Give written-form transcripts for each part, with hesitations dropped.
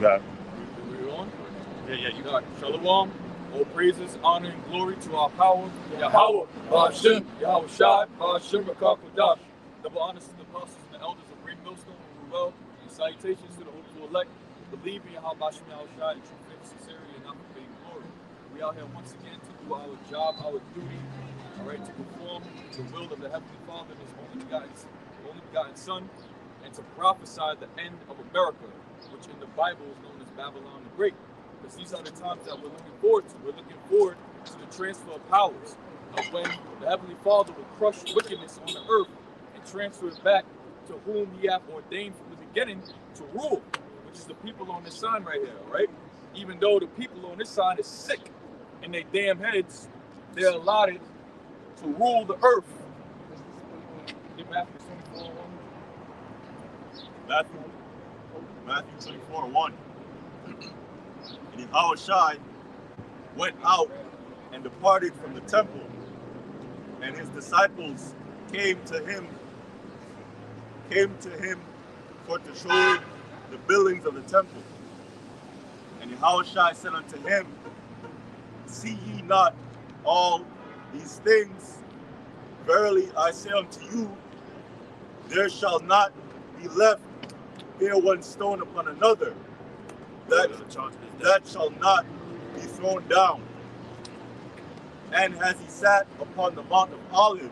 got it. We on? Yeah, you got Shalom. All praises, honor, and glory to our power. Yahawah, BAHASHAM, YAHAWASHI, BAHASHAM, Rakakadash. Double honors to the apostles and the elders of Great Millstone and Ruel, and salutations to the holy elect. Believe in YAHAWASHI, YAHAWASHI, in true faith, sincerity, and not for vain glory. We out here once again to do our job, our duty, all right, to perform the will of the Heavenly Father, His only begotten Son, and to prophesy the end of America, which in the Bible is known as Babylon the Great. Because these are the times that we're looking forward to. We're looking forward to the transfer of powers, of when the Heavenly Father will crush wickedness on the earth and transfer it back to whom He hath ordained from the beginning to rule, which is the people on this sign right here, right? Even though the people on this sign is sick in their damn heads, they're allotted to rule the earth. Get Matthew 24:1. Matthew 24:1. And Yahawashi went out and departed from the temple, and his disciples came to him for to show him the buildings of the temple. And Yahawashi said unto him, See ye not all these things? Verily I say unto you, there shall not be left here one stone upon another, that shall not be thrown down. And as he sat upon the Mount of Olives,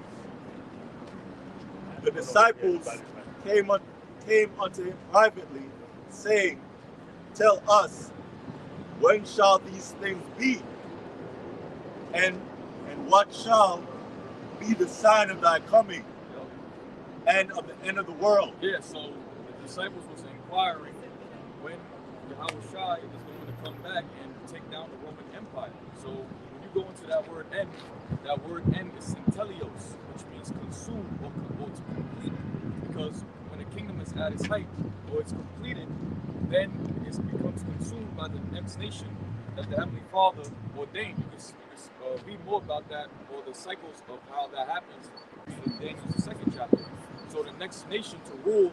the disciples came unto him privately, saying, Tell us, when shall these things be? And what shall be the sign of thy coming and of the end of the world? Yeah, so the disciples was inquiring when Yahawashi is going to come back and take down the Roman Empire. So when you go into that word end is centelios, which means consume or to complete. Because when a kingdom is at its height or it's completed, then it becomes consumed by the next nation that the Heavenly Father ordained. You can read more about that, or the cycles of how that happens in Daniel's 2nd chapter. So the next nation to rule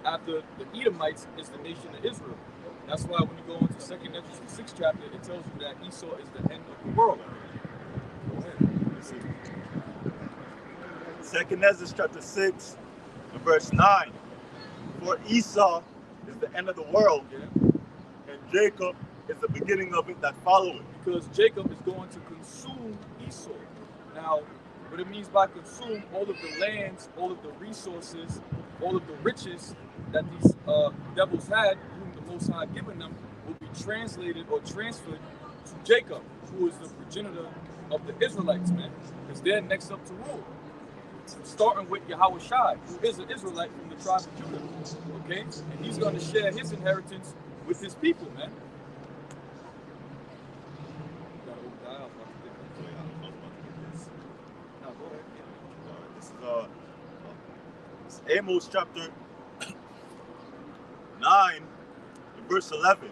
after the Edomites is the nation of Israel. That's why when you go into 2nd Ezra 6th chapter, it tells you that Esau is the end of the world. Go ahead. 2nd Ezra chapter 6 and verse 9. For Esau is the end of the world, and Jacob is the beginning of it that followeth. Because Jacob is going to consume Esau. Now, what it means by consume, all of the lands, all of the resources, all of the riches that these devils had, whom the Most High given them, will be translated or transferred to Jacob, who is the progenitor of the Israelites, man. Because they're next up to rule. Starting with Yahawashi, who is an Israelite from the tribe of Judah. Okay? And he's going to share his inheritance with his people, man. This is Amos chapter 9 and verse 11.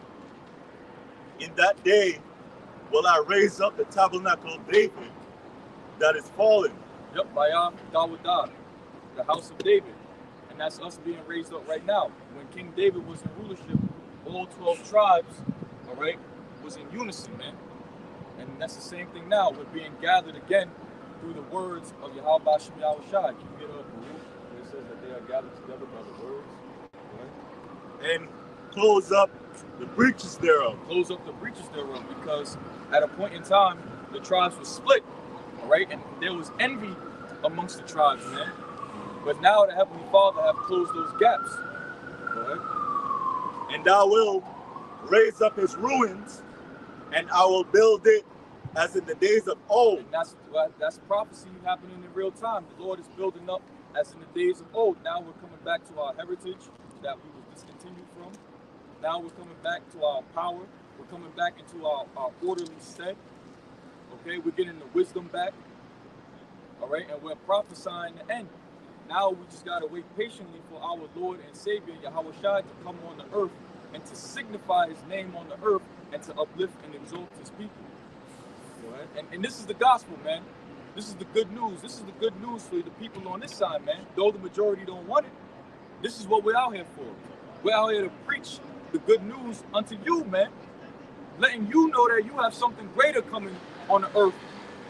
In that day will I raise up the tabernacle of David that is fallen. Yep, by Dawadah, the house of David. And that's us being raised up right now. When King David was in rulership, all 12 tribes, all right, was in unison, man. And that's the same thing now. We're being gathered again through the words of YAHAWASHI, YAHAWASHI. Can you get a Baruch where it says that they are gathered together by the words? Right? And close up the breaches thereof. Close up the breaches thereof, because at a point in time, the tribes were split, all right? And there was envy amongst the tribes, man. But now the Heavenly Father have closed those gaps, all right? And thou wilt raise up his ruins, and I will build it as in the days of old. And that's prophecy happening in real time. The Lord is building up as in the days of old. Now we're coming back to our heritage that we were discontinued from. Now we're coming back to our power. We're coming back into our orderly stead. Okay, we're getting the wisdom back. All right, and we're prophesying the end. Now we just gotta wait patiently for our Lord and Savior Yahawashi to come on the earth and to signify his name on the earth and to uplift and exalt his people. Right? And this is the gospel, man. This is the good news. This is the good news for the people on this side, man. Though the majority don't want it, this is what we're out here for. We're out here to preach the good news unto you, man. Letting you know that you have something greater coming on the earth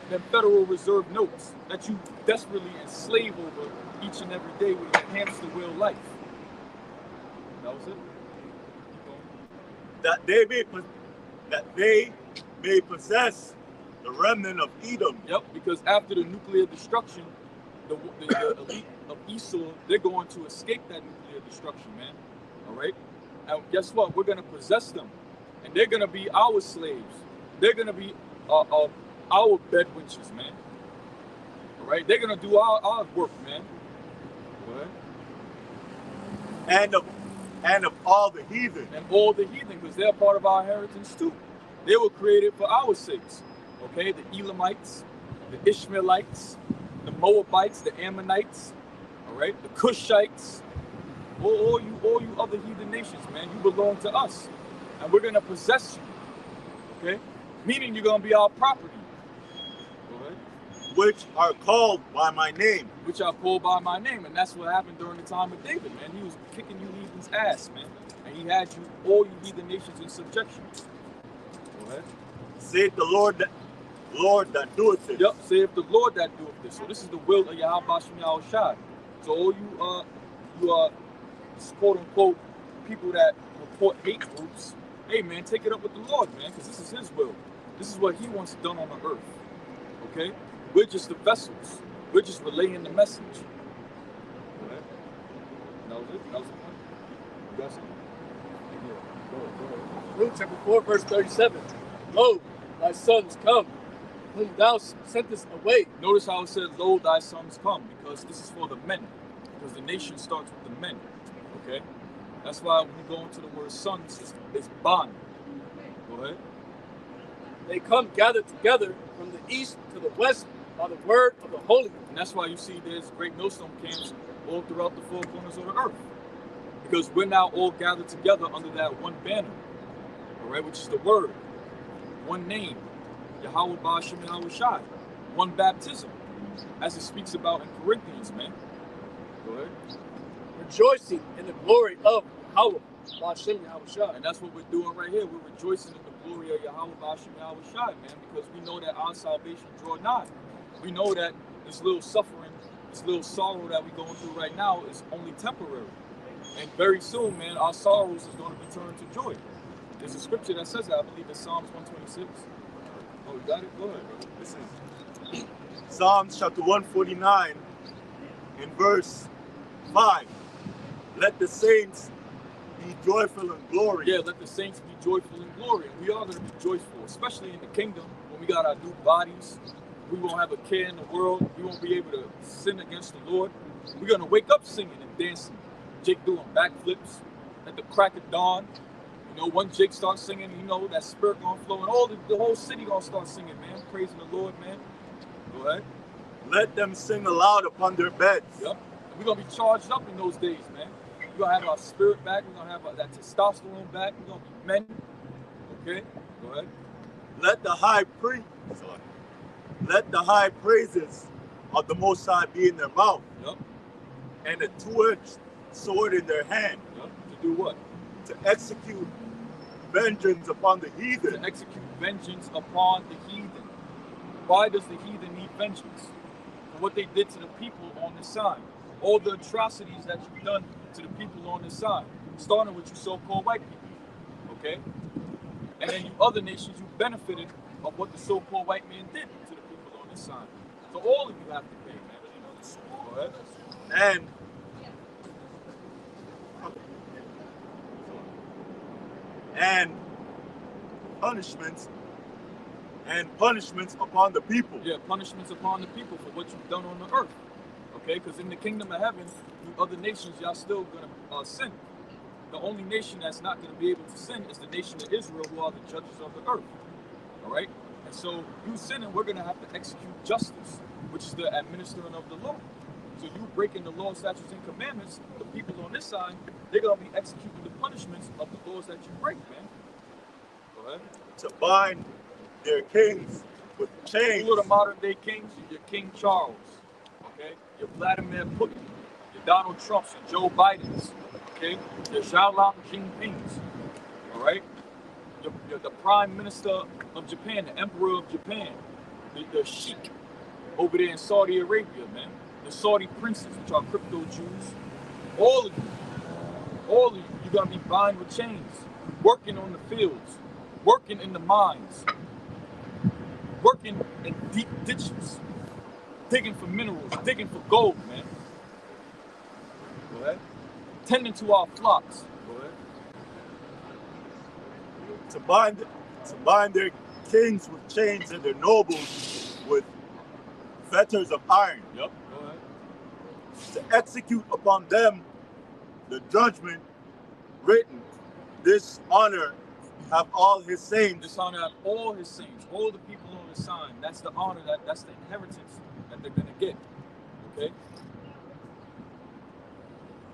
than Federal Reserve notes that you desperately enslave over each and every day with your hamster wheel life. That was it. That they may possess the remnant of Edom. Yep, because after the nuclear destruction, the elite of Esau, they're going to escape that nuclear destruction, man. All right? And guess what? We're going to possess them. And they're going to be our slaves. They're going to be our bed winches, man. All right? They're going to do our work, man. What? And of all the heathen. And all the heathen, because they're part of our inheritance too. They were created for our sakes. Okay? The Elamites, the Ishmaelites, the Moabites, the Ammonites, all right? The Cushites, all you other heathen nations, man. You belong to us. And we're going to possess you. Okay? Meaning you're going to be our property. Go ahead. Which are called by my name. Which are called by my name. And that's what happened during the time of David, man. He was kicking you heathens' ass, man. And he had you, all you heathen nations in subjection. Go ahead. Saith the Lord that doeth this. Yep, saith the Lord that doeth this. So this is the will of YAHAWASHI, YAHAWASHI. So all you quote unquote people that report hate groups, hey man, take it up with the Lord, man, because this is his will. This is what he wants done on the earth. Okay? We're just the vessels. We're just relaying the message. Okay? That was it. That was the point. You got something? Yeah. Go ahead. Luke chapter 4, verse 37. Lo, thy sons come, whom thou sentest away. Notice how it said, lo, thy sons come, because this is for the men. Because the nation starts with the men. Okay? That's why when you go into the word sons, it's bond. Go ahead. They come gathered together from the east to the west by the word of the Holy One. And that's why you see there's great millstone camps all throughout the four corners of the earth. Because we're now all gathered together under that one banner. All right, which is the word. One name. Yahawah, BAHASHAM, YAHAWASHI. One baptism. As it speaks about in Corinthians, man. Go ahead. Rejoicing in the glory of YAHAWAH, BAHASHAM, YAHAWASHI. And that's what we're doing right here. We're rejoicing in the glory of YAHAWAH, BAHASHAM, YAHAWASHI, man, because we know that our salvation draw nigh. We know that this little suffering, this little sorrow that we're going through right now is only temporary. And very soon, man, our sorrows is going to be turned to joy. There's a scripture that says that. I believe it's Psalms 126. Oh, you got it? Go ahead. This is Psalms chapter 149 in verse 5. Let the saints be joyful in glory. Yeah, let the saints be joyful in glory. And we are going to be joyful, especially in the kingdom when we got our new bodies. We won't have a care in the world. We won't be able to sin against the Lord. We're going to wake up singing and dancing. Jake doing backflips at the crack of dawn. You know, once Jake starts singing, you know, that spirit going to flow. And all the whole city going to start singing, man. Praising the Lord, man. Go ahead. Let them sing aloud upon their beds. Yep. And we're going to be charged up in those days, man. We're going to have our spirit back. We're going to have that testosterone back. We're going to be men. Okay? Go ahead. Let the high praises of the Most High be in their mouth. Yep. And a two-edged sword in their hand. Yep. To do what? To execute vengeance upon the heathen. To execute vengeance upon the heathen. Why does the heathen need vengeance? For what they did to the people on this side. All the atrocities that you've done to the people on this side. Starting with you so-called white people. Okay? And then you other nations, you benefited of what the so-called white man did to the people on this side. So all of you have to pay, man. Go ahead. And punishments upon the people. Yeah, punishments upon the people for what you've done on the earth. Okay, because in the kingdom of heaven, you other nations, y'all still gonna sin. The only nation that's not gonna be able to sin is the nation of Israel, who are the judges of the earth. All right, and so you sinning, we're gonna have to execute justice, which is the administering of the law. So you breaking the law, statutes, and commandments, the people on this side, they're gonna be executing the punishments of the laws that you break, man. Go ahead. To bind their kings with chains. Who are the modern day kings? Your King Charles, okay? Your Vladimir Putin, your Donald Trumps, your Joe Bidens, okay? Your Xi Jinpings, all right? The Prime Minister of Japan, the Emperor of Japan, the Sheikh over there in Saudi Arabia, man. The Saudi princes, which are crypto Jews. All of you, you're going to be bound with chains, working on the fields, working in the mines, working in deep ditches, digging for minerals, digging for gold, man. Go ahead. Tending to our flocks. Go ahead. To bind their kings with chains and their nobles with fetters of iron. Yep, go ahead. To execute upon them the judgment written. This honor have all his saints. This honor have all his saints, all the people on the sign. That's the honor, that's the inheritance that they're going to get. Okay?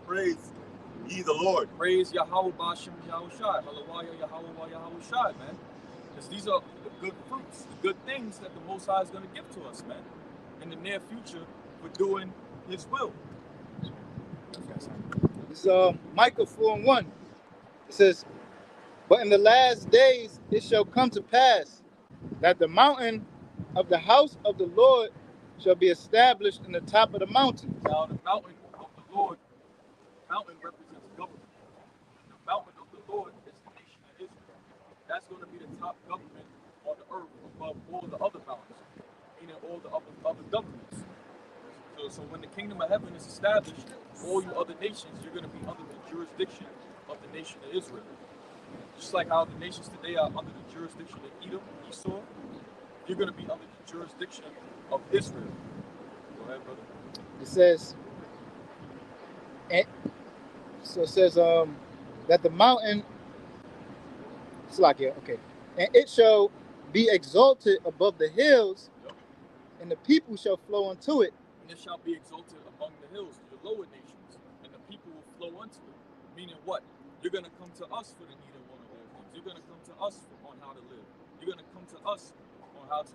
Praise ye the Lord. Praise Yahawah, BAHASHAM, YAHAWASHI. HALAWAYAH, YAHAWAH, YAHAWASHI, man. Because these are the good fruits, the good things that the Most High is going to give to us, man, in the near future for doing his will. It's Micah 4:1. It says, "But in the last days it shall come to pass that the mountain of the house of the Lord shall be established in the top of the mountains." Now the mountain of the Lord, mountain represents government. The mountain of the Lord is the nation of Israel. That's going to be the top government on the earth above all the other mountains, meaning all the other governments. So when the kingdom of heaven is established, all you other nations, you're going to be under the jurisdiction of the nation of Israel. Just like how the nations today are under the jurisdiction of Edom, Esau, you're going to be under the jurisdiction of Israel. Go ahead, brother. It says, that the mountain, it's like, yeah, okay, and it shall be exalted above the hills, Yep. and the people shall flow unto it. And it shall be exalted among the hills, the lower nations, and the people will flow unto it. Meaning what? You're going to come to us for the need of one of all things. You're going to come to us on how to live. You're going to come to us on how to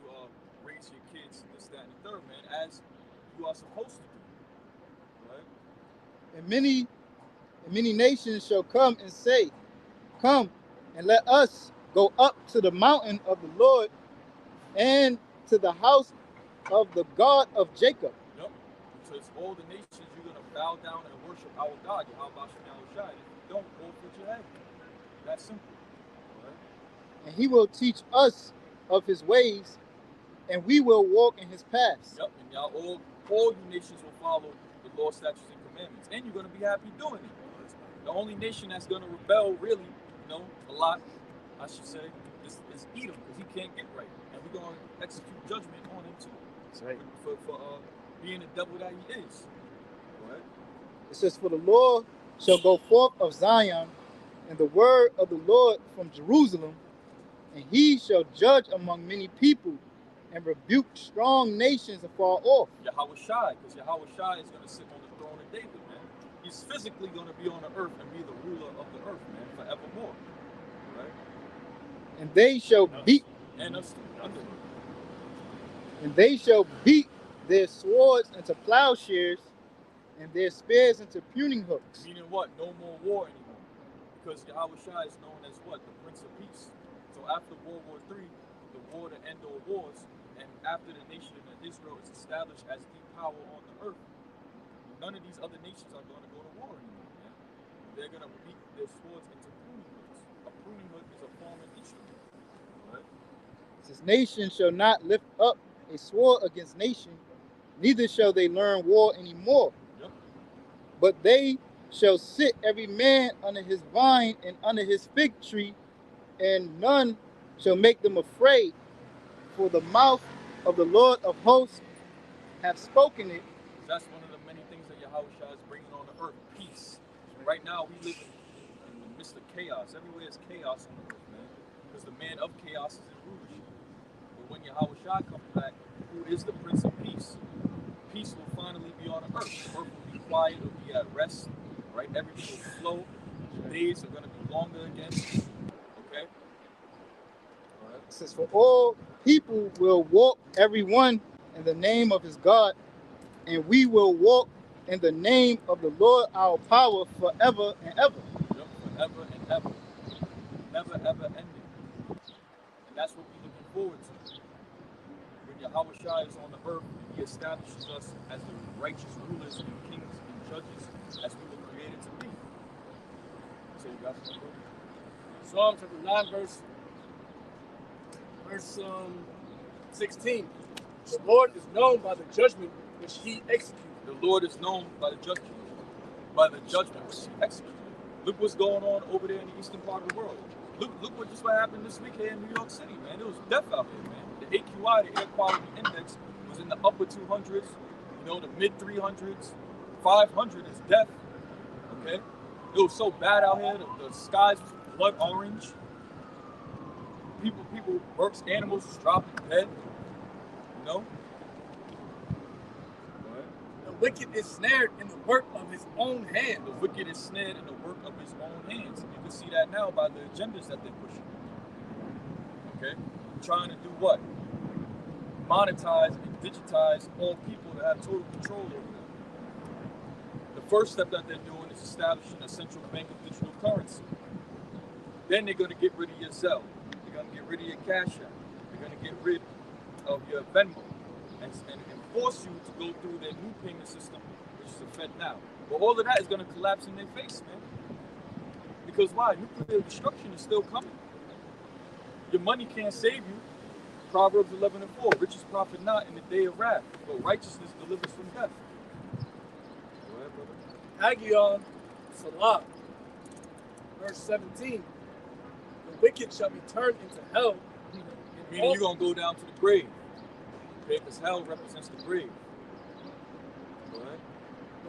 raise your kids, this, that, and the third, man, as you are supposed to do. Right? And many nations shall come and say, "Come, and let us go up to the mountain of the Lord, and to the house of the God of Jacob." Yep. So it's all the nations you're going to bow down and worship our God, YAHAWASHI, YAHAWASHI. If you don't, forfeit your head. That's simple. Right? And he will teach us of his ways, and we will walk in his paths. Yep. And y'all all you nations will follow the law, statutes, and commandments. And you're going to be happy doing it. The only nation that's going to rebel, really, a lot, I should say, is Edom, because he can't get right. And we're going to execute judgment on him, too. That's right. For being the devil that he is. Go ahead. It says, "For the Lord shall go forth of Zion, and the word of the Lord from Jerusalem, and he shall judge among many people, and rebuke strong nations afar off." YAHAWASHI, because YAHAWASHI is going to sit on the throne of David, man. He's physically going to be on the earth and be the ruler of the earth, man, forevermore. Right? And they shall beat, And us under him. and they shall beat their swords into plowshares, and their spears into pruning hooks. Meaning what? No more war anymore. Because YAHAWASHI is known as what? The Prince of Peace. So after World War III, the war to end all wars, and after the nation of Israel is established as the power on the earth, none of these other nations are going to go to war anymore, man. They're going to beat their swords into pruning hooks. A pruning hook is a farming instrument. Right? It says, "Nation shall not lift up a sword against nation, neither shall they learn war anymore. Yep. But they shall sit every man under his vine and under his fig tree, and none shall make them afraid, for the mouth of the Lord of hosts hath spoken it." That's one of the many things that YAHAWASHI is bringing on the earth, peace. Right now, we live in the midst of chaos. Everywhere is chaos on the earth, man. Because the man of chaos is in rulership. But when YAHAWASHI comes back, who is the Prince of Peace, peace will finally be on the earth. The earth will be quiet, it will be at rest, right? Everything will flow. The days are going to be longer again. Okay? All right. It says, "For all people will walk every one in the name of his God, and we will walk in the name of the Lord our power forever and ever." Yep, forever and ever. Never sinners on the earth, and he establishes us as the righteous rulers and kings and judges as we were created to be. So you got something? Psalm chapter 9, verse 16. The Lord is known by the judgment which he executes. The Lord is known by the judgment which he executes. Look what's going on over there in the eastern part of the world. Look what happened this week here in New York City, man. It was death out here, man. The AQI, the air quality index, was in the upper 200s, the mid 300s. 500 is death. Okay? It was so bad out here. The skies was blood orange. People, animals was dropping dead. The wicked is snared in the work of his own hand. The wicked is snared in the work of his own hands. You can see that now by the agendas that they're pushing. Okay? Trying to do what? Monetize and digitize all people that have total control over them. The first step that they're doing is establishing a central bank of digital currency. Then they're going to get rid of your Zelle. They're going to get rid of your Cash App. They're going to get rid of your Venmo and force you to go through their new payment system, which is the FedNow. But all of that is going to collapse in their face, man. Because why? Nuclear destruction is still coming. Your money can't save you. Proverbs 11:4, riches profit not in the day of wrath, but righteousness delivers from death. Go ahead, brother. Haggai, Salah, verse 17. The wicked shall be turned into hell. Meaning you're going to go down to the grave. Okay, because hell represents the grave. Go ahead.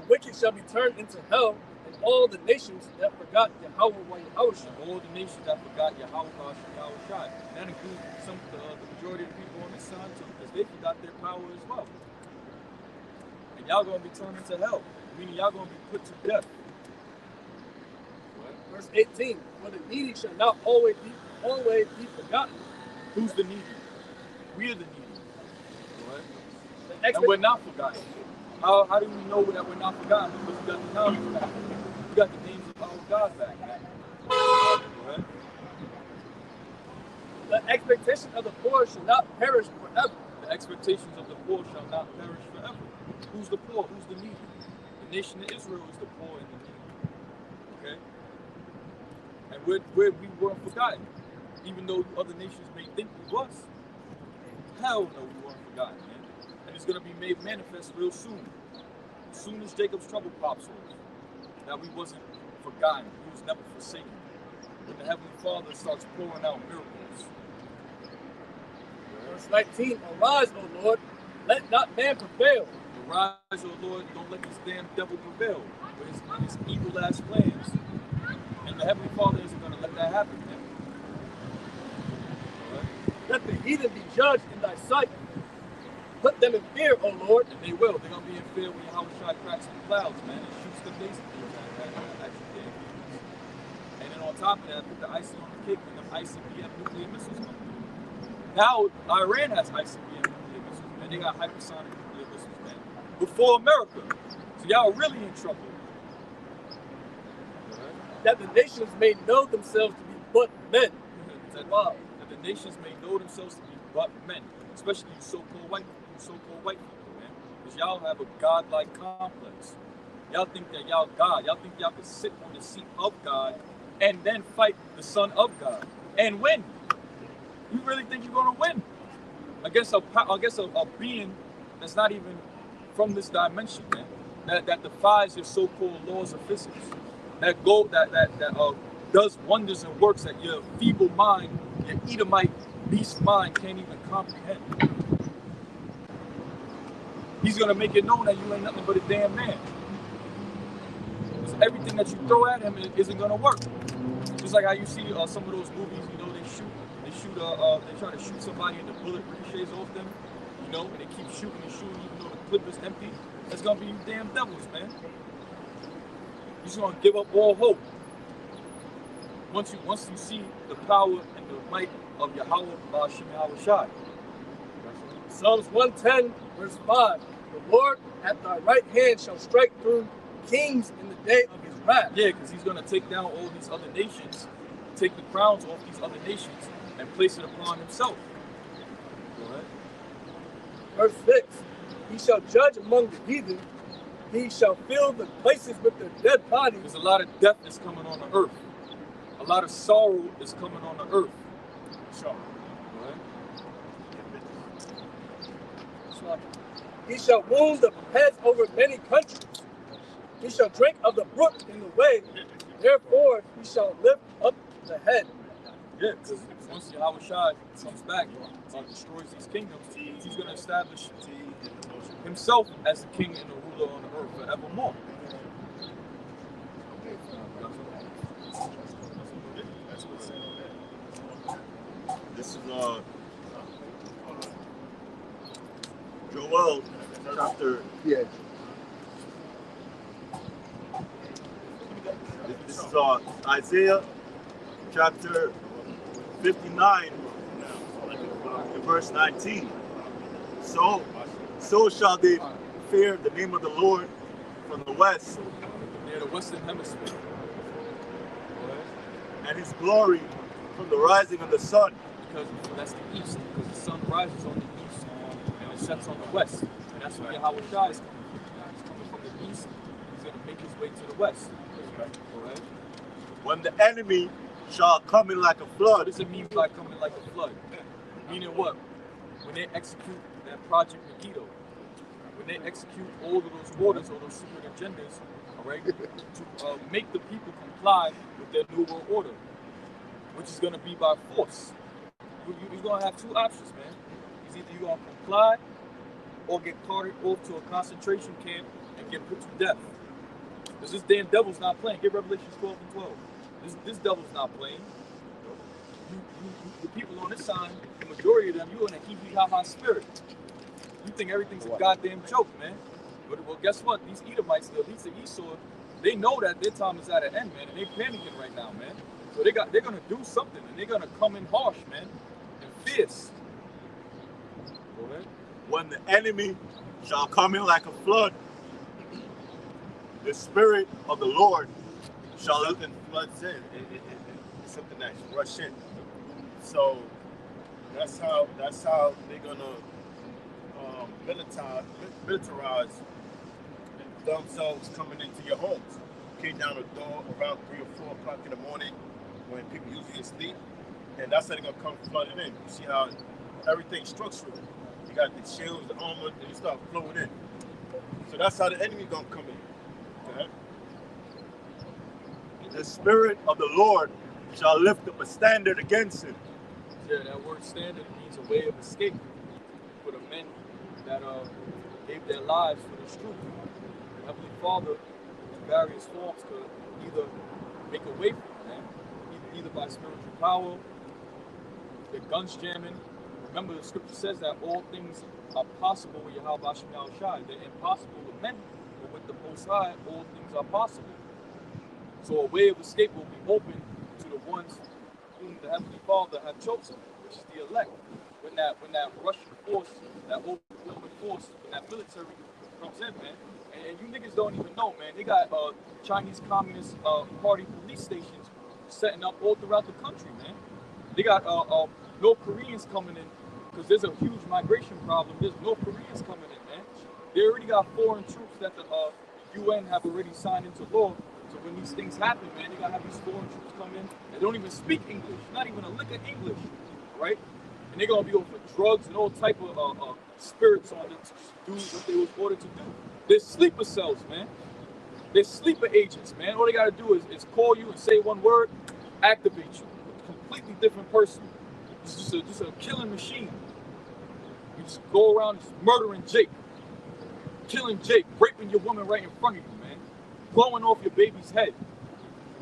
The wicked shall be turned into hell, and all the nations that forgot YAHAWASHI. All the nations that forgot YAHAWASHI. And that includes the majority of the people on this side too, because they forgot their power as well. And y'all going to be turned into hell, meaning y'all going to be put to death. What? Verse 18. For the needy shall not always be forgotten. Who's the needy? We are the needy. And we're not forgotten. How do we know that we're not forgotten? Because we got the knowledge back. We got the names of our God back, man. Right? The expectation of the poor shall not perish forever. The expectations of the poor shall not perish forever. Who's the poor? Who's the needy? The nation of Israel is the poor and the needy. Okay? And we weren't forgotten. Even though other nations may think we was. Hell no, we weren't forgotten, man. And it's going to be made manifest real soon. As soon as Jacob's trouble pops off, that we wasn't forgotten. We was never forsaken. When the Heavenly Father starts pouring out miracles. Verse 19, arise, O Lord, let not man prevail. Arise, O Lord, don't let this damn devil prevail with his evil ass plans. And the Heavenly Father isn't going to let that happen, man. Right? Let the heathen be judged in thy sight. Put them in fear, O Lord. And they will. They're going to be in fear when Yahawashi cracks the clouds, man, and shoots the laser beams at you. And then on top of that, put the icing on the cake when them ICBM nuclear missiles come through. Now, Iran has ICBM nuclear missiles, man. They got hypersonic nuclear missiles, man. Before America. So y'all are really in trouble. Right? That the nations may know themselves to be but men. Wow. That the nations may know themselves to be but men. Especially you so-called white people, man. Because y'all have a godlike complex. Y'all think that y'all God. Y'all think y'all can sit on the seat of God and then fight the Son of God and win. You really think you're going to win against a being that's not even from this dimension, man? That defies your so-called laws of physics. That does wonders and works that your feeble mind, your Edomite beast mind can't even comprehend. He's going to make it known that you ain't nothing but a damn man. So everything that you throw at him isn't going to work. Just like how you see some of those movies, they try to shoot somebody and the bullet ricochets off them, and they keep shooting and shooting even though the clip is empty. That's going to be you damn devils, man. You're just going to give up all hope. Once you see the power and the might of Yahawah, BAHASHAM, YAHAWASHI. Psalms 110, verse 5. The Lord at thy right hand shall strike through kings in the day of his wrath. Yeah, because he's going to take down all these other nations, take the crowns off these other nations, and place it upon himself. Go ahead. Verse 6. He shall judge among the heathen. He shall fill the places with their dead bodies. There's a lot of death that's coming on the earth. A lot of sorrow is coming on the earth. Sure. Right? He shall wound the heads over many countries. He shall drink of the brook in the way. Therefore, he shall lift up the head. Yeah, because once YAHAWASHI comes back and destroys these kingdoms, he's going to establish himself as the king and the ruler on the earth forevermore. That's what's said. This is Joel chapter. Yeah. This is Isaiah chapter 59, in verse 19. So shall they fear the name of the Lord from the west, Near the western hemisphere. and his glory from the rising of the sun. Because that's the east. Because the sun rises on the east and it sets on the west. And that's where YAHAWASHI is coming from. He's coming from the east. He's going to make his way to the west. Alright? When the enemy shall come in like a What flood, does it mean by coming like a flood? Meaning what? When they execute that Project Megiddo, when they execute all of those orders, all those secret agendas, all right, to make the people comply with their new world order, which is going to be by force. You're going to have two options, man. It's either you're going to comply or get carted off to a concentration camp and get put to death. Because this damn devil's not playing. Get Revelations 12 and 12. This devil's not playing. The people on this side, the majority of them, you're in a hee-hee-ha-ha spirit. You think everything's a goddamn joke, man. But well, guess what? These Edomites, at least the Esau, they know that their time is at an end, man, and they panicking right now, man. So they're gonna do something, and they're gonna come in harsh, man, and fierce. Go ahead. when the enemy shall come in like a flood, the Spirit of the Lord shall Something floods in. It's something that's rush in. So that's how they're gonna militarize themselves coming into your homes. Kick down the door around 3 or 4 o'clock in the morning when people usually asleep, and that's how they're gonna come flooding in. You see how everything's structural. You got the shields, the armor, and you start flowing in. So that's how the enemy gonna come in. Okay? the Spirit of the Lord shall lift up a standard against him. Yeah, that word standard means a way of escape for the men that gave their lives for this truth. The Heavenly Father, in various forms, could either make a way for them, either by spiritual power, the guns jamming. Remember, the scripture says that all things are possible with YAHAWASHI. They're impossible with men, but with the Most High, all things are possible. So a way of escape will be open to the ones whom the Heavenly Father have chosen, which is the elect. When that Russian force, that overwhelming force, when that military comes in, man, and you niggas don't even know, man, they got Chinese Communist Party police stations setting up all throughout the country, man. They got North Koreans coming in because there's a huge migration problem. There's North Koreans coming in, man. They already got foreign troops that the UN have already signed into law. So when these things happen, man, they gotta have these foreign troops come in. They don't even speak English, not even a lick of English, right? And they're gonna be over drugs and all type of spirits on them to do what they was ordered to do. They're sleeper cells, man. They're sleeper agents, man. All they gotta do is call you and say one word, activate you. A completely different person. It's just a killing machine. You just go around just murdering Jake, killing Jake, raping your woman right in front of you, man. Blowing off your baby's head,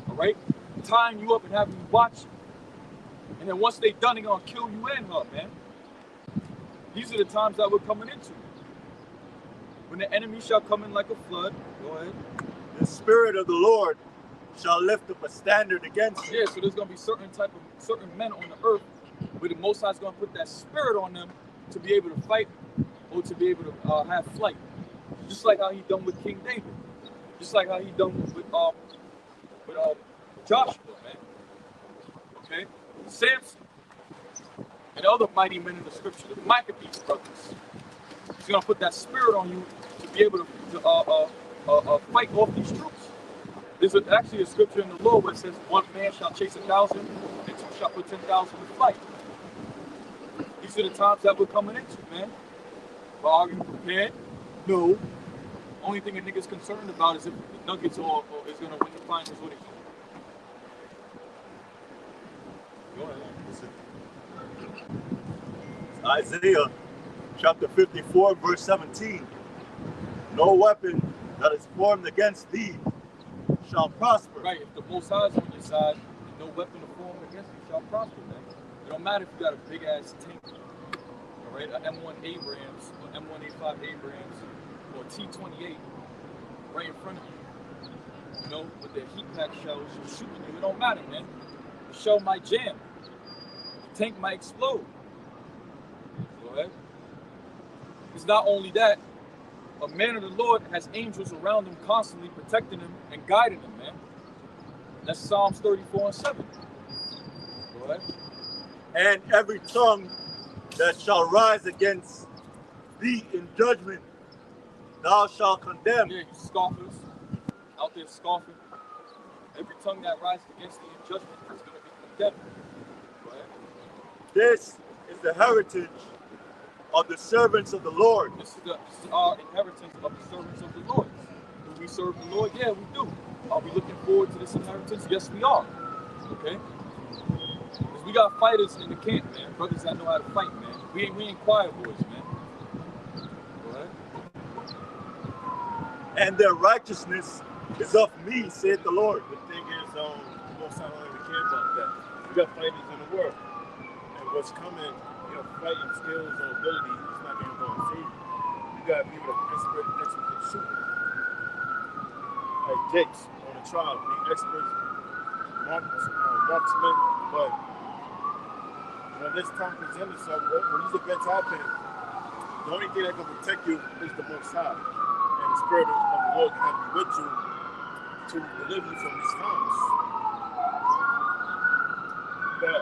all right? Tying you up and having you watch. And then once they done, they're gonna kill you and her, man. These are the times that we're coming into. When the enemy shall come in like a flood, go ahead. The Spirit of the Lord shall lift up a standard against him. Yeah, so there's gonna be certain men on the earth where the Most High is gonna put that spirit on them to be able to fight or to be able to have flight. Just like how he done with King David. Just like how he done with Joshua, man. Okay? Samson and other mighty men in the scripture, the Maccabees brothers. He's going to put that spirit on you to be able to fight off these troops. There's actually a scripture in the law where it says, one man shall chase 1,000 and two shall put 10,000 to flight. These are the times that we're coming into, man. But are you prepared? No. Only thing a nigga's concerned about is if the Nuggets or is going to win the finals or anything. Go ahead. Isaiah chapter 54, verse 17. No weapon that is formed against thee shall prosper. Right, if the Most High is on your side, no weapon formed against you shall prosper, man. It don't matter if you got a big ass tank, all right, an M1 Abrams or M1A5 Abrams or T28 right in front of you. You know, with their heat pack shells shooting you, it don't matter, man. The shell might jam, the tank might explode. Go ahead. It's not only that. A man of the Lord has angels around him constantly protecting him and guiding him, man. That's Psalms 34:7. Go ahead. And every tongue that shall rise against thee in judgment, thou shalt condemn. Yeah, you scoffers out there scoffing. Every tongue that rises against thee in judgment is going to be condemned. Go ahead. This is the heritage of the servants of the Lord. This is our inheritance of the servants of the Lord. Do we serve the Lord? Yeah, we do. Are we looking forward to this inheritance? Yes, we are. Okay? Because we got fighters in the camp, man. Brothers that know how to fight, man. We ain't quiet boys, man. Go ahead. And their righteousness is of me, saith the Lord. The thing is, most I don't even care about that. We got fighters in the world. And what's coming, fighting skills and ability is not going to save you. You got people that are expert in shooting. Like Jakes on the trial, being experts, marksmen, but this time presented itself, when these events happen, the only thing that can protect you is the Most High. And the Spirit of the Lord can be with you to deliver you from these times. But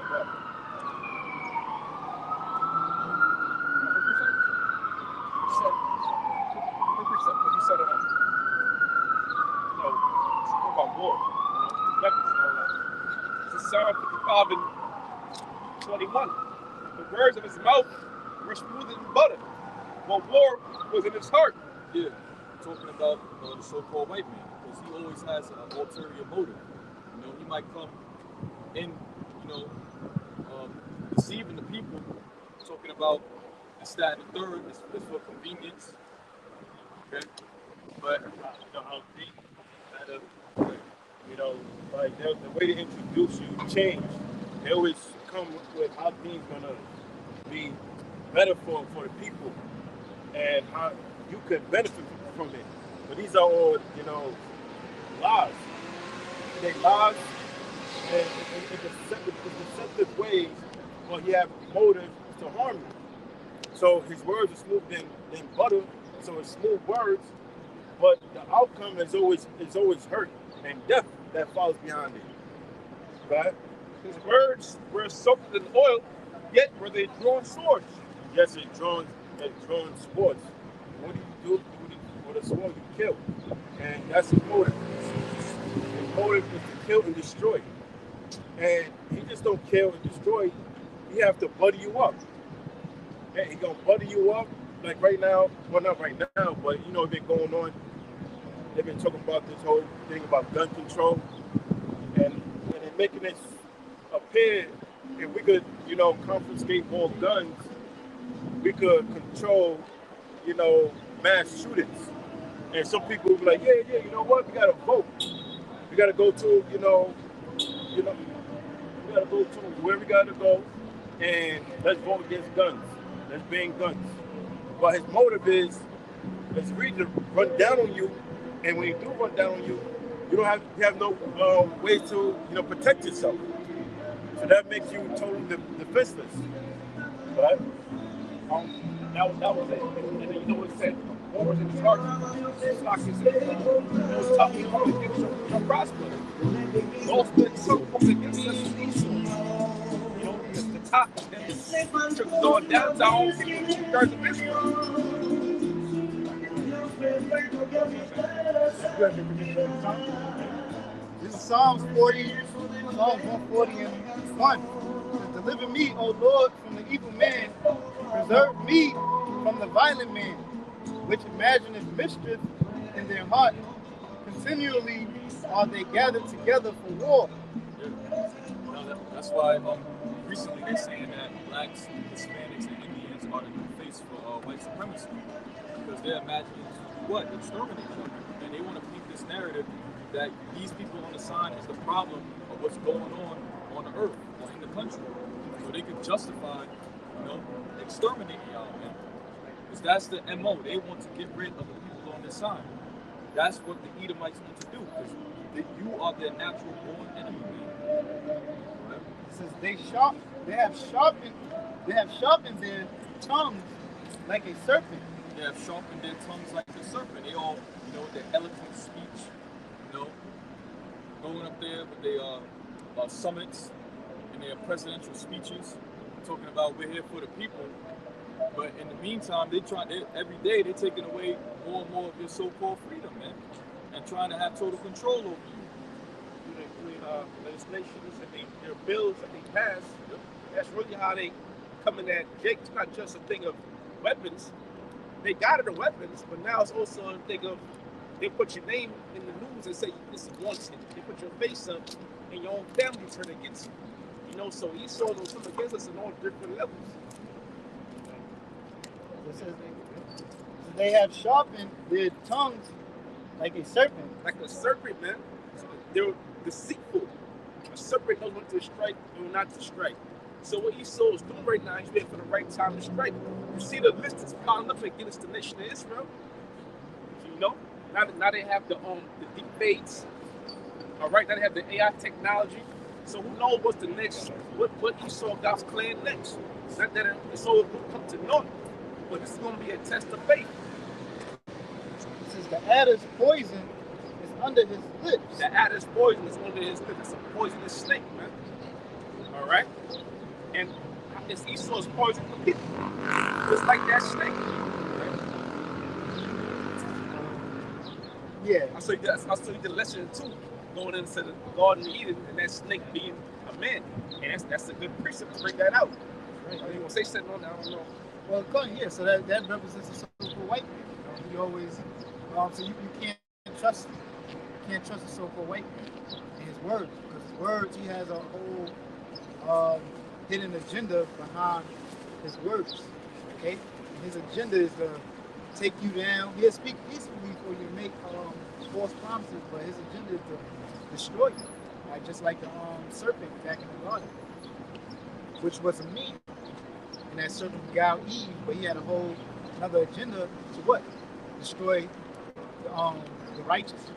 Psalm 55 and 21. The words of his mouth were smoother than butter, but war was in his heart. Yeah, talking about the so-called white man, because he always has an ulterior motive. You know, he might come in, deceiving the people, talking about this, that, and the third, is for convenience. Okay, but how deep that like the way they introduce you change. They always come with how things gonna be better for the people and how you can benefit from it. But these are all, lies. They lies and deceptive ways, but he have motive to harm you. So his words are smooth than butter, so it's smooth words, but the outcome is always hurt and death that follows behind it. Right? His words were soaked in oil, yet were they drawn swords. Yes, it's drawn swords. What do you do with a sword? You kill. And that's his motive. His motive is to kill and destroy. And he just don't kill and destroy. He have to butter you up. And he gonna butter you up like right now. Well, not right now, but it's been going on. They've been talking about this whole thing about gun control, and they're making it appear if we could, confiscate more guns, we could control, mass shootings. And some people will be like, yeah, you know what? We gotta vote. We gotta go to, we gotta go to where we gotta go, and let's vote against guns. Let's ban guns. But his motive is really to run down on you. And when you do run down on you, you have no way to protect yourself. So that makes you totally defenseless. Right? That was it. And then it said, war was in his heart. It's like he said, it was tough. He always gives you prosper. Those things come against us. The top and the going down to all 2/3 of Israel. This is Psalms 40, Psalms 140:1. It says, deliver me, O Lord, from the evil man. Preserve me from the violent man, which imagineth mischief in their heart. Continually are they gathered together for war. That's why recently they're saying that blacks, Hispanics, and Indians are the new face for white supremacy. Because they're imagining what? Exterminate each other. And they want to paint this narrative that these people on the sign is the problem of what's going on the earth or in the country. So they can justify, exterminating y'all, man. Because that's the MO. They want to get rid of the people on the sign. That's what the Edomites want to do. Because you are their natural born enemy, man. Right? It says they have sharpened their tongues like a serpent. They have sharpened their tongues like a serpent. They all, their eloquent speech, going up there with their summits and their presidential speeches, talking about we're here for the people. But in the meantime, every day they're taking away more and more of your so-called freedom, man, and trying to have total control over you. Legislations and their bills that they pass, that's really how they come in that Jake. It's not just a thing of weapons. They got it of weapons, but now it's also a thing of they put your name in the news and say this is wanted. They put your face up and your own family turn against you. So Esau will come against us in all different levels. It says they have sharpened their tongues like a serpent. Like a serpent, man. They're deceitful. A serpent knows when to strike and when not to strike. So what Esau is doing right now, he's waiting for the right time to strike. You see the list is piling up against the nation of Israel. Now they have the deep fakes. All right, now they have the AI technology. So who knows what's the next? What Esau God's plan next? It's not that Esau will come to naught, but this is going to be a test of faith. It says the adder's poison is under his lips. The adder's poison is under his lips. It's a poisonous snake, man. All right, and it's Esau's poison for people. Just like that snake. Yeah. I'll show you the lesson too. Going into the Garden of Eden and that snake being a man. And that's a good precept to bring that out. Right. You want to say something on that? I don't know. Well, go ahead. Yeah, so that represents a so-called white man. He always, so you can't trust him. You can't trust a so-called white man and his words. Because his words, he has a whole hidden agenda behind his words. Okay? And his agenda is to take you down. He'll speak peacefully for you to make false promises, but his agenda is to destroy you. Like just like the serpent back in the garden, which was a me. And that serpent beguiled Eve, but he had a whole another agenda to what? Destroy the righteous.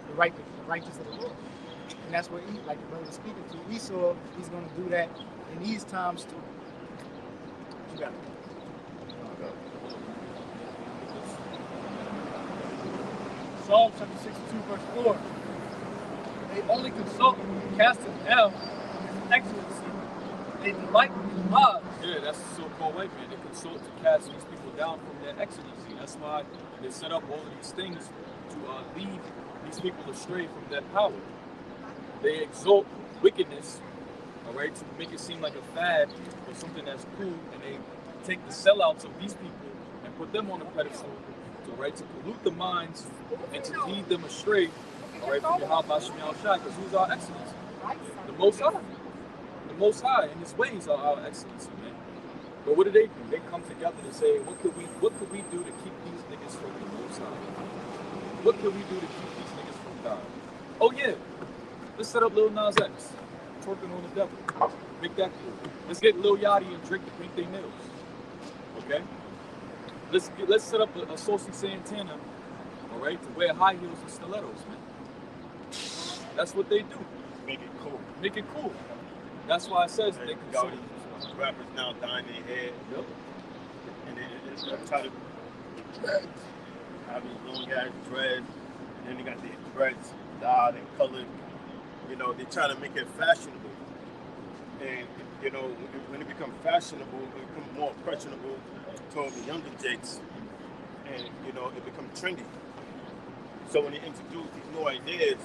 The righteous of the Lord. And that's what Eve, like the brother was speaking to. Esau, he's gonna do that in these times too. You got it. Psalm chapter 62, verse 4. They only consult and cast it down in his excellency. They delight in his laws. Yeah, that's the so-called white man. They consult to cast these people down from their excellency. That's why they set up all of these things to lead these people astray from their power. They exalt wickedness, all right, to make it seem like a fad or something that's cool, and they take the sellouts of these people and put them on a pedestal, right, to pollute the minds and to lead them astray, all right, from YAHAWASHI, because who's our excellency? The Most High. The Most High and his ways are our excellency, man. But what do? They come together to say, what could we do to keep these niggas from the Most High? What could we do to keep these niggas from God? Oh yeah, let's set up Lil Nas X, twerking on the devil. Make that cool. Let's get Lil Yachty and Drake to paint their nails. Okay? Let's set up a Saucy Santana, all right, to wear high heels and stilettos, man. That's what they do. Make it cool. Make it cool. That's why it says they consult. Rappers now dyeing their hair. Yep. And they try to have these long ass dreads. And then they got their dreads dyed and colored. They try to make it fashionable. And, when it becomes fashionable, it becomes more impressionable toward the younger jakes. And, it becomes trendy. So when they introduce these new ideas,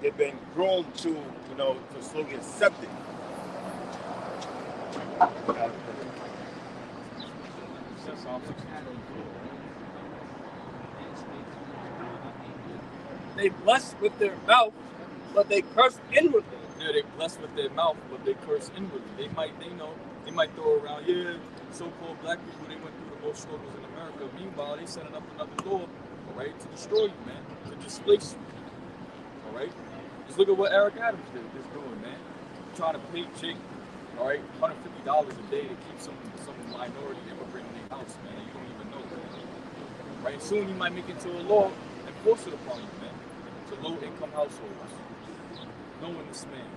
they've been grown to, to slowly accept it. They bless with their mouth, but they curse inwardly. Yeah, they bless with their mouth, but they curse inwardly. They might throw around, so-called black people, they went through the most struggles in America. Meanwhile, they setting up another door, all right, to destroy you, man, to displace you, all right? Just look at what Eric Adams is doing, man. Trying to pay Jake, all right, $150 a day to keep some minority immigrant in their house, man. You don't even know, man. Right? Soon you might make it to a law and force it upon you, man. To low-income households. Knowing this man,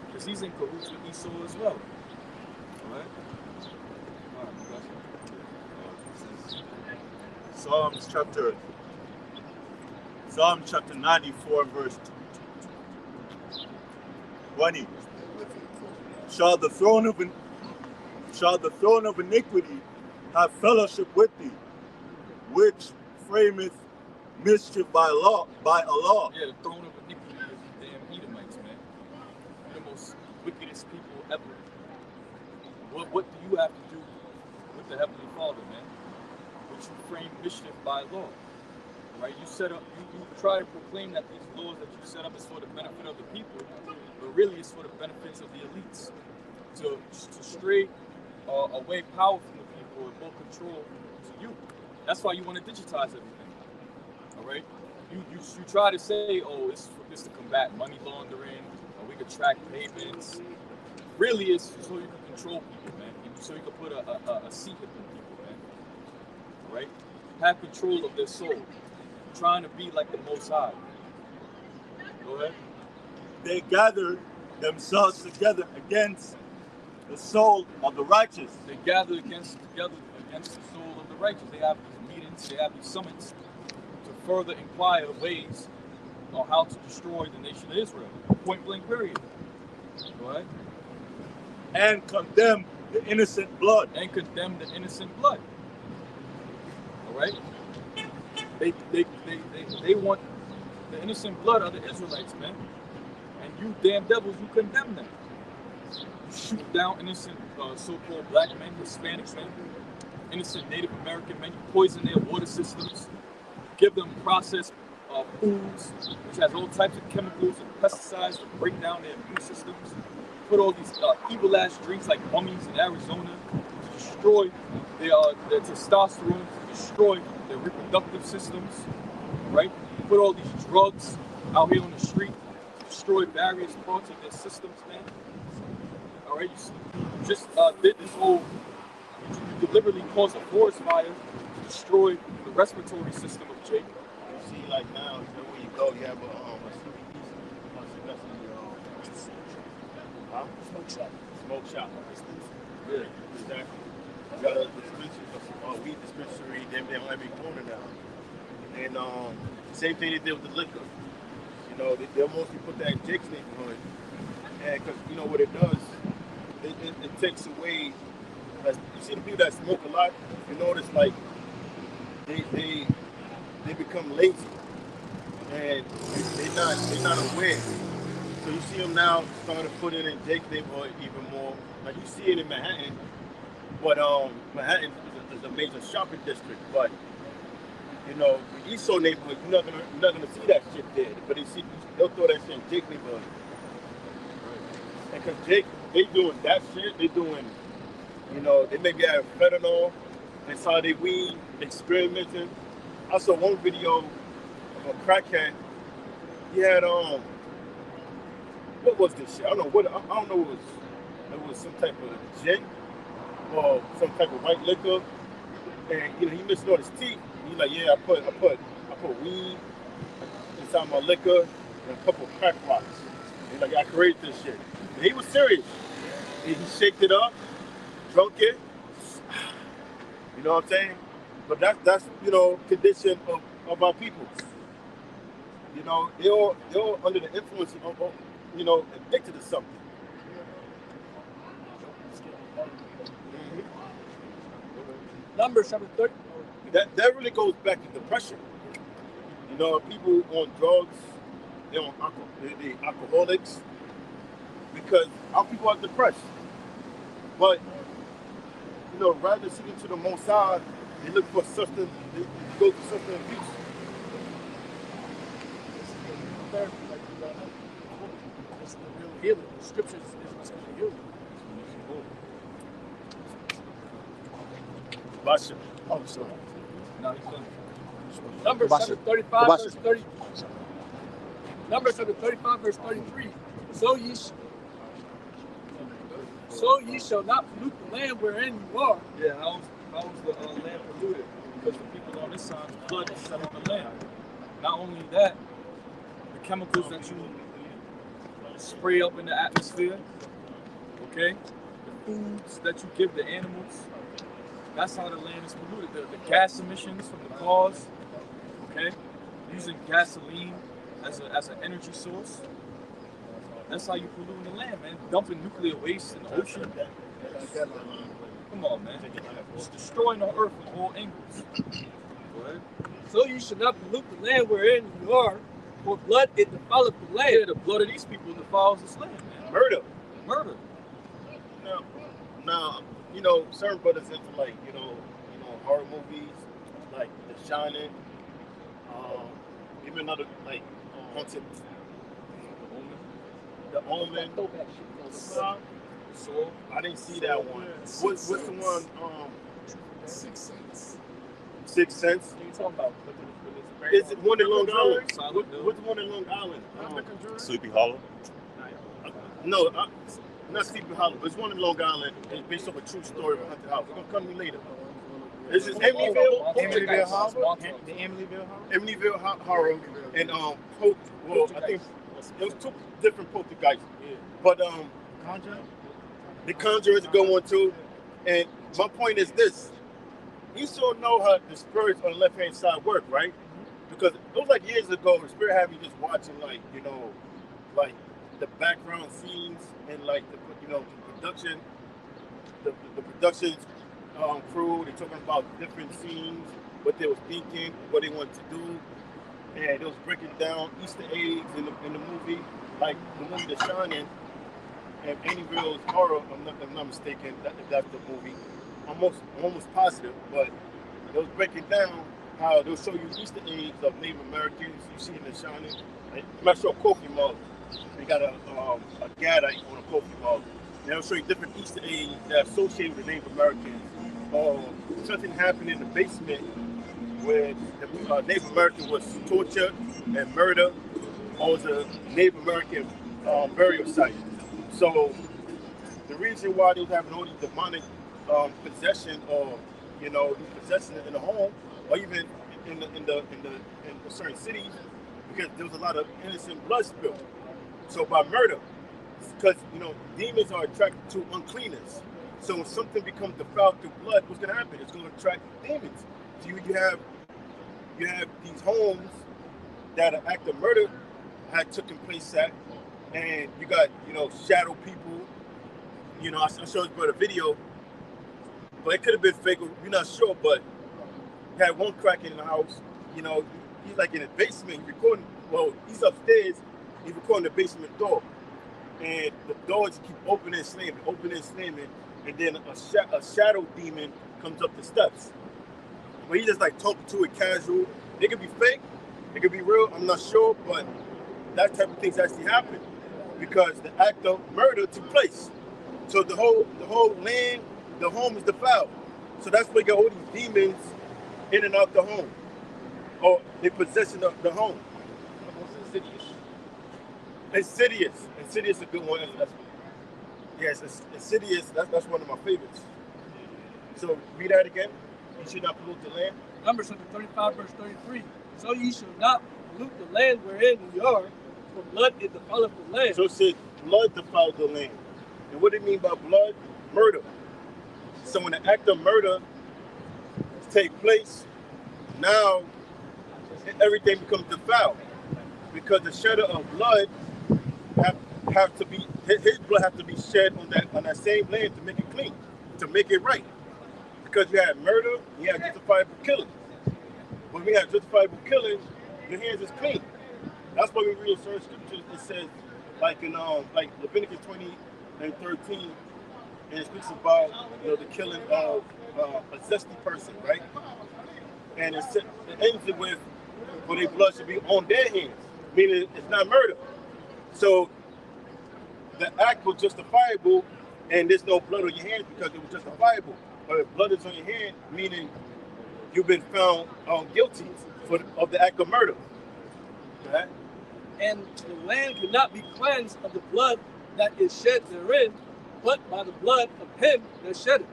because he's in cahoots with Esau as well. All right? Psalms chapter 94, verse 20. Shall the throne of iniquity have fellowship with thee, which frameth mischief by Allah? Yeah, the throne of iniquity is the damn Edomites, man. They're the most wickedest people ever. What do you have to do with the Heavenly Father, man? Which you frame mischief by law, right? You try to proclaim that these laws that you set up is for the benefit of the people, but really it's for the benefits of the elites, to stray away power from the people and more control to you. That's why you want to digitize everything, all right? You try to say, oh, it's to combat money laundering, or we could track payments. Really, it's so you can control people, man. So you can put a seat in people, man. Right? Have control of their soul. Trying to be like the Most High. Go ahead. They gathered themselves together against the soul of the righteous. They gather together against the soul of the righteous. They have these meetings, they have these summits to further inquire ways on how to destroy the nation of Israel. Point blank period. Go ahead. And condemn the innocent blood. All right? They want the innocent blood of the Israelites, man. And you damn devils, you condemn them. You shoot down innocent so-called black men, Hispanic men, innocent Native American men. You poison their water systems. Give them processed foods, which has all types of chemicals and pesticides to break down their immune systems. Put all these evil-ass drinks like mummies in Arizona to destroy their testosterone, to destroy their reproductive systems, right? Put all these drugs out here on the street to destroy various parts of their systems, man. All right, you just did this whole, you deliberately caused a forest fire to destroy the respiratory system of Jake. You see, like now, where you go, you have a smoke shop. Yeah. Exactly. You got a weed dispensary, them on every corner now. And same thing they did with the liquor. They'll mostly put that in Jake's neighborhood. And because, what it does, it takes away, like, you see the people that smoke a lot, you notice, like, they become lazy. And they're not aware. So you see them now starting to put it in Jake's neighborhood even more. Like you see it in Manhattan, but Manhattan is a major shopping district. But the Esau neighborhood, you're not gonna see that shit there. But they'll throw that shit in Jake's neighborhood. And because Jake, they doing that shit, they doing, they maybe have fentanyl inside their weed, experimenting. I saw one video of a crackhead. He had what was this shit? I don't know what. I don't know. It was some type of gin or some type of white liquor, and he missed all his teeth. He's like, yeah, I put weed inside my liquor and a couple of crack rocks. He's like, I created this shit. And he was serious. He shaked it up, drunk it. You know what I'm saying? But that's condition of our people. They're all under the influence of addicted to something. Numbers chapter 30. That really goes back to depression. You know, people on drugs, they're on alcohol, they alcoholics because our people are depressed. But you know, rather than seeking to the Most High, they look for substance. They go to substance abuse. Therapy, like you got this is the real healing. The scriptures is what's going to heal you. BAHASHAM. Oh, sorry. No, he's done. Numbers Bahasha. chapter 35, Bahasha. verse 30. Numbers chapter 35, verse 33. So ye shall not pollute the land wherein you are. Yeah, how was the land polluted? Because the people on this side, the flood is set on the land. Not only that, the chemicals that you spray up in the atmosphere, okay? The foods that you give the animals, that's how the land is polluted. The gas emissions from the cars, okay? Using gasoline as an energy source. That's how you pollute the land, man. Dumping nuclear waste in the ocean. Come on, man. It's destroying the earth from all angles. Go ahead. So you shall not pollute the land wherein you are, for blood it defileth the land. Yeah, the blood of these people defiles this land, man. Murder. Murder. Now, you know, certain brothers into like, you know, horror movies, like The Shining, even other like Haunted, The Omen. So I didn't see that one. What's the one? Sixth Sense. Sixth Sense. What are you talking about? Is it one in Long Island? Silent Hill. What's the one in Long Island? Sleepy Hollow. No, not Sleepy Hollow. It's one in Long Island. It's based off a true story of a haunted house. It's gonna come to me later. This is Amityville. Amityville Horror. The Amityville Horror. Amityville Horror and I think it was two different poltergeists. But Conjure. The Conjurer is a good one too. And my point is this: you still know how the spirits on the left hand side work, right? Because it was like years ago, the spirit had me just watching like the background scenes and like the production, the production crew. They're talking about different scenes, what they was thinking, what they wanted to do, and it was breaking down Easter eggs in the movie, like the movie The Shining. And Amityville's Horror, if I'm not mistaken, that's the movie. I'm almost positive, but it was breaking down how they'll show you Easter eggs of Native Americans. You see in The Shining. I'm not sure coffee mug. They got a gadite on a coffee mug. And they'll show you different Easter eggs that are associated with Native Americans. Something happened in the basement where the Native American was tortured and murdered. Or was a Native American burial site. So the reason why they was having all these demonic possession or possession in the home or even in certain cities, because there was a lot of innocent blood spilled. So by murder, because demons are attracted to uncleanness. So when something becomes defiled through blood, what's gonna happen? It's gonna attract demons. So you have these homes that an act of murder had taken place at. And you got, shadow people. I showed you a video, but it could have been fake. We're not sure, but you had one crack in the house. He's like in the basement. He's recording. Well, he's upstairs. He's recording the basement door, and the doors keep opening and slamming, and then a shadow demon comes up the steps. But he just like talking to it casual. It could be fake. It could be real. I'm not sure, but that type of things actually happen. Because the act of murder took place. So the whole land, the home is defiled. So that's why you got all these demons in and out the home. Or they possession of the home. Insidious. Insidious is a good one. Yes, Insidious, that's one of my favorites. So read that again. You should not pollute the land. Numbers 35, verse 33. So ye shall not pollute the land wherein ye are, for blood it defileth the land. So it said blood defiled the land. And what do you mean by blood? Murder. So when the act of murder take place, now everything becomes defiled. Because the shedder of blood have to be, his blood have to be shed on that same land to make it clean, to make it right. Because you had murder, you had justifiable killing. When we have justifiable killing, you your hands is clean. That's why we read certain scriptures. It says, like in like Leviticus 20:13, and it speaks about the killing of a zesty person, right? And it ends it with, for their blood should be on their hands, meaning it's not murder. So the act was justifiable, and there's no blood on your hands because it was justifiable. But if blood is on your hand, meaning you've been found guilty of the act of murder. Okay? And the land could not be cleansed of the blood that is shed therein, but by the blood of him that shed it.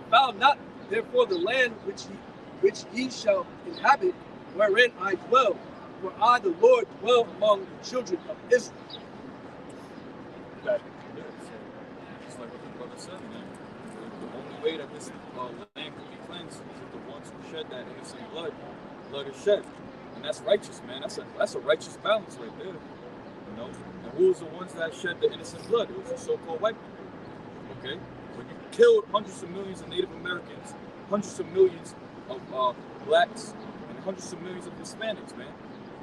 Foul not therefore the land which ye shall inhabit, wherein I dwell, for I the Lord dwell among the children of Israel. Okay. Just like what the brother said, man. The only way that this land can be cleansed is if the ones who shed that innocent blood is shed. And that's righteous, man. That's a righteous balance right there. And who was the ones that shed the innocent blood? It was the so-called white people. Okay? When you killed hundreds of millions of Native Americans, hundreds of millions of blacks, and hundreds of millions of Hispanics, man.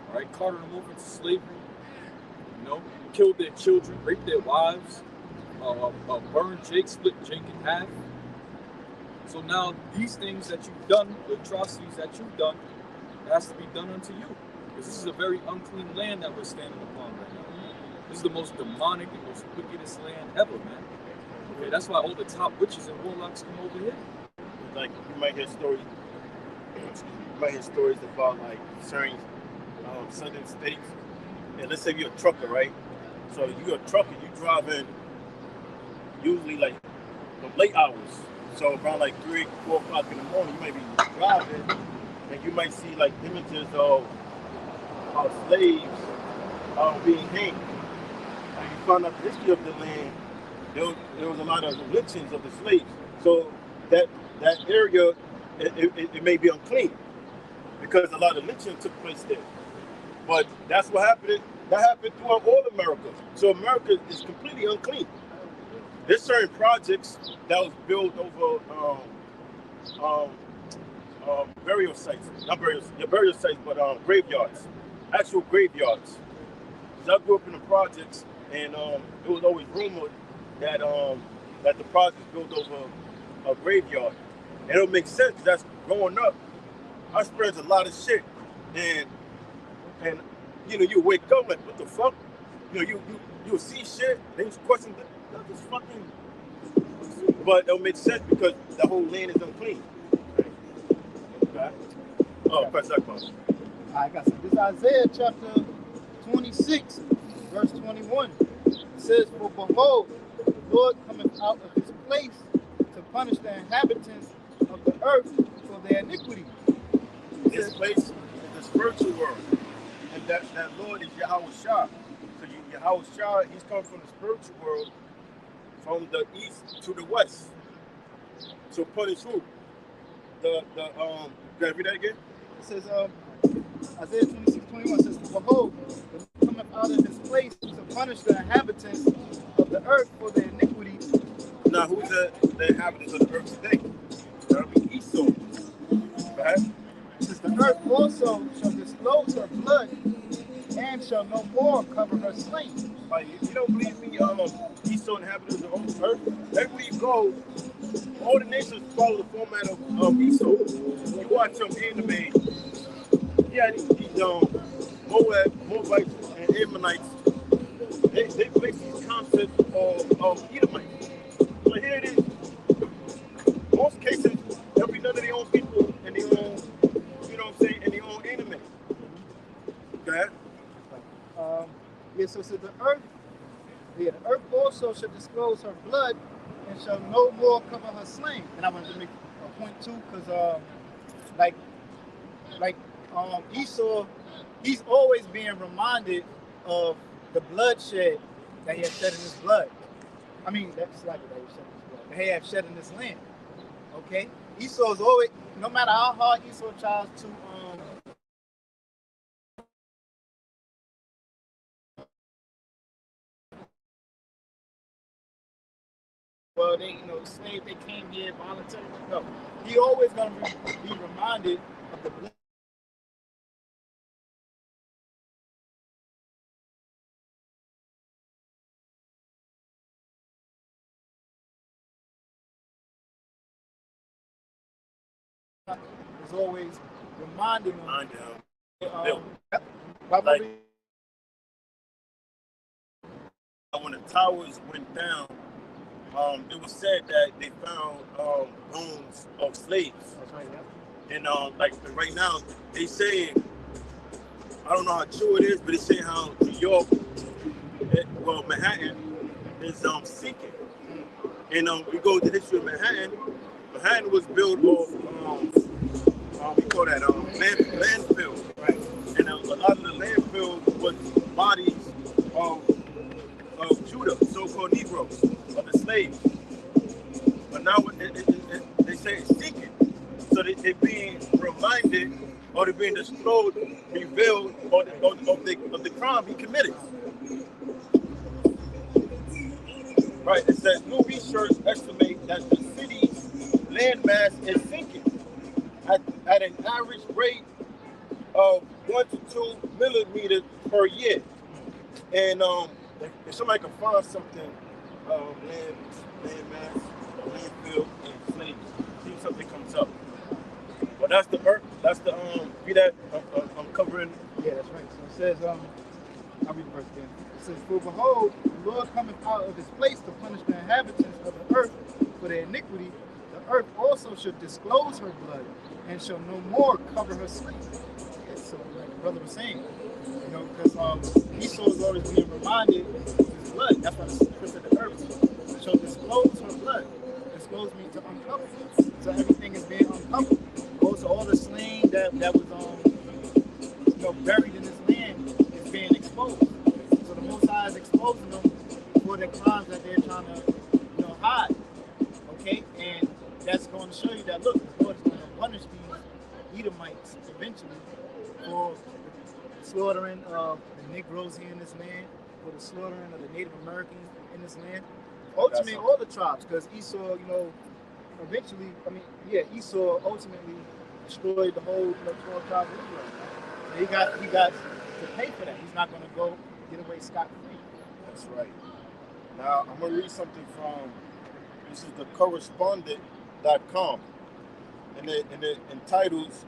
All right, carted them over into slavery. Killed their children, raped their wives, burned Jake, split Jake in half. So now these things that you've done, the atrocities that you've done, it has to be done unto you. Because this is a very unclean land that we're standing upon right now. This is the most demonic and most wickedest land ever, man. Okay, that's why all the top witches and warlocks come over here. Like you might hear stories. You might hear stories about like certain southern states. And let's say you're a trucker, right? So you're a trucker, you drive in usually like the late hours. So around like 3, 4 o'clock in the morning, you might be driving and you might see like images of slaves being hanged. And you find out the history of the land, there was a lot of lynchings of the slaves. So that area, it may be unclean because a lot of lynching took place there. But that's what happened. That happened throughout all America. So America is completely unclean. There's certain projects that was built over burial sites, not burial sites, but graveyards, actual graveyards. So I grew up in the projects, and it was always rumored that that the project built over a graveyard, and it'll make sense because that's growing up. I experienced a lot of shit, and you wake up like, what the fuck? You see shit, then you question this fucking. But it'll make sense because the whole land is unclean. Okay. Oh, press that button. I got some. This is Isaiah chapter 26, verse 21. It says, "For behold, the Lord cometh out of his place to punish the inhabitants of the earth for their iniquity." This place is the spiritual world. And that Lord is YAHAWASHI. So YAHAWASHI, he's come from the spiritual world, from the east to the west. So punish who? Can I read that again? It says, Isaiah 26:21 says, "Behold, the Lord cometh out of his place to punish the inhabitants of the earth for their iniquity." Now, who's the inhabitants of the earth today? That would be Esau. Right? It says, "The earth also shall disclose her blood, and shall no more cover her slain." Like, if you don't believe me, Esau inhabitants the whole earth, everywhere you go, all the nations follow the format of Esau. You watch some anime, yeah, these Moabites and Ammonites, they place these concepts of Edomites. So here it is. Most cases, they'll be none of their own people and their own, and their own anime. Okay? So it says, the earth also shall disclose her blood, and shall no more cover her slain. And I wanted to make a point too, because Esau, he's always being reminded of the bloodshed that he had shed in his blood. I mean, that's like that he shed in his blood. That he had shed in his land. Okay? Esau's always, no matter how hard Esau tries to well, they, slaves, they came here voluntarily. No, he always gonna be reminded of the blood is always reminding them. Mind him. Like, when the towers went down, it was said that they found bones of slaves. that's right, yeah. And like right now, they say, I don't know how true it is, but they say how New York, Manhattan is sinking. And we go to the history of Manhattan. Manhattan was built off, we call that landfill, right? And a lot of the landfill was bodies of Judah, so-called Negroes, of the slaves. But now they say it's sinking. So they're being reminded, or they're being disclosed, revealed of the crime he committed. Right, it says new research estimates that the city's landmass is sinking at an average rate of 1 to 2 millimeters per year. And if somebody can find something, landmass, landfill, and slaves, see if something comes up. Well, that's the earth. That's the read that I'm covering. Yeah, that's right. So it says, I'll read the verse again. It says, for behold, the Lord cometh out of his place to punish the inhabitants of the earth for their iniquity. The earth also should disclose her blood and shall no more cover her slaves. Okay, so like the brother was saying, you know, because Esau is always being reminded of his blood. That's why the scripture said the earth shall disclose her blood. Disclose means to uncover. So everything is being uncovered. Also, all the slain that was buried in this land is being exposed. So the Most High is exposing them for the crimes that they're trying to, hide. Okay, and that's going to show you that look, the Lord is going to punish these Edomites eventually for the slaughtering of the Negroes here in this land, for the slaughtering of the Native Americans in this land. Ultimately, all the tribes, because Esau, eventually, Esau ultimately destroyed the whole 12 tribes of Israel. So he got to pay for that. He's not going to go get away scot-free. That's right. Now, I'm going to read something from, this is the correspondent.com, and it entitles,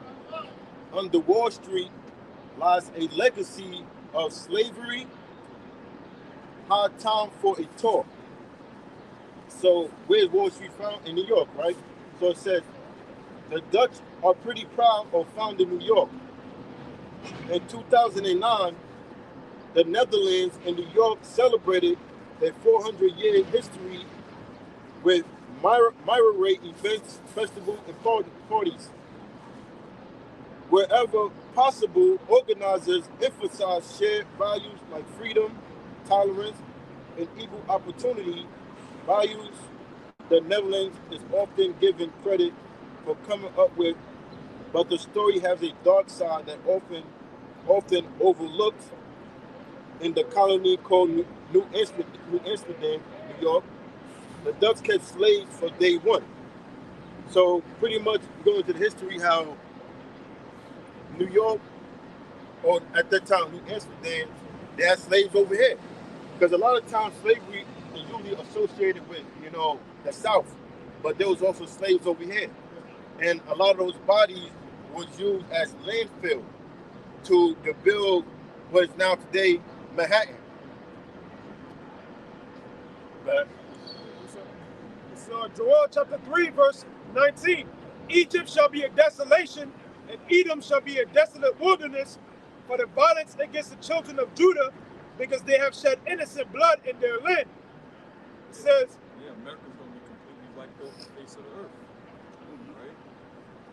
Under Wall Street lies a legacy of slavery, hard time for a talk. So where's Wall Street found? In New York, right? So it says, the Dutch are pretty proud of founding New York. In 2009, the Netherlands and New York celebrated their 400-year history with Mirror events, festivals, and parties. Wherever possible, organizers emphasize shared values like freedom, tolerance, and equal opportunity values. The Netherlands is often given credit for coming up with, but the story has a dark side that often overlooked. In the colony called New Amsterdam, New York, the Dutch kept slaves for day one. So pretty much going to the history how New York, or at that time New Amsterdam, they had slaves over here. Because a lot of times slavery is usually associated with, the South, but there was also slaves over here. And a lot of those bodies was used as landfill to build what is now today Manhattan. So Joel chapter 3, verse 19. Egypt shall be a desolation, and Edom shall be a desolate wilderness for the violence against the children of Judah, because they have shed innocent blood in their land. It says, America's going to be completely wiped off the face of the earth, right?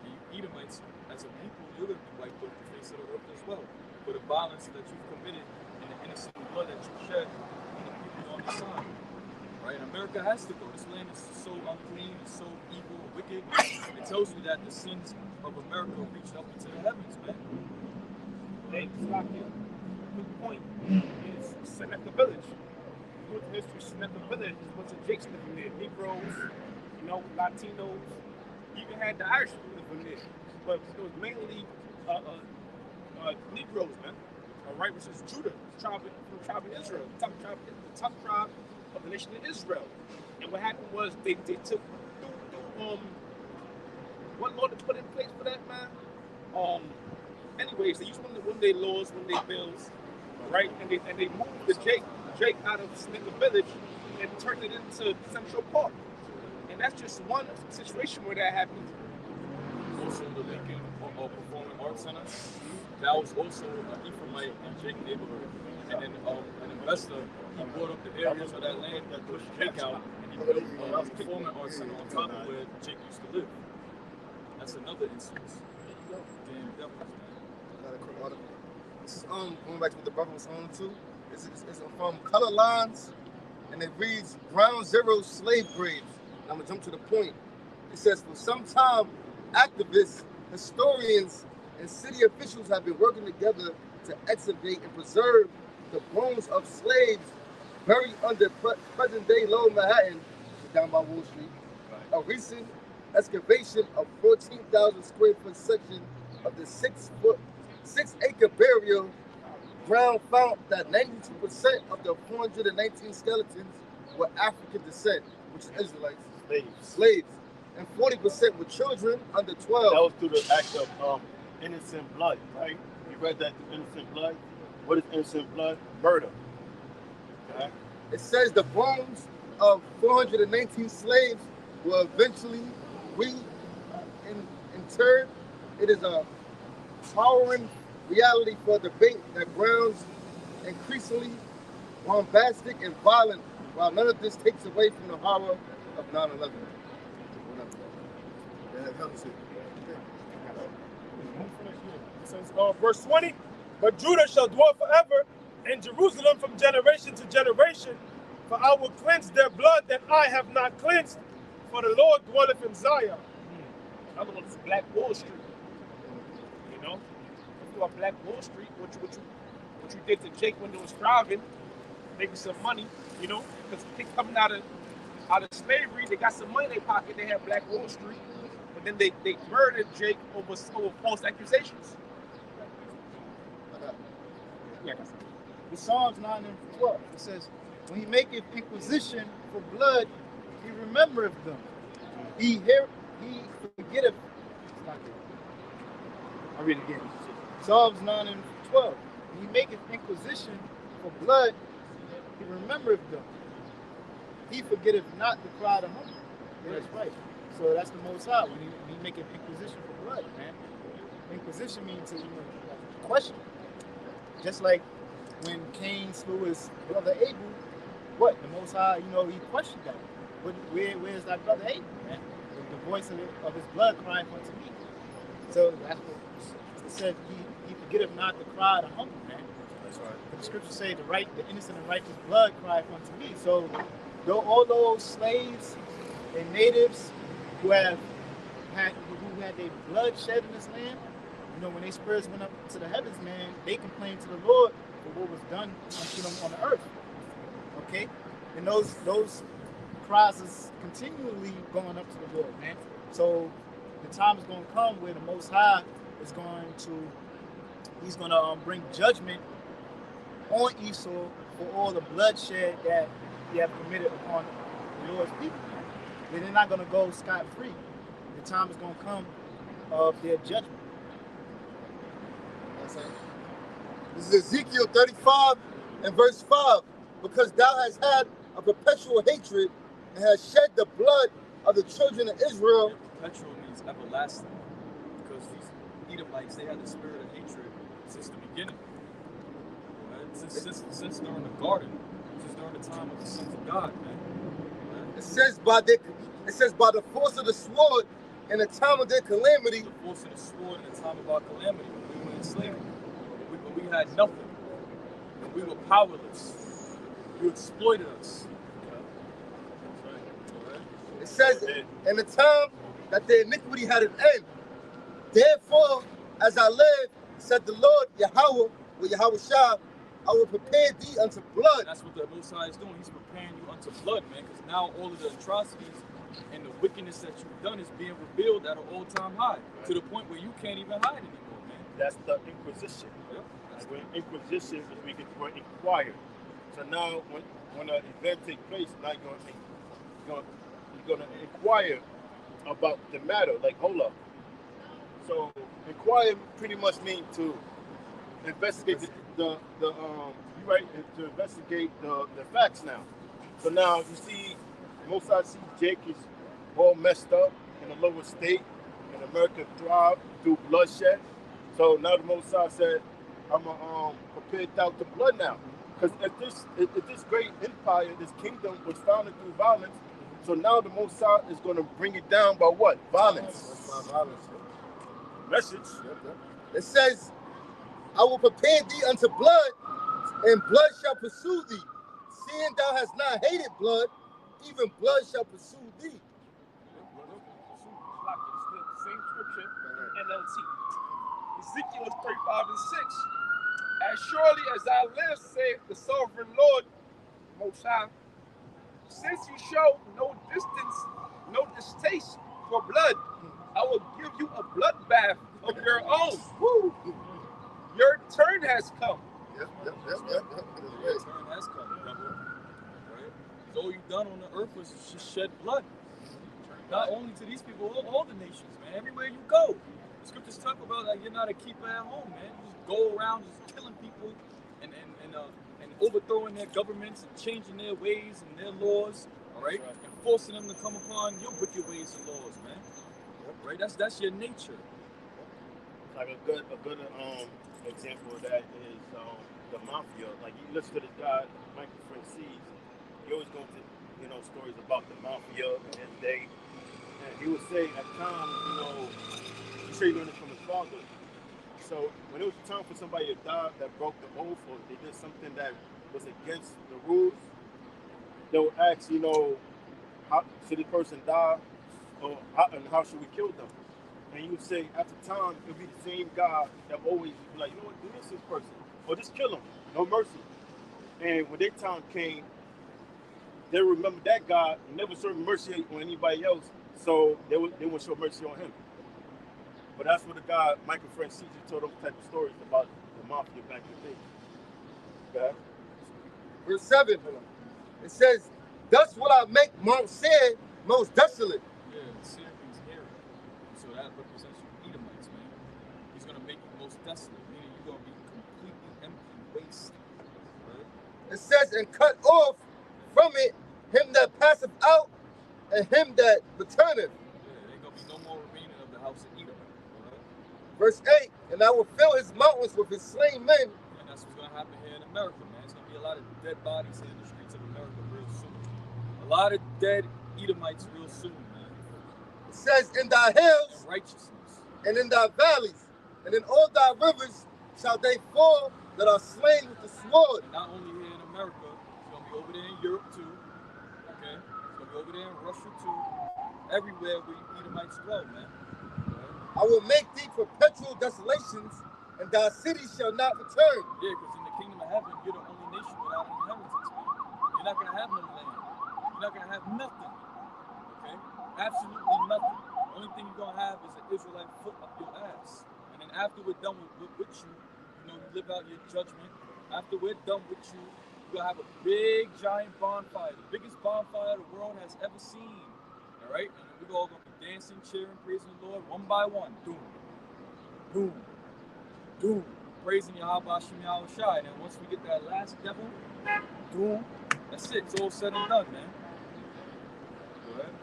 The Edomites, as a people, you're going to be wiped off the face of the earth as well, for the violence that you've committed and the innocent blood that you shed on the people on the side. Right? America has to go. This land is so unclean, it's so evil, wicked. It tells you that the sins of America reached up into the heavens, man. hey, good point is Seneca Village. Good history, Seneca Village is a bunch of Jakes living there. Negroes, Latinos, even had the Irish living there. But it was mainly Negroes, man. All right, which is Judah, tribe of Israel, the top tribe of the nation of Israel. And what happened was they took what law to put in place for that, man? Anyways, they used one day laws, one day bills, right? And they moved the Jake out of Snicker Village and turned it into Central Park. And that's just one situation where that happened. Also, the Lincoln Performing Arts Center, that was also an Ephraimite in Jake neighborhood. And then an investor, he bought up the areas of that land that pushed Jake out, and he built a Performing Arts Center on top of where Jake used to live. That's another instance. Damn devils, man. Got a quick article. This is going back to what the brother was on to. It's from Color Lines, and it reads Ground Zero Slave Graves. I'm gonna jump to the point. It says, for some time, activists, historians, and city officials have been working together to excavate and preserve the bones of slaves buried under present-day Lower Manhattan, down by Wall Street. A recent excavation of 14,000 square foot section of the 6-acre burial ground found that 92% of the 419 skeletons were African descent, which is Israelites. Slaves. And 40% were children under 12. That was through the act of innocent blood, right? You read that through innocent blood. What is innocent blood? Murder. Okay. It says the bones of 419 slaves were eventually interred. It is a towering reality for debate that grounds increasingly bombastic and violent, while none of this takes away from the horror of 9/11. It says, verse 20, but Judah shall dwell forever, and Jerusalem from generation to generation. For I will cleanse their blood that I have not cleansed, for the Lord dwelleth in Zion. Another one is Black Wall Street. You know, if you're on Black Wall Street, what you did to Jake when he was driving, making some money, you know, because they coming out of slavery, they got some money in their pocket. They had Black Wall Street, but then they murdered Jake over false accusations. The Psalms 9 and 12. It says, when he maketh inquisition for blood, he remembereth them. He forgetteth. I'll read it again. Psalms 9 and 12. When he maketh inquisition for blood, he remembereth them. He forgetteth not the cry of hunger. Yeah, that's right. So that's the Most High when he maketh inquisition for blood, man. Inquisition means to question. Just like when Cain slew his brother Abel, what? The Most High, he questioned that. Where's that brother Abel, man? The voice of his blood crying unto me. So that's what it said. He forgetteth not the cry of hunger, man. That's right. But the scriptures say the innocent and righteous blood crieth unto me. So though all those slaves and natives who had their blood shed in this land, when their spirits went up to the heavens, man, they complained to the Lord for what was done unto them on the earth. Okay? And those cries is continually going up to the Lord, man. So the time is going to come where the Most High is he's going to bring judgment on Esau for all the bloodshed that he have committed upon the Lord's people, man. They're not going to go scot-free. The time is going to come of their judgment. This is Ezekiel 35 and verse 5. Because thou hast had a perpetual hatred and hast shed the blood of the children of Israel. Perpetual means everlasting. Because these Edomites, they had the spirit of hatred since the beginning. Right? Since during the garden. Since during the time of the sons of God, man. Right? It says by the force of the sword in the time of their calamity. The force of the sword in the time of our calamity, when we were in slavery. When we had nothing. When we were powerless. You exploited us. It says, in the time that their iniquity had an end. Therefore, as I live, said the Lord, Yahawah, or YAHAWASHI, I will prepare thee unto blood. And that's what the Most High is doing. He's preparing you unto blood, man. Because now all of the atrocities and the wickedness that you've done is being revealed at an all-time high. Right. To the point where you can't even hide anymore, man. That's the Inquisition. Yep. That's when Inquisition is we get to inquire. So now, when an event takes place, now you're going to inquire about the matter. Like, hold up, So inquire pretty much means to investigate the you right to investigate the facts now. So now you see, most I see Jake is all messed up in a lower state, and America thrived through bloodshed. So now the Most High said, "I'm gonna prepare out the blood now." Because if this great empire, this kingdom was founded through violence, so now the Most High is going to bring it down by what? Violence. By violence. Message. It says, I will prepare thee unto blood, and blood shall pursue thee. Seeing thou hast not hated blood, even blood shall pursue thee. The same scripture, NLT. Ezekiel 35 and 6. As surely as I live, saith the sovereign Lord, Most High, since you show no distaste for blood, I will give you a bloodbath of your own. Woo. Your turn has come. Your turn has come, brother. Right? So all you've done on the earth was just shed blood. Not only to these people, all the nations, man. Everywhere you go. The scriptures talk about that you're not a keeper at home, man. You just go around just killing people and overthrowing their governments and changing their ways and their laws, all right? And forcing them to come upon your wicked ways and laws, man. Right? That's your nature. Like a good example of that is the mafia. Like you listen to this guy, Michael Francis. He always goes to stories about the mafia and his day. And he would say at times, he said he learned it from his father. So when it was time for somebody to die that broke the oath or they did something that was against the rules, they would ask, how should this person die, or how should we kill them? And you would say, at the time, it would be the same guy that always be like, what, do this person, or just kill him, no mercy. And when their time came, they remember that guy and never showed mercy on anybody else, so they would show mercy on him. But that's what the guy, Michael Francis, told those type of stories about the mafia back in the day. Okay. Verse 7, it says, thus will I make Mount Seir most desolate. Yeah, Seir means area. So that represents you Edomites, man. He's going to make you most desolate, meaning you're going to be completely empty, waste. Right? It says, and cut off from it him that passeth out, and him that returneth. Yeah, ain't going to be no more remaining of the house of Edom. Right? Verse 8, and I will fill his mountains with his slain men. And that's what's going to happen here in America, man. It's going to be a lot of dead bodies here in the streets of America real soon. A lot of dead Edomites real soon, man. It says, in thy hills, and righteousness, and in thy valleys, and in all thy rivers shall they fall that are slain with the sword. And not only here in America, it's going to be over there in Europe too. Okay? It's going to be over there in Russia too. Everywhere where Edomites dwell, man. I will make thee perpetual desolations, and thy city shall not return. Yeah, because in the kingdom of heaven, you're the only nation without an inheritance, man. You're not going to have no land. You're not going to have nothing. Okay? Absolutely nothing. The only thing you're going to have is an Israelite foot up your ass. And then after we're done with you, you live out your judgment. After we're done with you, you're going to have a big, giant bonfire. The biggest bonfire the world has ever seen. All right? And then we're all going to be dancing, cheering, praising the Lord one by one. Doom. Doom. Doom. Praising YAHAWASHI, YAHAWASHI. And then once we get that last devil, doom. That's it. It's all said and done, man.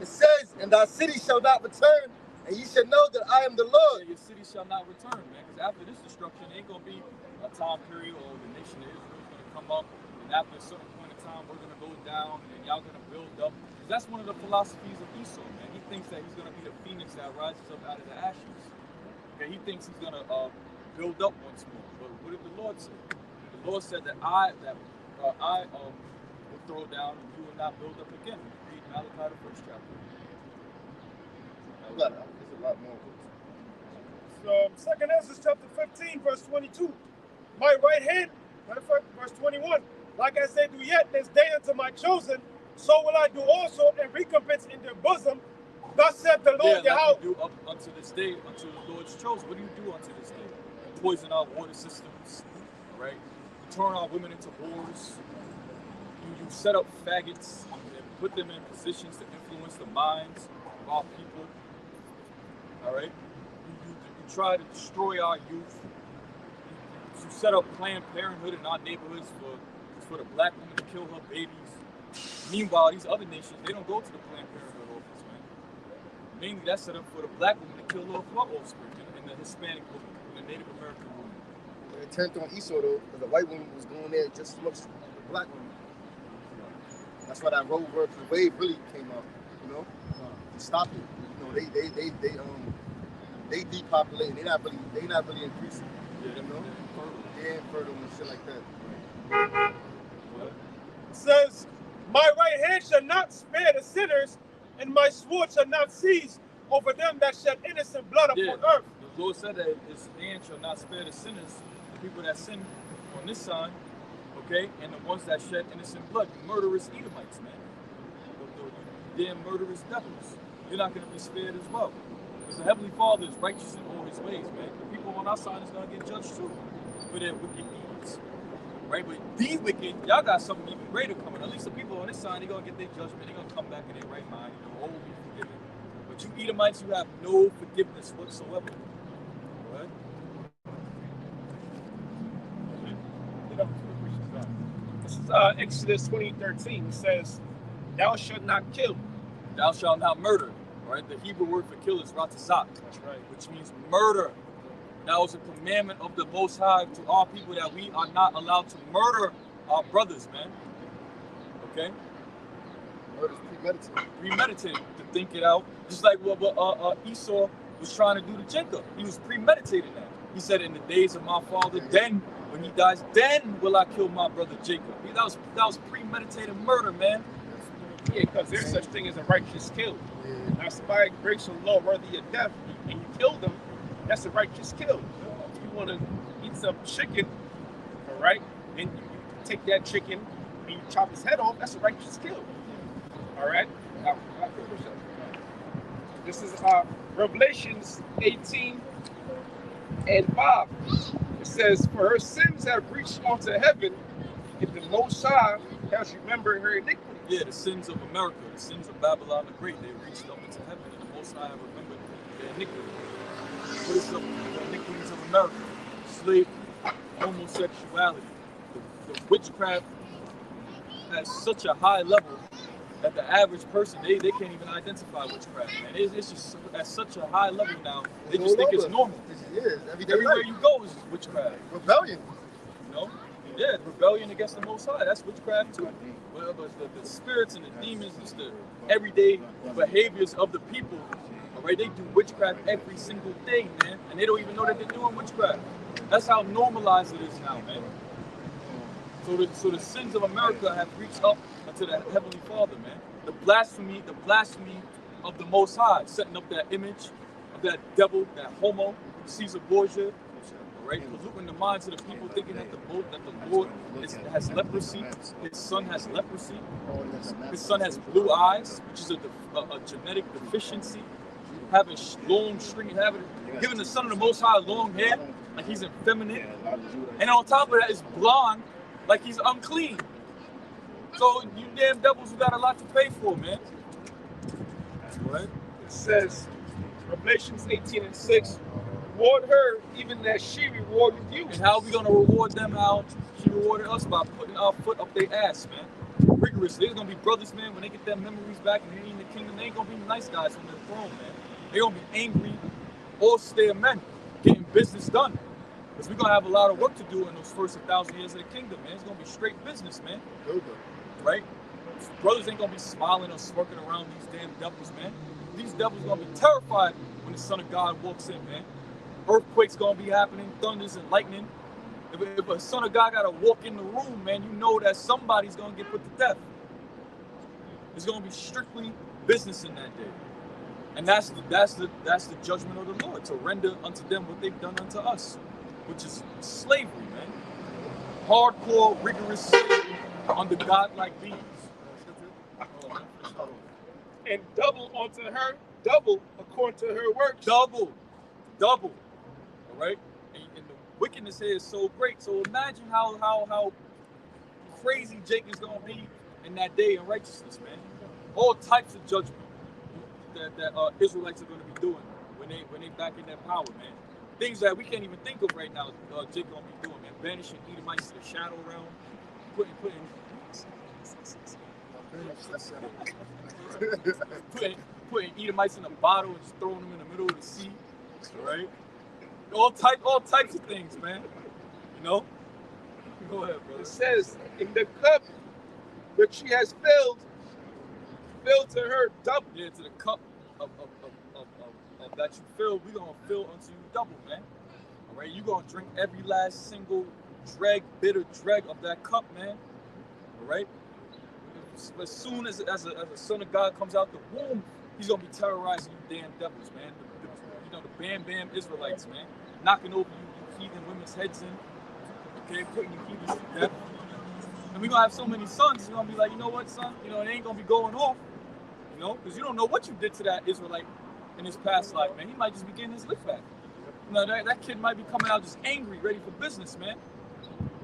It says, and thy city shall not return, and ye shall know that I am the Lord. Yeah, your city shall not return, man. Because after this destruction, it ain't going to be a time period or the nation of Israel is going to come up. And after a certain point in time, we're going to go down and y'all going to build up. Because that's one of the philosophies of Esau, man. He thinks that he's going to be the phoenix that rises up out of the ashes. Okay, he thinks he's going to build up once more. But what did the Lord say? The Lord said that I will throw down and you will not build up again. Read Malachi, the first chapter. There's a lot more. Second Ezra chapter 15, verse 22. My right hand, verse 21. Like as they do yet this day unto my chosen, so will I do also, and recompense in their bosom. Thus said the Lord Yahawah. Like you do up unto this day, unto the Lord's chosen. What do you do unto this day? You poison our water systems, right? You turn our women into whores. You set up faggots and put them in positions to influence the minds of our people. All right? You try to destroy our youth, to set up Planned Parenthood in our neighborhoods for the black woman to kill her babies. Meanwhile, these other nations, they don't go to the Planned Parenthood office, man. Mainly that's set up for the black woman to kill her offspring and the Hispanic woman, and the Native American woman. It turned on Esau though, because the white woman was going there just as much as the black woman. That's why that Roe versus Wade really came out, you know, to stop it. You know, they depopulate. They not really increasing. Yeah, you know, they're infertile and shit like that. It says, "My right hand shall not spare the sinners, and my sword shall not cease over them that shed innocent blood upon earth." The Lord said that His hand shall not spare the sinners, the people that sin on this side, okay, and the ones that shed innocent blood, murderous Edomites, man. The damn murderous devils. You're not going to be spared as well. Because the Heavenly Father is righteous in all His ways, man. The people on our side is going to get judged too for their wicked deeds. Right? But these wicked, y'all got something even greater coming. At least the people on this side, they're going to get their judgment. They're going to come back in their right mind. You know, all will be forgiven. But you Edomites, you have no forgiveness whatsoever. Right? This is Exodus 20:13. It says, "Thou shalt not kill." Thou shalt not murder. Right? The Hebrew word for kill is ratazak. That's right. Which means murder. That was a commandment of the Most High to all people that we are not allowed to murder our brothers, man. Okay? Murder's premeditated. Premeditated, to think it out. Just like what Esau was trying to do to Jacob. He was premeditating that. He said, "In the days of my father, then when he dies, then will I kill my brother Jacob." That was premeditated murder, man. Yeah, because there's such thing as a righteous kill. Now, somebody breaks a law worthy of death, and you kill them, that's a righteous kill. If you want to eat some chicken, all right, and you take that chicken and you chop his head off, that's a righteous kill. All right? Now, this is Revelations 18:5. It says, "For her sins have reached unto heaven, if the Most High has remembered her iniquity." Yeah, the sins of America, the sins of Babylon the Great, they reached up into heaven, and the Most High have remembered their iniquity. What is the iniquities of America? Slavery, homosexuality, the witchcraft at such a high level that the average person, they can't even identify witchcraft, man. It's just at such a high level now, they just think it's normal. Everywhere you go is witchcraft. Rebellion. You know? Yeah, rebellion against the Most High, that's witchcraft too. But the spirits and the demons, it's the everyday behaviors of the people, all right? They do witchcraft every single day, man. And they don't even know that they're doing witchcraft. That's how normalized it is now, man. So the sins of America have reached up to the Heavenly Father, man. The blasphemy of the Most High, setting up that image of that devil, that homo, Caesar Borgia, right? Polluting the minds of the people, thinking that the Lord has leprosy. His son has leprosy. His son has blue eyes, which is a genetic deficiency. Having long stringy, giving the son of the Most High long hair, like he's effeminate. And on top of that, is blonde, like he's unclean. So you damn devils, you got a lot to pay for, man. Right? It says, Revelations 18:6, "Reward her even as she rewarded you." And how are we going to reward them? How she rewarded us? By putting our foot up their ass, man. Rigorously. There's going to be brothers, man, when they get their memories back and they're in the kingdom, they ain't going to be nice guys on the throne, man. They're going to be angry, austere men, getting business done. Because we're going to have a lot of work to do in those first 1,000 years of the kingdom, man. It's going to be straight business, man. Right? Brothers ain't going to be smiling or smirking around these damn devils, man. These devils going to be terrified when the Son of God walks in, man. Earthquakes going to be happening, thunders and lightning. If a Son of God got to walk in the room, man, you know that somebody's going to get put to death. It's going to be strictly business in that day. And that's the judgment of the Lord, to render unto them what they've done unto us, which is slavery, man. Hardcore, rigorous slavery under God-like beings. And double unto her, double according to her works. Double. All right? And the wickedness here is so great. So imagine how crazy Jake is going to be in that day in righteousness, man. All types of judgment that Israelites are going to be doing when they back in their power, man. things that we can't even think of right now. Jake gonna be doing, man. Banishing Edomites to the shadow realm, putting Edomites in a bottle and just throwing them in the middle of the sea. All right, all types of things, man. You know. Go ahead, brother. It says, in the cup which she has filled to her double. Yeah, to the cup of that you fill, we're gonna fill unto you double, man. All right, you gonna drink every last single bitter dreg of that cup, man. All right. As soon as a son of God comes out the womb, he's gonna be terrorizing you damn devils, man. The Bam Bam Israelites, man, knocking over you heathen women's heads in, okay, putting you heathens to death. And we're gonna have so many sons, it's gonna be like, you know what, son? You know, it ain't gonna be going off, you know, because you don't know what you did to that Israelite in his past life, man. He might just be getting his lick back. You know, that kid might be coming out just angry, ready for business, man.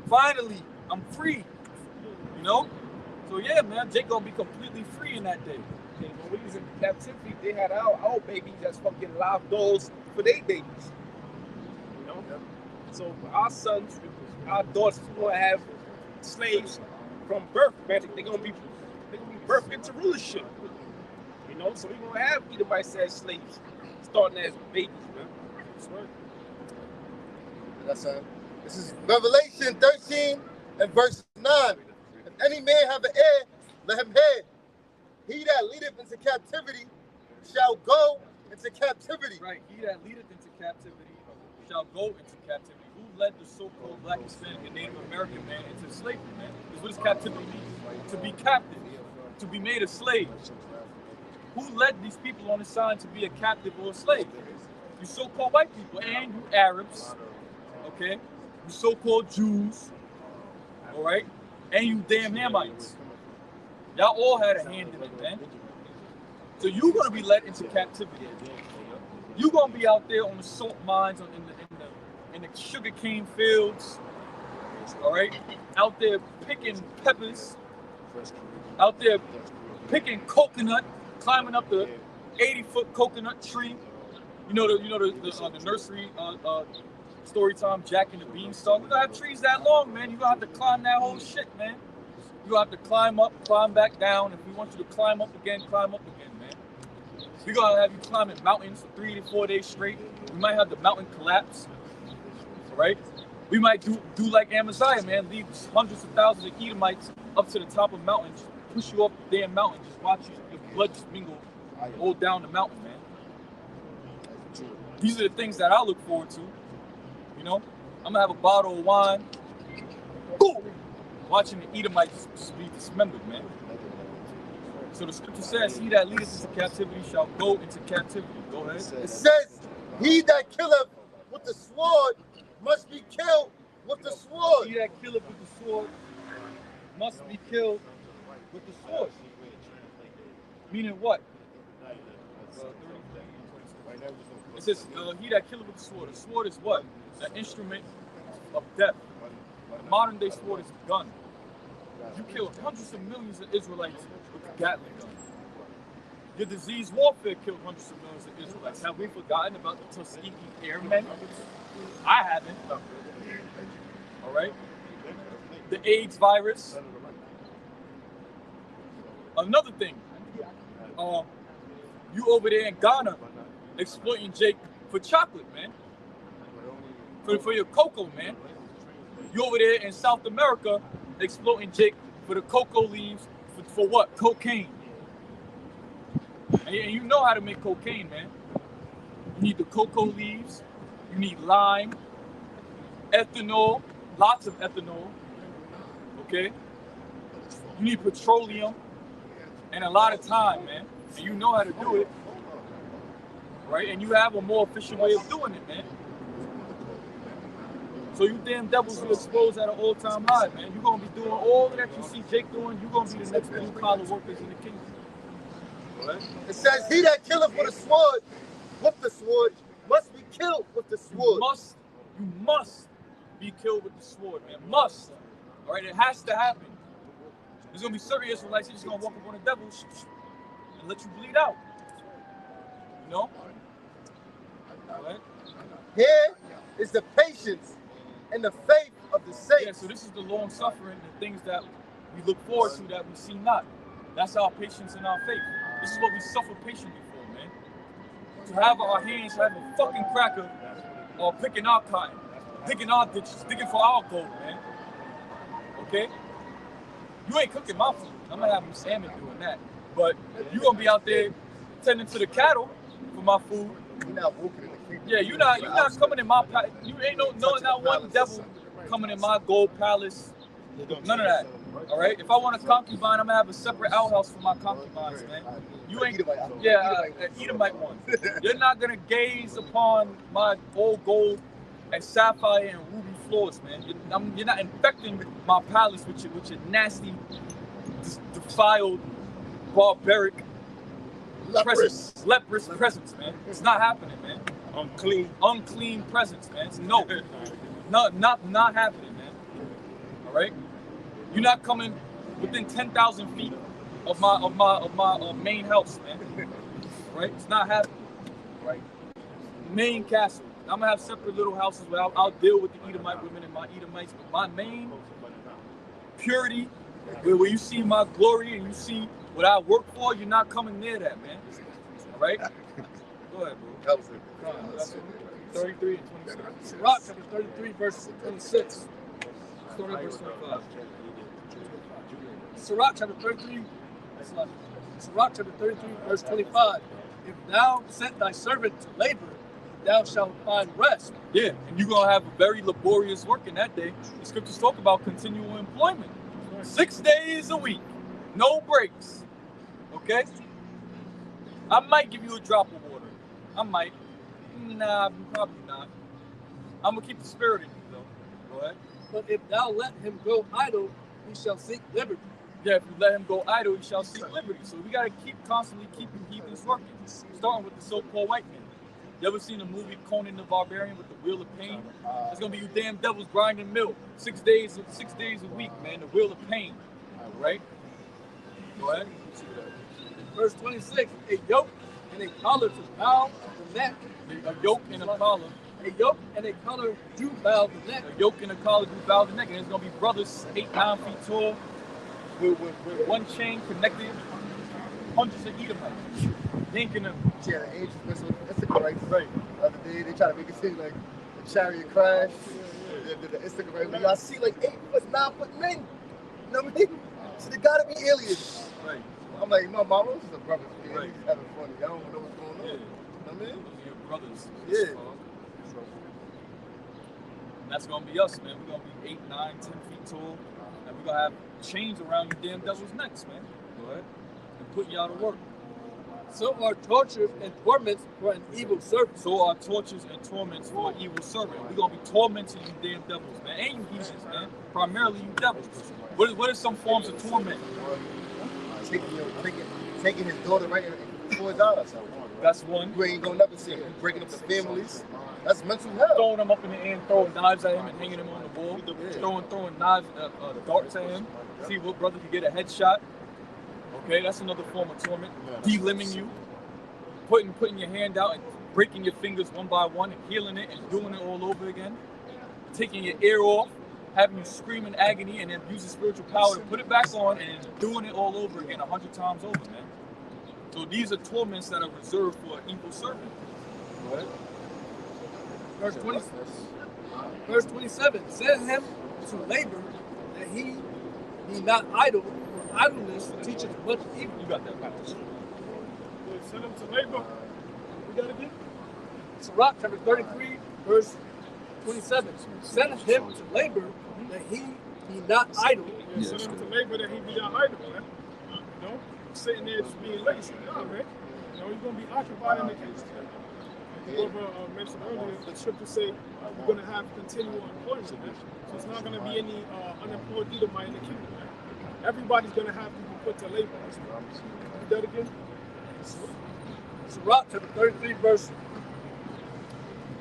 Finally, I'm free, you know? So yeah, man, Jake gonna be completely free in that day. Okay, when we was in captivity, they had our babies as fucking live dolls for their babies. You know? So our sons, our daughters, we gonna have slaves from birth, man. They're gonna be birthed into rulership. You know, so we're gonna have Edomites as slaves, starting as babies, man. That's right. That's this is Revelation 13 and verse 9. If any man have an ear, let him hear. He that leadeth into captivity shall go into captivity. Right, he that leadeth into captivity shall go into captivity. Who led the so-called Black, Hispanic, and Native American man into slavery, man? Because what does captivity mean? To be captive, to be made a slave. Who led these people on the sign to be a captive or a slave? You so-called white people and you Arabs, okay? You so-called Jews, all right? And you damn Hamites. Y'all all had a hand in it, man. So you're gonna be led into captivity. You're gonna be out there on the salt mines, in the sugar cane fields, all right? Out there picking peppers, out there picking coconut, climbing up the 80-foot coconut tree. You know the nursery story time, Jack and the Beanstalk. We're gonna have trees that long, man. You're gonna have to climb that whole shit, man. You have to climb up, climb back down. If we want you to climb up again, man. We're gonna have you climbing mountains for 3 to 4 days straight. We might have the mountain collapse, all right? We might do like Amaziah, man, lead hundreds of thousands of Edomites up to the top of mountains, push you up the damn mountain, just watch your blood just mingle all down the mountain, man. These are the things that I look forward to, you know? I'm gonna have a bottle of wine, boom, watching the Edomites just be dismembered, man. So the scripture says, he that leadeth into captivity shall go into captivity. Go ahead. It says, he that killeth with the sword must be killed with the sword. He that killeth with the sword must be killed with the sword. Meaning what? It says, he that killeth with the sword. The sword is what? An instrument of death. The modern day sword is a gun. You killed hundreds of millions of Israelites with the Gatling gun. Your disease warfare killed hundreds of millions of Israelites. Have we forgotten about the Tuskegee Airmen? I haven't. All right? The AIDS virus. Another thing. You over there in Ghana exploiting Jake for chocolate, man. For your cocoa, man. You over there in South America exploiting Jake for the cocoa leaves for what? Cocaine. And you know how to make cocaine, man. You need the cocoa leaves. You need lime, ethanol, lots of ethanol. Okay? You need petroleum and a lot of time, man. And you know how to do it. Right? And you have a more efficient way of doing it, man. So you damn devils will expose at an all-time high, man. You're going to be doing all that you see Jake doing. You're going to be the next blue-collar workers in the kingdom. Right? It says, he that killeth with the sword, must be killed with the sword. You must be killed with the sword, man. Must. All right? It has to happen. There's going to be certain Israelites, they're just going to walk up on the devil and let you bleed out. You know? Right? Here is the patience and the faith of the saints. Yeah, so this is the long suffering, the things that we look forward to that we see not. That's our patience and our faith. This is what we suffer patiently for, man. To have our hands, have a fucking cracker, or picking our cotton, digging our ditches, digging for our gold, man. Okay? You ain't cooking my food. I'm gonna have some salmon doing that. But you gonna be out there tending to the cattle for my food. You're not walking in the kingdom. Yeah, you're not coming in my palace. You ain't not one devil coming in my gold palace. None of that. All right. If I want a concubine, I'm gonna have a separate outhouse for my concubines, man. You ain't. Yeah, an Edomite one. You're not gonna gaze upon my old gold and sapphire and ruby floors, man. You're not infecting my palace with your nasty, defiled, barbaric, leprous presence, man. It's not happening, man. Unclean presence, man. No, not happening, man. All right. You're not coming within 10,000 feet of my main house, man. Right? It's not happening. Right? Main castle. I'm gonna have separate little houses where I'll deal with the Edomite women and my Edomites, but my main purity, where you see my glory and you see what I work for, you're not coming near that, man. All right? Go ahead, bro. That was it. 33 and 26. Sirach chapter 33, verse 26. Start at verse 25. Sirach chapter 33, Sirach chapter 33, verse 25. If thou set thy servant to labor, thou shalt find rest. Yeah, and you're gonna have a very laborious work in that day. The scriptures talk about continual employment. 6 days a week, no breaks. Okay? I might give you a drop of water. I might. Nah, probably not. I'm gonna keep the spirit in you though. Go ahead. But if thou let him go idle, he shall seek liberty. Yeah, if you let him go idle, he shall seek liberty. So we gotta constantly keeping heathens working. Starting with the so-called white man. You ever seen the movie Conan the Barbarian with the Wheel of Pain? It's gonna be you damn devils grinding milk 6 days a week, man. The Wheel of Pain, right? Go ahead. Verse 26. A yoke and a collar to bow the neck. A yoke and a collar. A yoke and a collar do bow the neck. A yoke and a collar do bow the neck, and there's gonna be brothers 8, 9 feet tall with one chain connected, hundreds of Edomites yanking them. Yeah, the angels whistle. That's the right. The other day they try to make it seem like a chariot crash. The Instagram right. When y'all see like 8 foot, 9 foot men. You know what I mean? So they gotta be aliens. Right. I'm like, no, mama, this is a brother. Right. He's having fun. Y'all don't know what's going on. Yeah. You know what I mean? Those are your brothers. Yeah. And that's gonna be us, man. We're gonna be 8, 9, 10 feet tall, and we're gonna have chains around you damn devil's necks, man. Go ahead. And put y'all to work. So are tortures and torments for an evil servant. So are tortures and torments for an evil servant. We're gonna be tormenting you damn devils, man. And you heathens, man. Primarily you devils. What is some forms of torment? Taking his daughter right for $4. That's one. You ain't gonna never see him. Breaking up the families. That's mental health. Throwing him up in the air and throwing knives at him and hanging him on the wall. Throwing knives, darts at him. See what brother can get a headshot. Okay, that's another form of torment. Delimbing you. Putting your hand out and breaking your fingers one by one and healing it and doing it all over again. Taking your ear off, having you scream in agony and then using spiritual power to put it back on and doing it all over again 100 times over, man. So these are torments that are reserved for an evil servant. Go ahead. Verse 27. Send him to labor that he be not idle, for idleness teacheth much evil. You got that passage. Send him to labor. We got it again? Sirach chapter 33, verse 27. Send him to labor that he be not idle. Yeah, send him to labor that he be not idle, man. You know, sitting there just being lazy. Nah, man. You know, you're going to be occupied in the case. The brother mentioned earlier, the scripture say you're going to have continual employment, man. So it's not going to be any unemployed Edomite in the kingdom, man. Everybody's going to have to be put to labor. Do that again? Sirach chapter 33, verse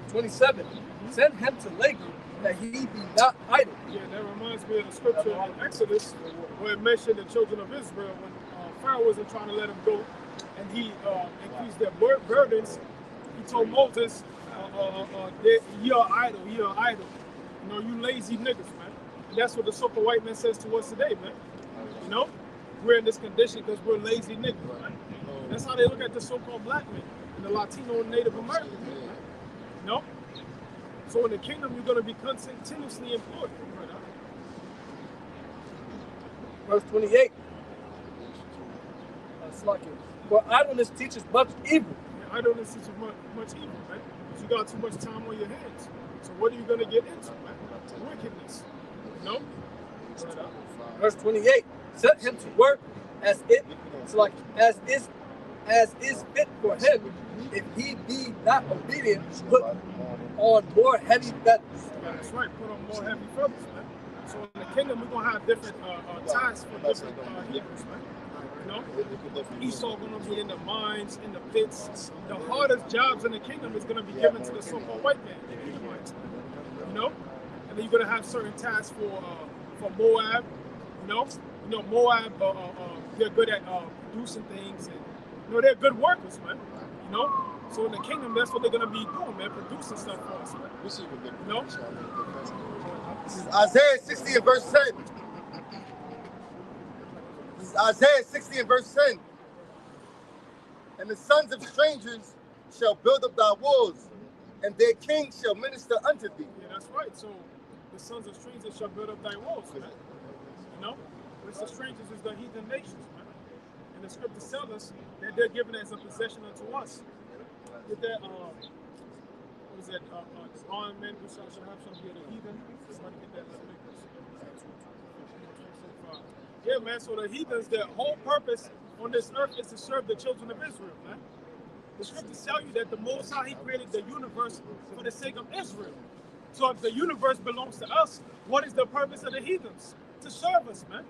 27. Send him to labor that he be not idle. Yeah, that reminds me of the scripture in Exodus where it mentioned the children of Israel when Pharaoh wasn't trying to let them go and he increased their burdens. He told Moses, you're an idol, you're an idol. You know, you lazy niggas, man. And that's what the so-called white man says to us today, man. You know, we're in this condition because we're lazy niggas, man. That's how they look at the so-called black man and the Latino and Native Americans, man. You know? So in the kingdom, you're going to be continuously employed. Verse 28. For idleness teaches much evil. Yeah, idleness teaches much evil, man. Because you got too much time on your hands. So what are you going to get into, man? Wickedness. You know? Verse 28. Set him to work as is fit for him. If he be not obedient, put on more heavy feathers. Yeah, that's right. Put on more heavy feathers, man. So in the kingdom, we're gonna have different tasks for different Hebrews, man. You know, Esau gonna be in the mines, in the pits. The hardest jobs in the kingdom is gonna be given to the so-called white man, the Edomites, man. You know, and then you're gonna have certain tasks for Moab. You know, Moab, they're good at producing things, and you know they're good workers, man. You know, so in the kingdom, that's what they're gonna be doing, man, producing stuff for us, man. You know. This is Isaiah 60 and verse 10. This is Isaiah 60 and verse 10. And the sons of strangers shall build up thy walls, and their kings shall minister unto thee. Yeah, that's right. So the sons of strangers shall build up thy walls, man. You know, which the strangers is the heathen nations, man. And the scriptures tell us that they're given as a possession unto us. With that, what is that? Armed men who shall be the heathen. Somebody get that. Yeah, man. So the heathens, their whole purpose on this earth is to serve the children of Israel, man. The scriptures tell you that the Most High, He created the universe for the sake of Israel. So if the universe belongs to us, what is the purpose of the heathens? To serve us, man.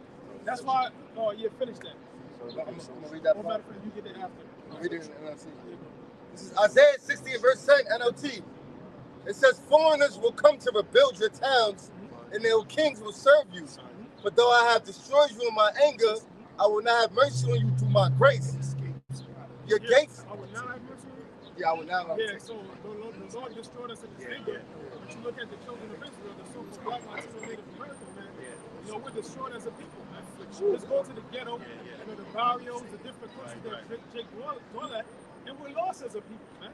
That's why. Oh, yeah, finish that. So I'm gonna read that part. You get it after. I'll read it in NLT. This is Isaiah 60 and verse 10, NLT. It says, foreigners will come to rebuild your towns, and their kings will serve you. But though I have destroyed you in my anger, I will not have mercy on you through my grace. Your gates. I will not have mercy on you. Yeah, I will not have mercy. Yeah, so the Lord destroyed us in His anger. But you look at the children of Israel, the so-called black, Latino, Native American, man. You know, we're destroyed as a people, man. Let's go to the ghetto, you know, the barrios, the different countries that Jake dwell at, and we're lost as a people, man.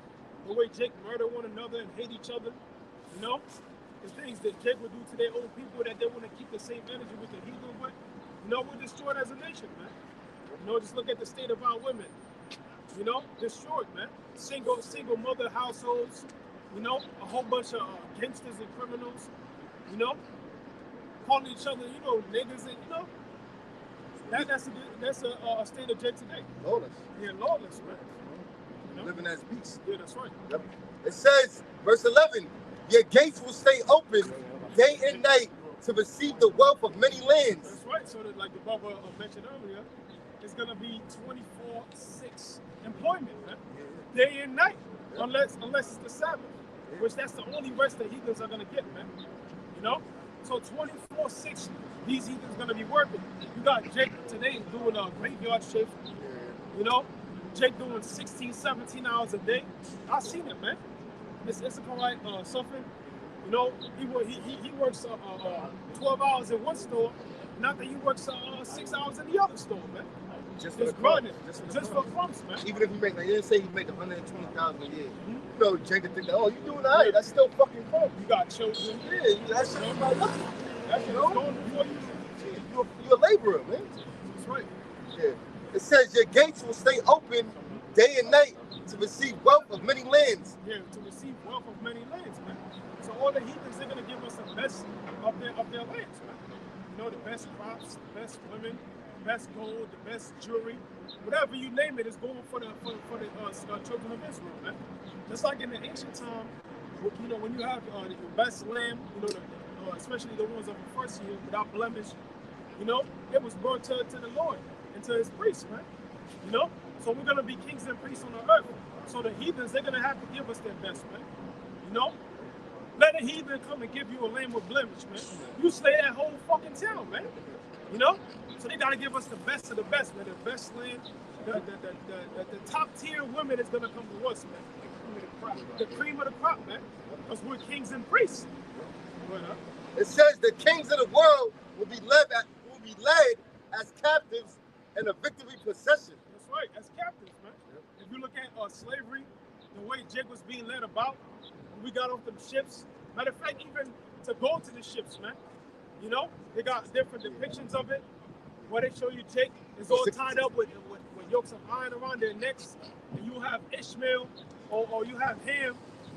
The way Jake murder one another and hate each other, you know, the things that Jake would do to their own people that they want to keep the same energy with the heathen with, you know, we're destroyed as a nation, man. You know, just look at the state of our women, you know, destroyed, man. Single mother households, you know, a whole bunch of gangsters and criminals, you know, calling each other, you know, niggas, and you know, that's a state of Jake today. Lawless. Yeah, lawless, man. You know? Living as beasts. Yeah, that's right. Yep. It says, verse 11, your gates will stay open day and night to receive the wealth of many lands. That's right. So that, like the brother mentioned earlier, it's going to be 24/6 employment, man. Day and night, unless it's the Sabbath, which that's the only rest the heathens are going to get, man. You know? So 24/6, these heathens going to be working. You got Jake today doing a graveyard shift, you know? Jake doing 16, 17 hours a day. I've seen it, man. It's Issachar something. You know, he works 12 hours in one store, not that he works 6 hours in the other store, man. Just grinding, just for crumbs, man. Even if he make, like, they say he make 120,000 a year. You know, Jake would think that, oh, you doing all right? That's still fucking crumbs. You got children. Yeah, that shit is not nothing. That shit is going before you. You're a laborer, man. That's right. Yeah. It says your gates will stay open day and night to receive wealth of many lands. Yeah, to receive wealth of many lands, man. So all the heathens, they're gonna give us the best of their lands, man. You know, the best crops, the best women, the best gold, the best jewelry, whatever you name it is going for the children of Israel, man. Just like in the ancient time, you know, when you have the best lamb, you know, especially the ones of the first year without blemish, you know, it was brought to the Lord and to His priests, man. You know, so we're gonna be kings and priests on the earth. So the heathens, they're gonna have to give us their best, man. You know, let a heathen come and give you a lamb with blemish, man. You slay that whole fucking town, man. You know, so they gotta give us the best of the best, man. The best land, the top tier women is gonna come to us, man. The cream of the crop, man. Because we're kings and priests. It says the kings of the world will be led as captives in a victory procession. That's right, as captives, man. If you look at slavery, the way Jake was being led about, when we got off them ships. Matter of fact, even to go to the ships, man. You know, they got different depictions of it. Where they show you Jake is all tied up with yokes of iron around their necks, and you have Ishmael or you have Ham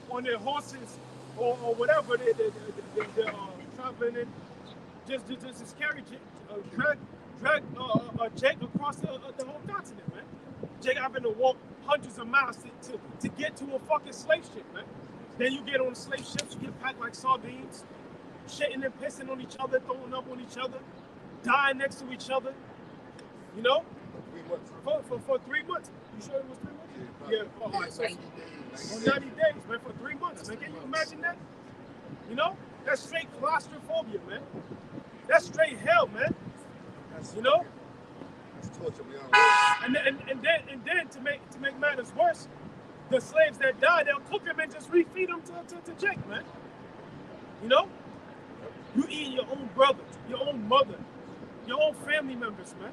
on their horses or whatever they're traveling in, just to carry drag Jake across the whole continent, man. Jake having to walk hundreds of miles to get to a fucking slave ship, man. Then you get on the slave ships, you get packed like sardines, shitting and pissing on each other, throwing up on each other, dying next to each other, you know? For 3 months. You sure it was 3 months? Yeah. Oh, all right, so 90 days, man, for 3 months, man. Can you imagine that? You know? That's straight claustrophobia, man. That's straight hell, man. You know? That's torture, man. And then to make matters worse, the slaves that die, they'll cook them and just refeed them to Jake, man. You know? You eat your own brother, your own mother, your own family members, man.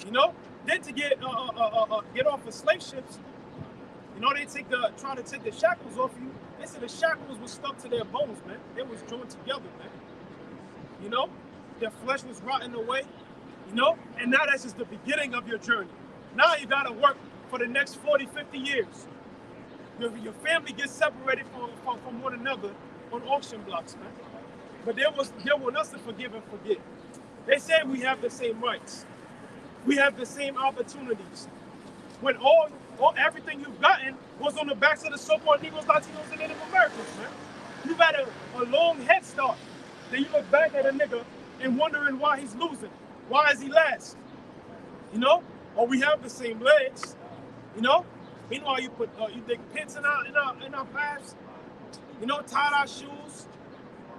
You know? Then to get off of slave ships, you know, they try to take the shackles off you. They said the shackles were stuck to their bones, man. They was joined together, man. You know? Their flesh was rotting away. You know? And now that's just the beginning of your journey. Now you gotta work for the next 40, 50 years. Your family gets separated from one another on auction blocks, man. But they want us to forgive and forget. They say we have the same rights. We have the same opportunities. When everything you've gotten was on the backs of the so-called Negroes, Latinos, and Native Americans, man. You've had a long head start. Then you look back at a nigga and wondering why he's losing. Why is he last? You know? Or we have the same legs. You know? Meanwhile, you dig pits in our paths. You know, tied our shoes.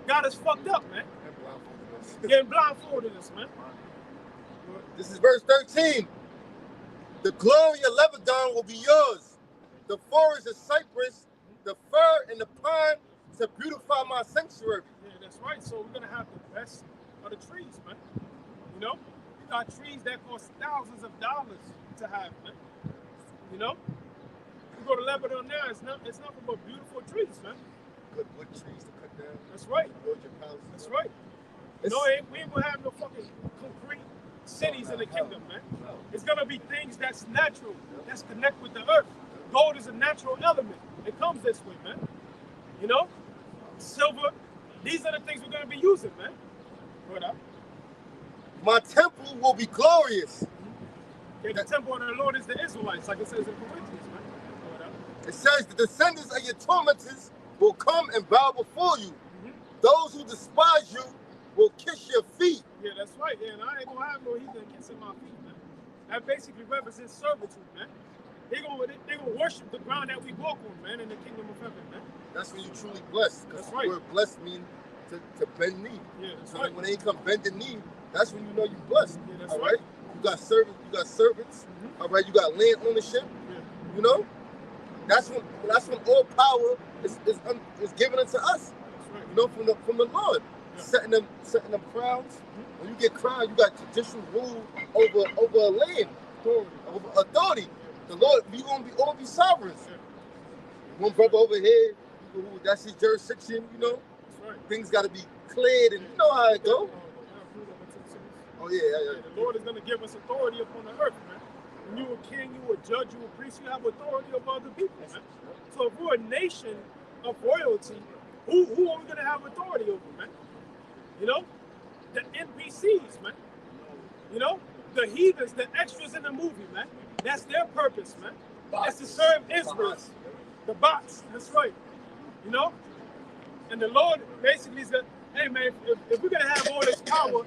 Got us fucked up, man. Getting blindfolded us, man. This is verse 13. The glory of Lebanon will be yours. The forest of cypress, the fir and the pine to beautify my sanctuary. Yeah, that's right. So we're gonna have the best of the trees, man. You know, we got trees that cost thousands of dollars to have, man. You know, you go to Lebanon now, it's nothing but beautiful trees, man. Good wood trees to cut down. That's right. Build your houses. That's right. You know, we ain't gonna have no fucking concrete cities in the kingdom, man. It's gonna be things that's natural, that's connect with the earth. Gold is a natural element. It comes this way, man. You know, silver. These are the things we're gonna be using, man. What up? My temple will be glorious. Okay, the temple of the Lord is the Israelites, like it says in Corinthians, man. What up? It says the descendants of your tormentors will come and bow before you. Those who despise you will kiss your feet. Yeah, that's right. Yeah, and I ain't gonna have no heathen kissing my feet, man. That basically represents servitude, man. They gonna worship the ground that we walk on, man, in the kingdom of heaven, man. That's when you truly blessed. That's right. The word blessed means to bend knee. Yeah, that's so right. When they come bend the knee, that's when you know you're blessed. Yeah, that's all right. You got servants. All right, you got land ownership. Yeah. You know, that's when all power is given unto us. Right. You know, from the Lord, setting them crowns. When you get crowned, you got judicial rule over a land, over authority. The Lord, we gonna all be sovereigns. One brother over here, that's his jurisdiction. You know, that's right. Things got to be cleared, and you know how it go. Oh yeah. The Lord is gonna give us authority upon the earth, man. When you a king, you a judge, you a priest, you have authority over other people, man. So if we're a nation of royalty, who are we gonna have authority over, man? You know, the NPCs, man. You know, the heathens, the extras in the movie, man. That's their purpose, man. That's to serve Israel. The bots, that's right. You know, and the Lord basically said, "Hey, man, if we're gonna have all this power,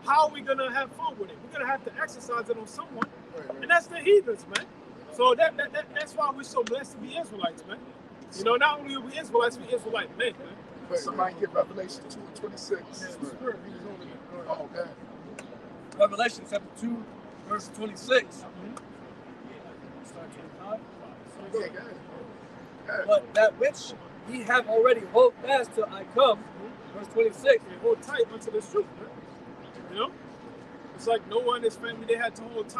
how are we gonna have fun with it? We're gonna have to exercise it on someone, and that's the heathens, man. So that's why we're so blessed to be Israelites, man. You know, not only are we Israelites, we're Israelite men, man. Somebody get Revelation 2:26. Revelation chapter 2, verse 26. start 25. Yeah, guys. But that which ye have already hold fast till I come, verse 26. They hold tight unto the truth, man. You know? It's like Noah and his family, they had to hold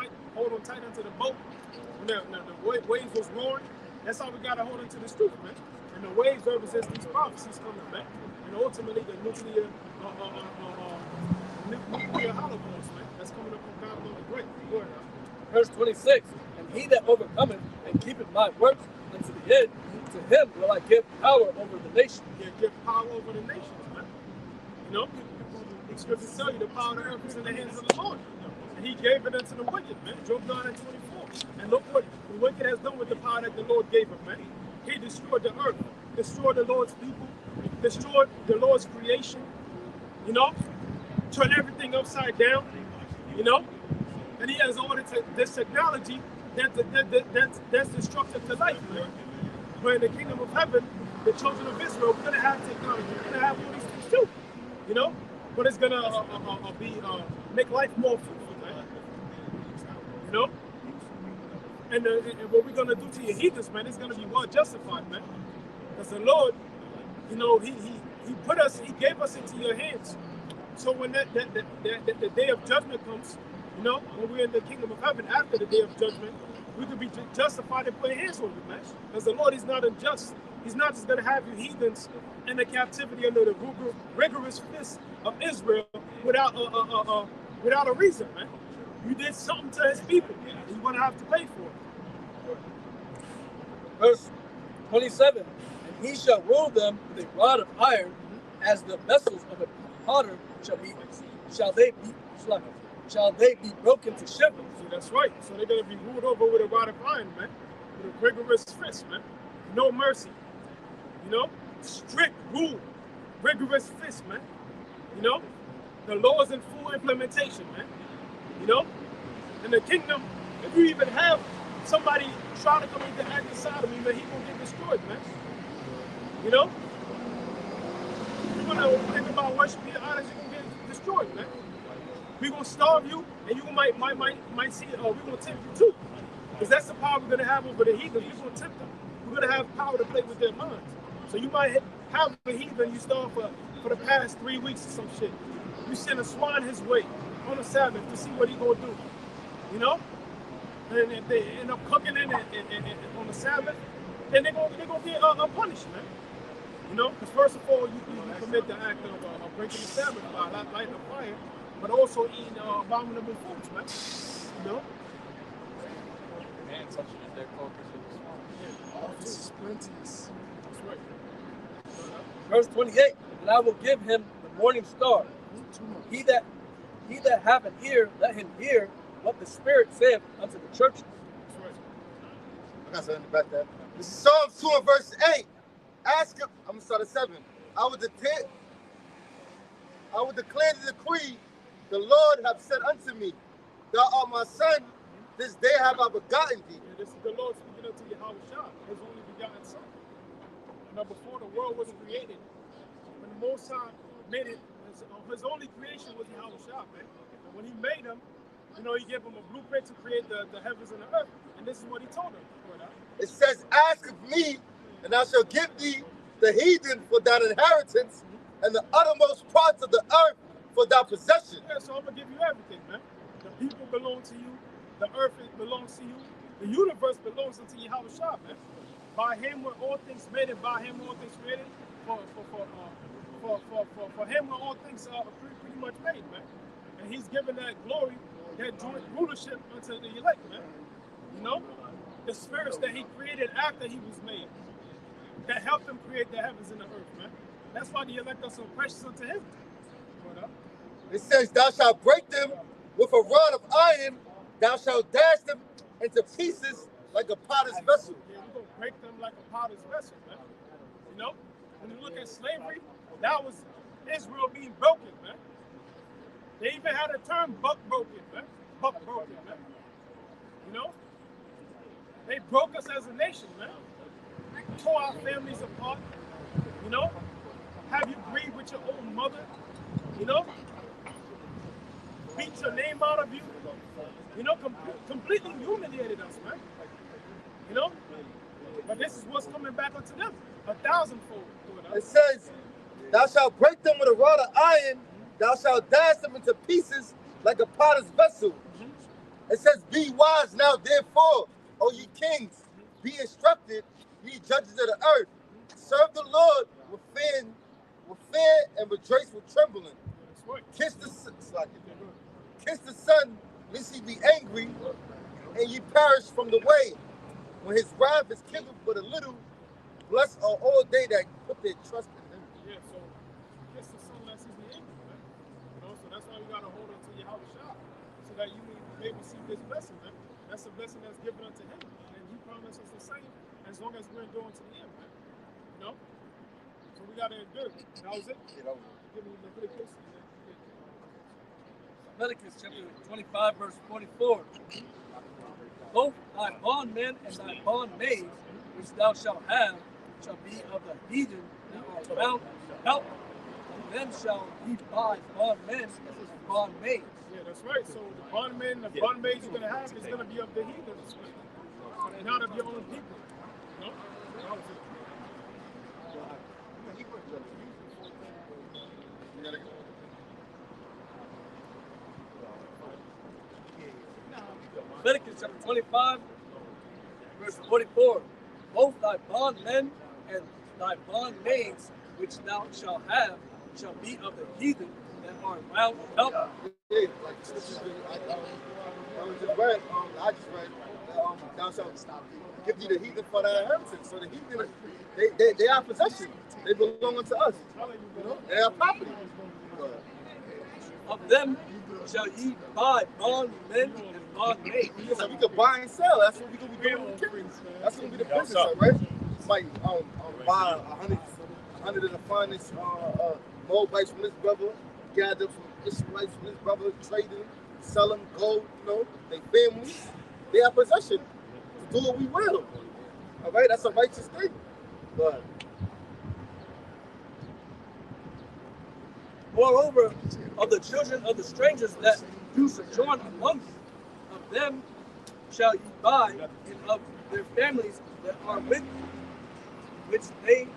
on tight onto the boat. When the waves was roaring, that's how we got to hold onto this truth, man. And the waves represents these prophecies coming back. And ultimately the nuclear holocaust, man. That's coming up from God Lord the Great. Go ahead, Verse 26. And he that overcometh and keepeth my works unto the end, to him will I give power over the nation. Yeah, give power over the nations, man. You know, the scriptures tell you the power of the earth is in the hands of the Lord. And he gave it unto the wicked, man. Job 9 and 24. And look what the wicked has done with the power that the Lord gave him, man. He destroyed the earth, destroyed the Lord's people, destroyed the Lord's creation, you know, turned everything upside down, you know. And he has ordered this technology that's destructive to life, man. But in the kingdom of heaven, the children of Israel, we're going to have technology. We're going to have all these things too, you know. But it's going to make life more fruitful, man. You know? And what we're going to do to your heathens, man, it's going to be well justified, man. Because the Lord, you know, he gave us into your hands. So when the day of judgment comes, you know, when we're in the kingdom of heaven after the day of judgment, we could be justified and put hands on you, man. Because the Lord is not unjust. He's not just going to have you heathens in the captivity under the rigorous fist of Israel without a reason, man. You did something to his people. You're going to have to pay for it. Verse 27. And he shall rule them with a rod of iron, as the vessels of a potter shall they be broken to shivers. See, that's right. So they're going to be ruled over with a rod of iron, man. With a rigorous fist, man. No mercy. You know? Strict rule. Rigorous fist, man. You know? The laws in full implementation, man. You know? In the kingdom, if you even have somebody try to come in to act inside of me, man, he gonna get destroyed, man. You know? You're gonna think about worshiping idols, you're gonna get destroyed, man. We're gonna starve you, and you might see, we're gonna tempt you too. Because that's the power we're gonna have over the heathen. We're gonna tempt them. We're gonna have power to play with their minds. So you might have a heathen you starve for the past 3 weeks or some shit. You send a swine his way on the Sabbath to see what he gonna do. You know? And if they end up cooking it on the Sabbath, then they're gonna get punished, man. You know? Because first of all, you commit the act of breaking the Sabbath by lighting a fire, but also eating abominable foods, man. You know? Man, touching their focus in the swamp. This is plenteous. That's right. Verse 28. And I will give him the morning star. He that hath an ear, let him hear what the Spirit saith unto the churches. That's right. I got something about that. This is Psalms 2 and verse 8. Ask him, I'm going to start at 7. I would declare the decree, the Lord hath said unto me, thou art my son, this day have I begotten thee. Yeah, this is the Lord speaking unto YAHAWASHI, his only begotten son. Now before the world was created, when the Most High made it, his only creation was YAHAWASHI, man. And when he made him, you know, he gave him a blueprint to create the heavens and the earth. And this is what he told him. It says, ask of me, and I shall give thee the heathen for thine inheritance, and the uttermost parts of the earth for thy possession. Yeah, so I'm going to give you everything, man. The people belong to you. The earth belongs to you. The universe belongs unto YAHAWASHI, man. By him were all things made, and by him were all things created. For him were all things pretty much made, man. And he's given that glory, that joint rulership unto the elect, man. You know? The spirits that he created after he was made, that helped him create the heavens and the earth, man. That's why the elect are so precious unto him. It says, thou shalt break them with a rod of iron, thou shalt dash them into pieces like a potter's vessel. Yeah, we're going to break them like a potter's vessel, man. You know? When you look at slavery, that was Israel being broken, man. They even had a term, buck broken, man. Buck broken, man. You know? They broke us as a nation, man. Tore our families apart, you know? Have you grieved with your own mother, you know? Beat your name out of you, you know? Completely humiliated us, man. But this is what's coming back unto them, 1,000-fold. It says, thou shalt break them with a rod of iron, thou shalt dash them into pieces like a potter's vessel. It says, be wise now, therefore, O ye kings, be instructed, ye judges of the earth. Serve the Lord with fear and rejoice with trembling. Kiss the Son, lest he be angry, and ye perish from the way. When his wrath is kindled but a little, blessed are all they that put their trust in him. Yeah, so kiss the Son lest he be angry, man. You know, so that's why you gotta hold on to YAHAWASHI, so that you may receive his blessing, man. That's a blessing that's given unto him, and he promised us the same as long as we're enduring to the end, man. You know? So we gotta endure. That was it. Give me Leviticus. Leviticus chapter 25, verse 44. Both thy bondmen and thy bondmaids, which thou shalt have, shall be of the heathen that are round about. And them shall ye buy bondmen and bondmaids. Yeah, that's right. So the bondmen and the bondmaids you're going to have is going to be of the heathens, and not of your own people. You know? That was it. Leviticus chapter 25, verse 44. Both thy bondmen and thy bondmaids, which thou shalt have, shall be of the heathen that are round about. Yeah, like I just read, thou shalt give thee the heathen for thy inheritance. So the heathen, they are possession. They belong unto us. You know, they are property. Of them shall ye buy bondmen and bondmaids. Yeah, so we could buy and sell. That's what we could be doing with the kids. That's gonna be the business, right? Might buy 100 of the finest Moabites from this brother, gather from Ishmaelites from this brother, trade them, sell them, gold, you know, they families, they have possession to do what we will. All right, that's a righteous thing. But moreover, of the children of the strangers that do sojourn among you, of them shall ye buy, and of their families that are with you, which they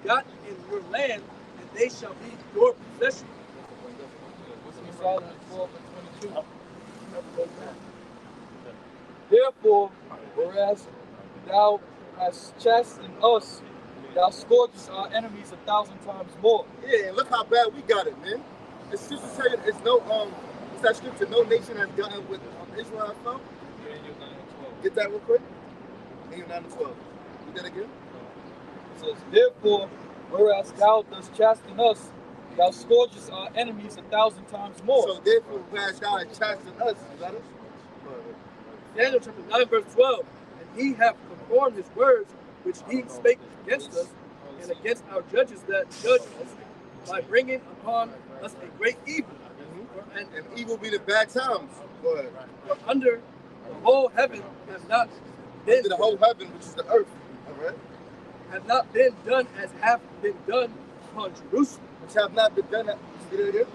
begot in your land, and they shall be your possession. Therefore, whereas thou hast chastened us, thou scourgest our enemies 1,000 times more. yeah, and look how bad we got it, man. It's just to tell you, it's no it's that scripture, no nation has gotten with Israel fell. Get that real quick. Daniel 9:12. Read that again. It says, therefore, whereas thou dost chasten us, thou scourgest our enemies 1,000 times more. So therefore, whereas thou hast chastened us, you got it? Daniel chapter 9, verse 12. And he hath performed his words which he spake against us, and against our judges that judge us, by bringing upon us a great evil. And evil be the bad times. Go ahead. For under the whole heaven have not been Under the whole heaven, which is the earth. All right? have not been done as have been done upon Jerusalem. Which have not been done. Get it again?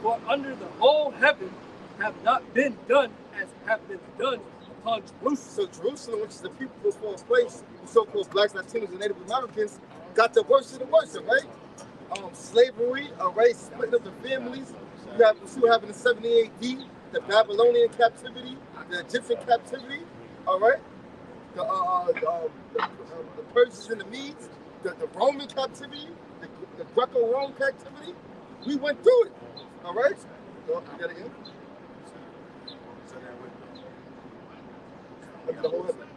For under the whole heaven have not been done as have been done upon Jerusalem. So Jerusalem, which is the people's false place, the so-called blacks, Latinos, and Native Americans, got the worst of the worst, all right? Slavery, all right, splitting up the families. You have what's happened in 70 AD, the Babylonian captivity, the Egyptian captivity, all right? The Persians and the Medes, the Roman captivity, the Greco-Roman captivity. We went through it, all right? So, you got it again? Look at the whole heaven.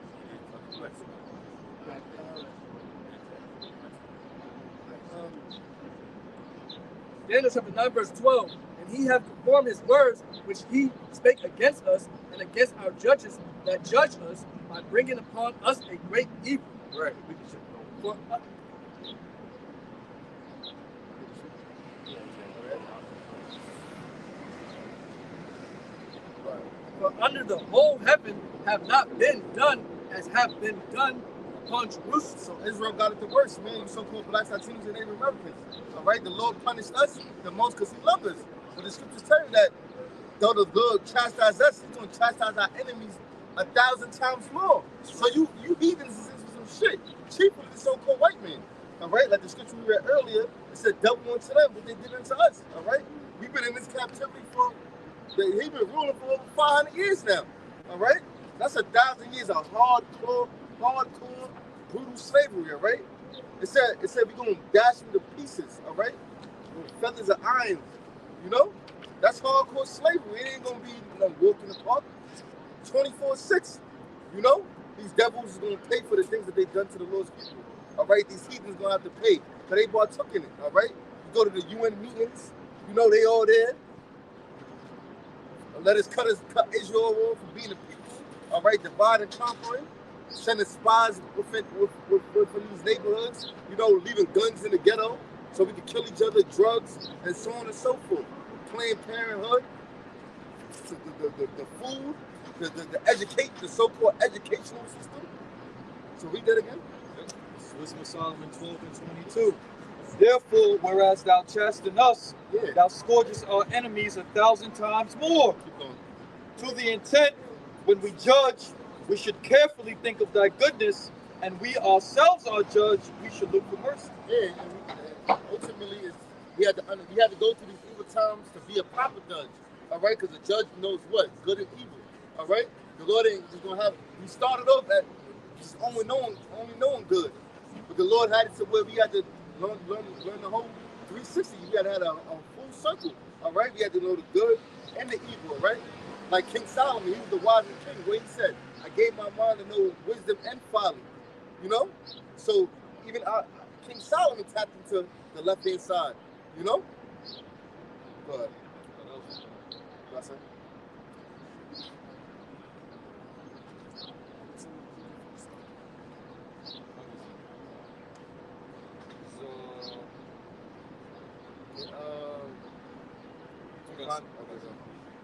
Daniel chapter 9, verse 12. And he hath performed his words which he spake against us and against our judges that judge us, by bringing upon us a great evil. Right. For under the whole heaven have not been done as have been done upon Jerusalem. So Israel got it the worst, man. You so-called blacks, Latinos, and Native Americans. All right, the Lord punished us the most because He loved us. But the scriptures tell you that though the Lord chastised us, He's going to chastise our enemies 1,000 times more. So you heathens is some shit. Cheaper than the so-called white man. All right, like the scripture we read earlier, it said double unto them what they did unto us. All right, we've been in this captivity he's been ruling for over 500 years now. All right, that's 1,000 years of hardcore, brutal slavery. All right, it said we're gonna dash them to pieces. All right, with feathers of iron. You know, that's hardcore slavery. It ain't gonna be walk in the park 24/6. You know, these devils is gonna pay for the things that they've done to the Lord's people. All right, these heathens gonna have to pay, but they partook in it. All right, you go to the UN meetings, you know they all there. Let us cut Israel off for being a people. All right, divide and conquering, sending spies within these neighborhoods. You know, leaving guns in the ghetto so we can kill each other, drugs, and so on and so forth. Planned Parenthood, the food, the so-called educational system. So read that again. Wisdom of Solomon 12 and 22. Therefore, whereas thou chasten us, thou scourgest our enemies 1,000 times more. Keep going. To the intent, when we judge, we should carefully think of thy goodness, and we ourselves are judged, we should look for mercy. Yeah, and ultimately, we had to go through these evil times to be a proper judge. All right, because the judge knows what? Good and evil. All right? The Lord ain't just going to have, we started off at just only knowing good. But the Lord had it to where we had to learn the whole 360. We had to have a full circle. All right? We had to know the good and the evil. All right? Like King Solomon, he was the wisest king. Where he said, I gave my mind to know wisdom and folly. You know? So even King Solomon tapped into the left-hand side. You know? Go ahead. What else?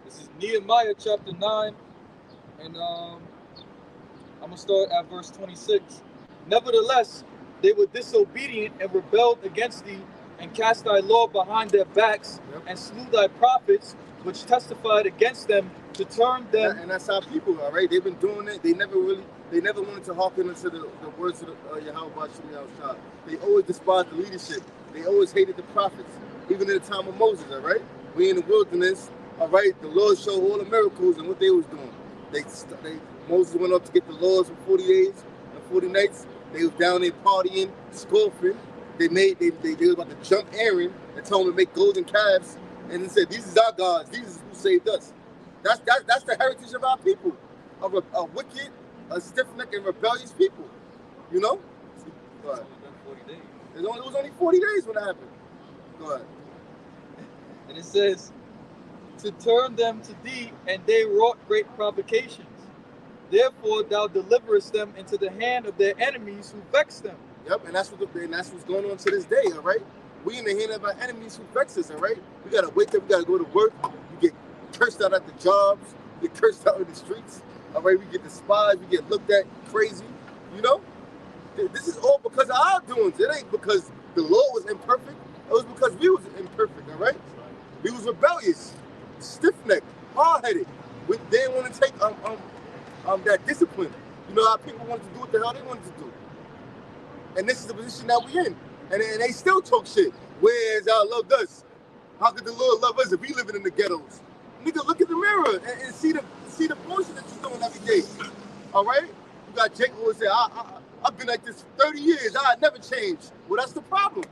This is Nehemiah chapter 9, and I'm going to start at verse 26. Nevertheless, they were disobedient and rebelled against thee, and cast thy law behind their backs, and slew thy prophets, which testified against them to turn them. And that's our people, all right? They've been doing it. They never wanted to hearken into the words of YAHAWASHI. They always despised the leadership. They always hated the prophets, even in the time of Moses, all right? We in the wilderness, all right? The Lord showed all the miracles and what they was doing. Moses went up to get the laws for 40 days and 40 nights. They was down there partying, scoffing. They were about to jump Aaron and told him to make golden calves, and then said, "These is our gods. These is who saved us." That's the heritage of our people, of a wicked, a stiff-necked, and rebellious people. You know. Go ahead. It was only 40 days when that happened. Go ahead. And it says, to turn them to thee, and they wrought great provocations. Therefore thou deliverest them into the hand of their enemies who vex them. Yep, and that's what's going on to this day, all right? We in the hand of our enemies who vex us, all right? We gotta wake up, we gotta go to work, we get cursed out at the jobs, we get cursed out in the streets, all right? We get despised, we get looked at crazy, you know? This is all because of our doings. It ain't because the law was imperfect. It was because we was imperfect, all right? We was rebellious, stiff-necked, hard-headed. We didn't want to take that discipline. You know, our people wanted to do what the hell they wanted to do. And this is the position that we in. And they still talk shit. Where's our love us? How could the Lord love us if we living in the ghettos? Nigga, look at the mirror and see the bullshit that you're doing every day. All right? You got Jake who say, I've been like this 30 years. I never changed. Well, that's the problem.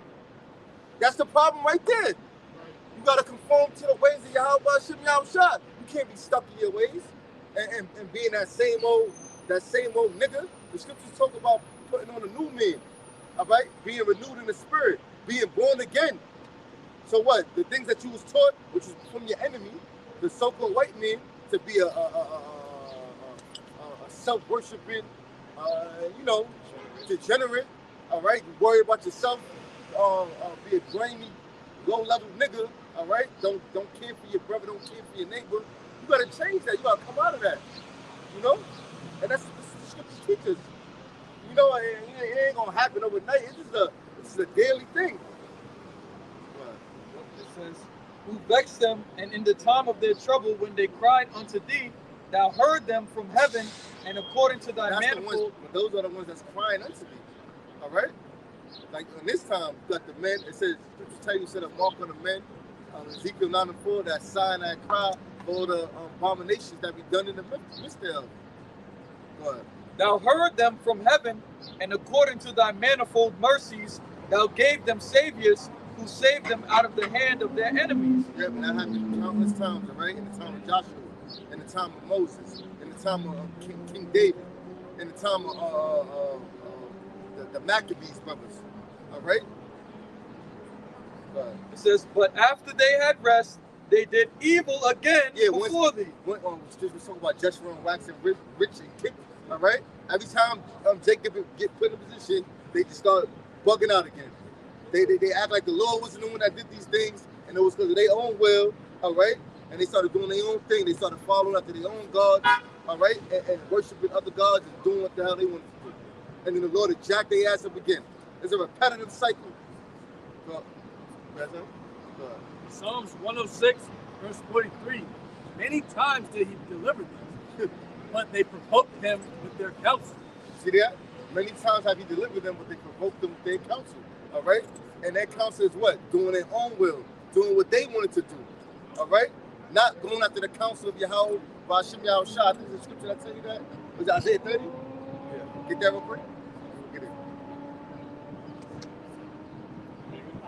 That's the problem right there. You got to conform to the ways of YAHAWASHI. You can't be stuck in your ways and being that same old nigga. The scriptures talk about putting on a new man, all right? Being renewed in the spirit, being born again. So what? The things that you was taught, which was from your enemy, the so-called white man, to be a self-worshiping, degenerate, all right? You worry about yourself, be a grimy, low-level nigga, all right? Don't care for your brother, don't care for your neighbor. You gotta change that. You gotta come out of that, you know? And that's what the scriptures teach us. You know, it ain't gonna happen overnight. It's a daily thing. It says, who vexed them, and in the time of their trouble, when they cried unto thee, thou heard them from heaven, and according to thy That's the manifold. ones, but those are the ones that's crying unto me. All right? Like in this time, you got the men, it says, to tell you, said a mark on the men, Ezekiel 9:4, that sign, that cry, all the abominations that be done in the midst thereof. Go ahead. Thou heard them from heaven, and according to thy manifold mercies, thou gave them saviors who saved them out of the hand of their enemies. Yeah, but that happened countless times, all right? In the time of Joshua, in the time of Moses, in the time of King David, in the time of the Maccabees brothers, all right? It says, but after they had rest, they did evil again before thee. We're talking about Jeshurun waxing rich and kick, all right? Every time Jacob get put in a position, they just start bugging out again. They act like the Lord wasn't the one that did these things, and it was because of their own will, all right? And they started doing their own thing. They started following after their own gods, all right? And worshiping other gods and doing what the hell they wanted to do. And then the Lord would jack their ass up again. It's a repetitive cycle. Go ahead. Psalms 106, verse 43. Many times did he deliver them, but they provoked him with their counsel. See that? Many times have he delivered them, but they provoked them with their counsel. All right? And that counsel is what? Doing their own will. Doing what they wanted to do. All right? Not going after the counsel of Yahawah, BAHASHAM, YAHAWASHI. I think there's a scripture that tell you that. Was it Isaiah 30? Yeah. Get that real quick. Get it.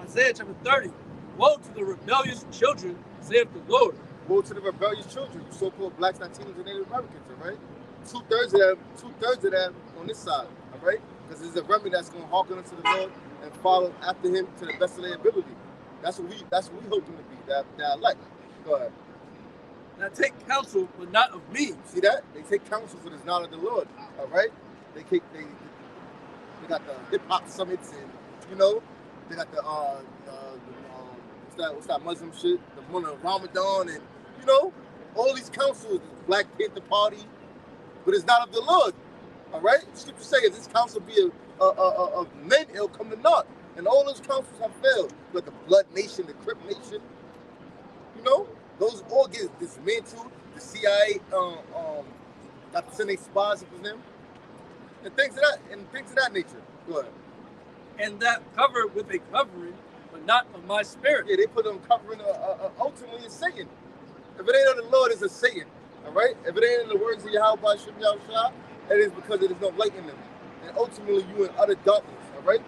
Isaiah chapter 30. Woe to the rebellious children, saith the Lord. Woe to the rebellious children, you so-called blacks, Latinos, and Native Americans, all right? Two-thirds of them on this side, all right? Because there's a remnant that's going to hearken unto the Lord and follow after him to the best of their ability. That's what we hope them to be, that elect. Go ahead. Now take counsel, but not of me. See that? They take counsel, but it's not of the Lord, all right? They got the hip-hop summits and, you know, they got the what's that Muslim shit? The month of Ramadan and, you know, all these councils, Black Panther Party, but it's not of the Lord. All right? The scripture says if this council be of men, it'll come to naught. And all those councils have failed. But the Blood Nation, the Crip Nation, you know, those all get dismantled. The CIA got to send their spies for them. And things of that nature. Go ahead. And that covered with a covering, but not of my spirit. Yeah, they put them covering ultimately is Satan. If it ain't of the Lord, it's a Satan. All right? If it ain't in the words of Yahawah, BAHASHAM, YAHAWASHI, it is because there is no light in them. And ultimately, you in utter darkness. All right?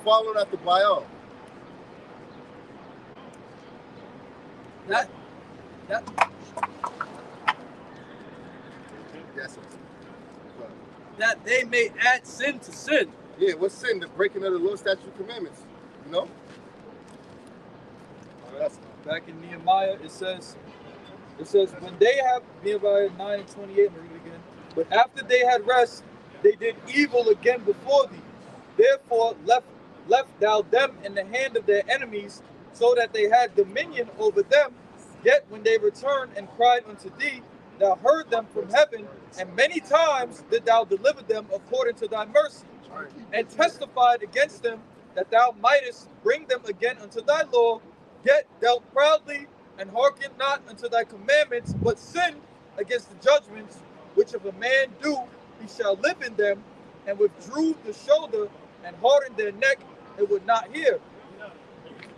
Following after Baal. That. Yes. That they may add sin to sin. Yeah, what's sin? The breaking of the Lord's statute commandments. You know? Back in Nehemiah, it says, when they have, Nehemiah 9:28, I'm read it again. But after they had rest, they did evil again before thee. Therefore left thou them in the hand of their enemies, so that they had dominion over them. Yet when they returned and cried unto thee, thou heard them from heaven, and many times did thou deliver them according to thy mercy, and testified against them that thou mightest bring them again unto thy law, yet dealt proudly and hearkened not unto thy commandments, but sinned against the judgments which if a man do, he shall live in them, and withdrew the shoulder and hardened their neck and would not hear.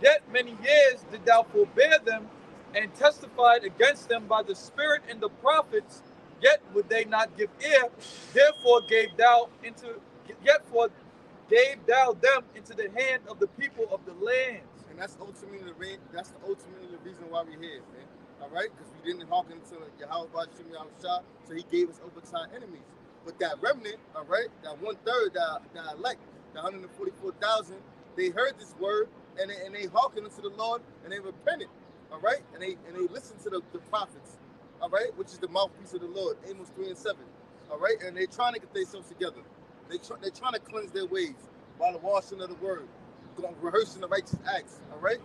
Yet many years did thou forbear them, and testified against them by the Spirit and the prophets, yet would they not give ear. Therefore gave thou them into the hand of the people of the land. And that's ultimately the reason why we're here, man. All right? Because we didn't hearken to Yahawah, BAHASHAM, YAHAWASHI, so he gave us over to our enemies. But that remnant, all right, that 1/3, that elect, the 144,000, they heard this word and they hearkened unto the Lord and they repented, all right? And they listened to the prophets, all right, which is the mouthpiece of the Lord, Amos 3:7, all right? And they're trying to get themselves together. They're trying to cleanse their ways by the washing of the word, rehearsing the righteous acts, all right?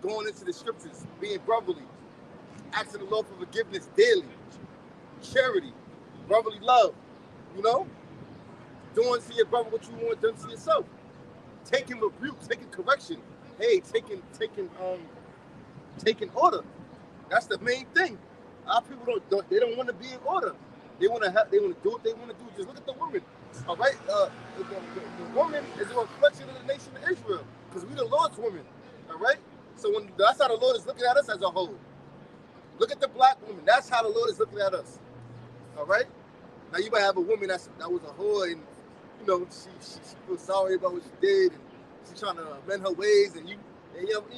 Going into the scriptures, being brotherly, asking the Lord for forgiveness daily, charity, brotherly love, you know? Doing to your brother what you want done to yourself. Taking rebuke, taking correction. Hey, taking order. That's the main thing. Our people they don't want to be in order. They want to do what they want to do. Just look at the women. All right, the woman is a reflection of the nation of Israel because we the Lord's women. All right, so when that's how the Lord is looking at us as a whole. Look at the black woman. That's how the Lord is looking at us. All right. Now you might have a woman that was a whore and she feels sorry about what she did and she's trying to amend her ways and you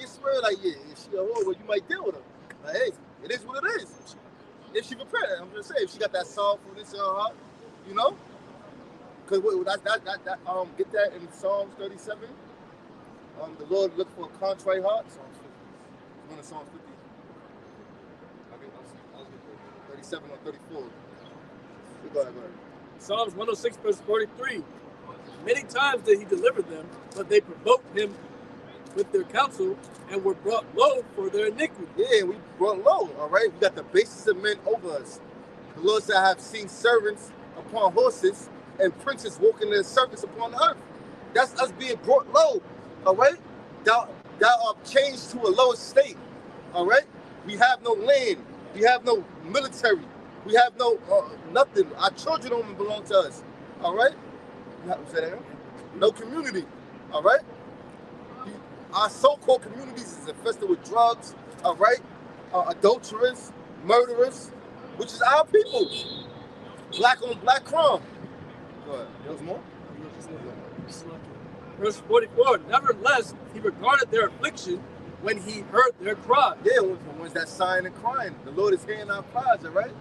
swear like if she a whore, well, you might deal with her. Like, hey, it is what it is. If she prepared, I'm just saying, if she got that sorrowfulness in her heart, because get that in Psalms 37. The Lord looked for a contrite heart. Psalms 50. It's one of Psalms 50. 37 or 34. Go ahead. Psalms 106, verse 43. Many times did he deliver them, but they provoked him with their counsel and were brought low for their iniquity. Yeah, we brought low, all right? We got the basis of men over us. The Lord said, I have seen servants upon horses and princes walking their servants upon the earth. That's us being brought low, all right? Thou art changed to a lower state, all right? We have no land. We have no military. We have no nothing. Our children don't even belong to us, all right? No community, all right? Our so-called communities is infested with drugs, all right? Adulterers, murderers, which is our people. Black on black crime. Go ahead. There was more? Verse 44, nevertheless, he regarded their affliction when he heard their cry. Yeah, the ones that sighing and crying. The Lord is hearing our cries, all right?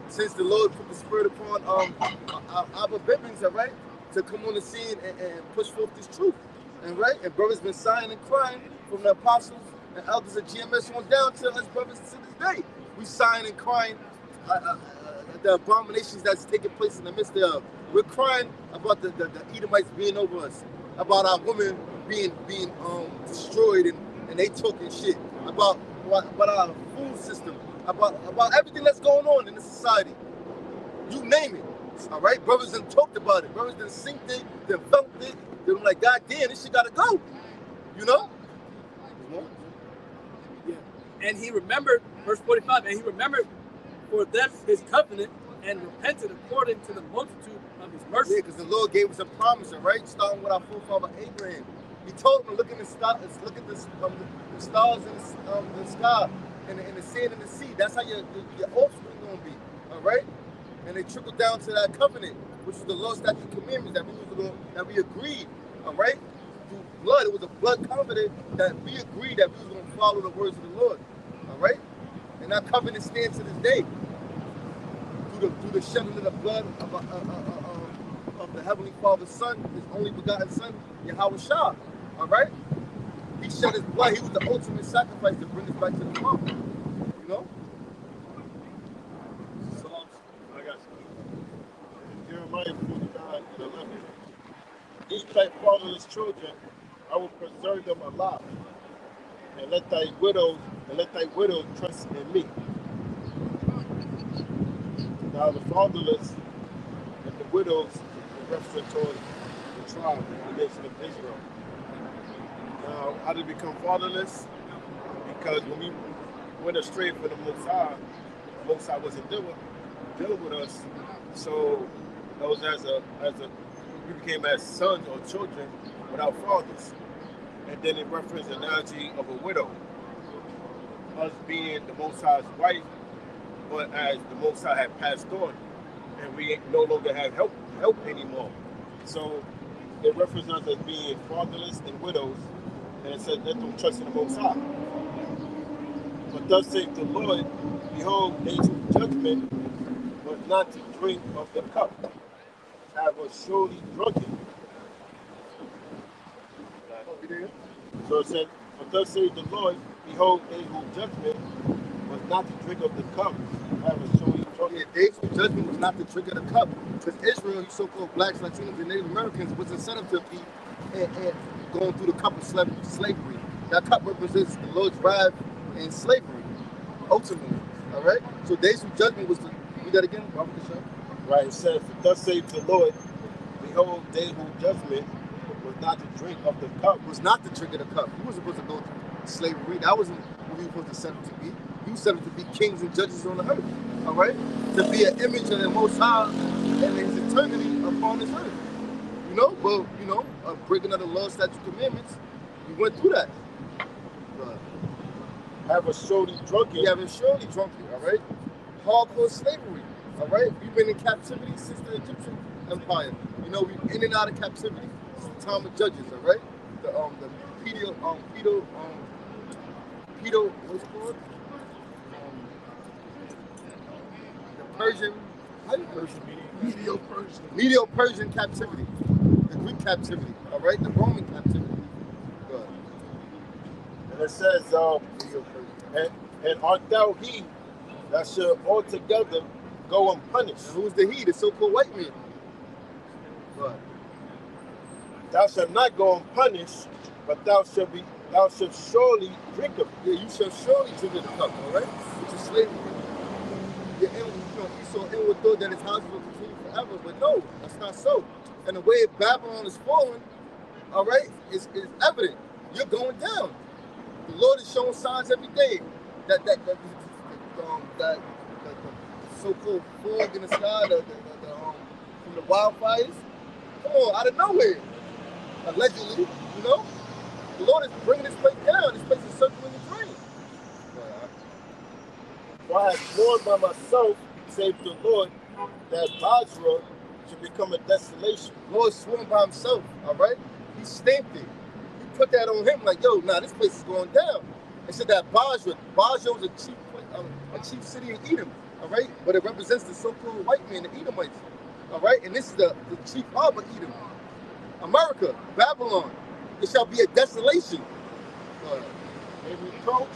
Since the Lord put the spirit upon our babies, all right, to come on the scene and push forth this truth. And right, and brothers been sighing and crying from the apostles and elders of GMS on down to us brothers to this day. We sighing and crying the abominations that's taking place in the midst of. We're crying about the Edomites being over us, about our women being destroyed and they talking shit, about our food system, about everything that's going on in the society. You name it. All right, brothers done talked about it. Brothers done synced it, done felt it. They're like, God damn, this shit gotta go. Yeah. And he remembered, verse 45, and he remembered for them his covenant and repented according to the multitude of his mercy. Yeah, because the Lord gave us a promise, all right? Starting with our forefather Abraham. He told him to look at the stars in the sky and the sand in the sea. That's how your offspring gonna be, all right? And they trickled down to that covenant, which was the law, statute, commandments that we agreed, all right? Through blood, it was a blood covenant that we agreed that we was going to follow the words of the Lord, all right? And that covenant stands to this day through the shedding of the blood of the Heavenly Father's Son, His only begotten Son, YAHAWASHI, all right? He shed His blood. He was the ultimate sacrifice to bring us back to the Father, Jeremiah 49:11. Each thy fatherless children, I will preserve them alive, and let thy widows trust in me. Now the fatherless and the widows are referred towards the tribe and the nation of Israel. Now, how did we become fatherless? Because when we went astray from the Most High wasn't dealing with us. So those we became as sons or children without fathers. And then it referenced the analogy of a widow, us being the Most High's wife, but as the Most High had passed on, and we no longer have help anymore. So it references us as being fatherless and widows, and it says, let them trust in the Most High. But thus saith the Lord, behold, days of judgment was not to drink of the cup, have us surely drunken. So it said, but thus saith the Lord, behold, days of judgment was not to drink of the cup, have us surely drunken. Yeah, days of judgment was not to drink of the cup, because Israel, you so-called blacks, Latinos, and Native Americans, wasn't set up to be and going through the cup of slavery. That cup represents the Lord's wrath and slavery, ultimately. All right? So days of judgment was to, read that again, Robert the show. Right, it says, thus saith the Lord, behold, days of judgment was not to drink of the cup. Was not to drink of the cup. You were supposed to go through slavery. That wasn't what we were supposed to set up to be. You set them to be kings and judges on the earth. All right? To be an image of the Most High and His eternity upon this earth. You know, but you know, breaking of the law, statutes, commandments. You went through that. Have a surely drunken. You have a surely drunken. All right? Hardcore slavery. All right? You've been in captivity since the Egyptian Empire. You know, we've in and out of captivity since the time of Judges. All right? The what's it called? The Persian. How do you Medio-Persian captivity. The Greek captivity. All right? The Roman captivity. Good. And it says, and art thou he that shall altogether go unpunished? And who's the he? The so-called white man. Right. Thou shalt not go unpunished, but thou shalt surely drink of it. Yeah, you shall surely drink of the cup, all right? Which is slavery. Esau inward thought that his house will continue forever, but no, that's not so. And the way Babylon is falling, all right, is evident. You're going down. The Lord is showing signs every day that the so-called fog in the sky, from the wildfires, come on, out of nowhere, allegedly, you know, the Lord is bringing this place down. This place is circling the drain. For I have sworn by myself, save the Lord, that Basra should become a desolation. The Lord sworn by himself, all right? He stamped it. He put that on him like, yo, nah, this place is going down. It said that Basra was a chief city in Edom, all right? But it represents the so-called white man, the Edomites, all right? And this is the chief harbor, Edom. America, Babylon, it shall be a desolation. A reproach,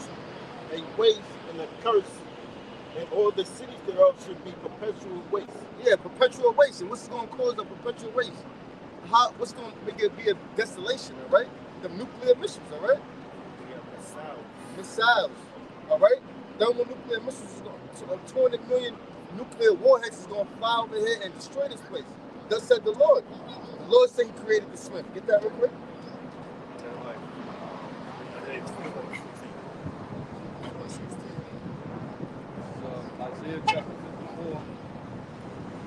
a waste, and a curse, and all the cities thereof should be perpetual waste. Yeah, perpetual waste. And what's going to cause a perpetual waste? What's going to make it be a desolation, all right? The nuclear missiles, all right? Missiles, all right? Thermonuclear missiles is going to, 200 million nuclear warheads is going to fly over here and destroy this place. Thus said the Lord. The Lord said he created the smith. Get that real quick? Isaiah chapter 54,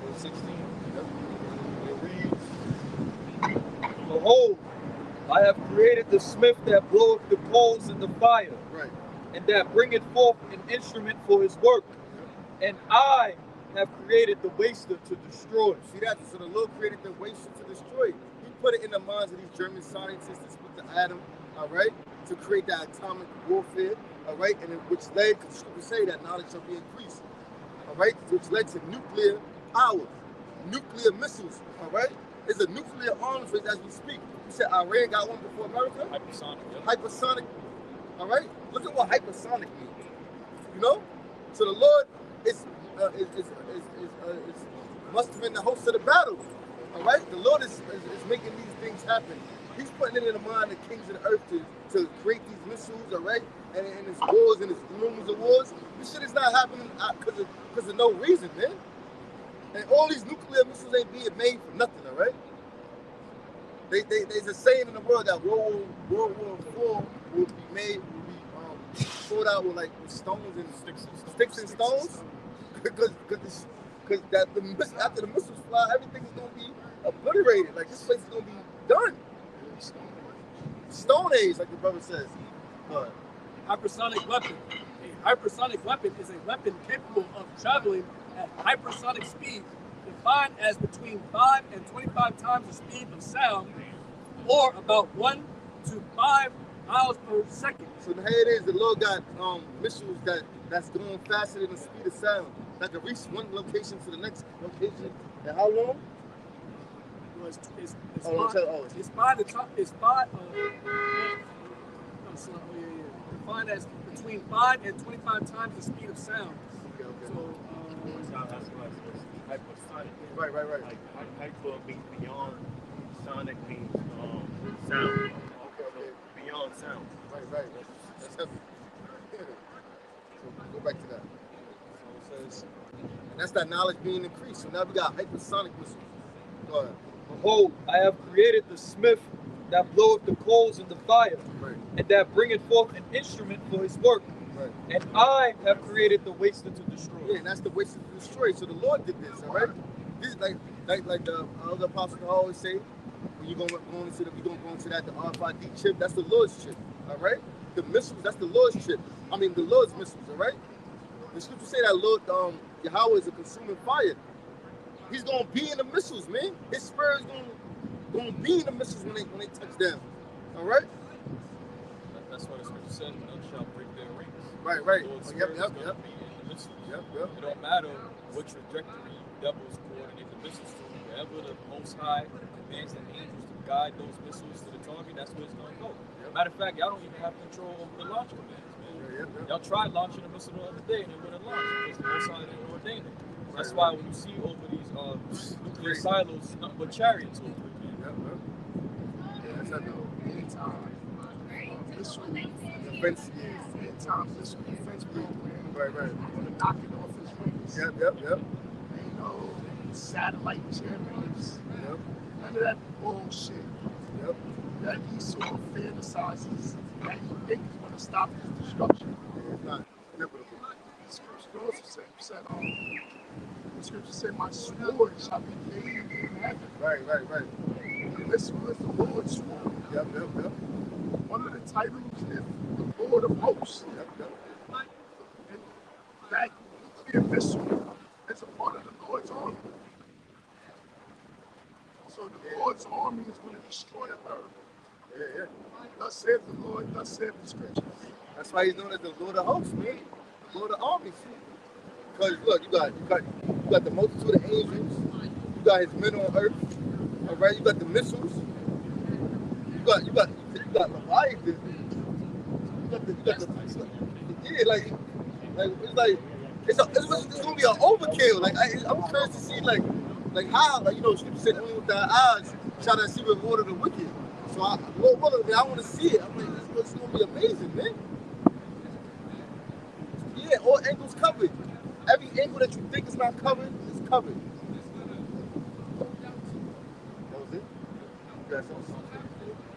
verse 16. It reads, Behold, I have created the smith that bloweth the coals in the fire, right, and that bringeth forth an instrument for his work. And I have created the waster to destroy. See that? So the Lord created the waster to destroy. He put it in the minds of these German scientists that split the atom, all right, to create that atomic warfare, all right, and which led, because the scriptures say that knowledge shall be increased, all right, which led to nuclear power, nuclear missiles, all right. It's a nuclear arms race as we speak. You said Iran got one before America? Hypersonic, yeah. Hypersonic, all right? Look at what hypersonic means, you know? So the Lord is mustering the host of the battle, all right? The Lord is making these things happen. He's putting it in the mind of kings of the earth to create these missiles, all right? And his wars and his rumors of wars. This shit is not happening because of no reason, man. And all these nuclear missiles ain't being made for nothing, all right? There's a saying in the world that World War IV will be made, will be fought out with stones and sticks and stones, because after the missiles fly, everything is gonna be obliterated. Like this place is gonna be done. Stone Age, like the brother says. Hypersonic weapon. A hypersonic weapon is a weapon capable of traveling at hypersonic speed, defined as between 5 and 25 times the speed of sound, or about 1 to 5 miles per second. So here it is. The Lord got missiles that's going faster than the speed of sound. That can reach one location to the next location. And how long? It's defined as between 5 and 25 times the speed of sound. Okay. So, hypersonic. Right. Like hyper means beyond, sonic means sound. Okay. So beyond sound. Right. That's heavy. So go back to that. So it says, and that's that knowledge being increased. So now we got hypersonic missiles. Go ahead. Behold, I have created the smith that bloweth the coals in the fire, Right. and that bringeth forth an instrument for his work. Right. And I have created the waster to destroy. Yeah, and that's the waster to destroy. So the Lord did this, all right? This is like the other apostles always say, when you're gonna go into that the RFID chip, that's the Lord's chip, all right? The missiles, that's the Lord's chip. I mean the Lord's missiles, all right? The scripture say that Lord Yahweh is a consuming fire. He's gonna be in the missiles, man. His spirit is gonna be in the missiles when they touch down. All right? That's what the scripture says, none shall break their rings. Right. The Lord's Spirit is going to be in the missiles. Yep. It don't matter what trajectory devils coordinate the missiles to. Wherever the Most High commands the angels to guide those missiles to the target, that's where it's going to go. Matter of fact, y'all don't even have control over the launch commands, man. Y'all tried launching a missile the other day and it wouldn't launch because the Most High didn't ordain it. That's why when you see over these nuclear silos, nothing but chariots over it, man. That's not the Anytime missile defense, anytime missile defense program, right. going to knock it off his wings. Yep. Ain't no satellite chariots. Yep. None of that bullshit. Yep. That Esau fantasizes that he thinks is going to stop his destruction. Yeah, it's not inevitable. The scripture also said, the scripture said, my sword shall be laid in heaven. Right. This was the Lord's sword. Yep. One of the titles is the Lord of Hosts. Yep. And that nuclear missile is a part of the Lord's army. So the Lord's army is going to destroy the earth. Yeah. Thus saith the Lord, thus saith the scriptures. That's why he's known as the Lord of Hosts, man. The Lord of Armies. Because look, you got the multitude of angels. You got his men on earth. All right, you got the missiles. You got Leviathan. You got the yeah, like it's gonna be an overkill. Like I'm curious to see like how scripture said only with thy eyes shall I see the reward of the wicked. So I want to see it. I'm like, it's gonna be amazing, man. Yeah, all angles covered. Every angle that you think is not covered is covered. That was it? You got something?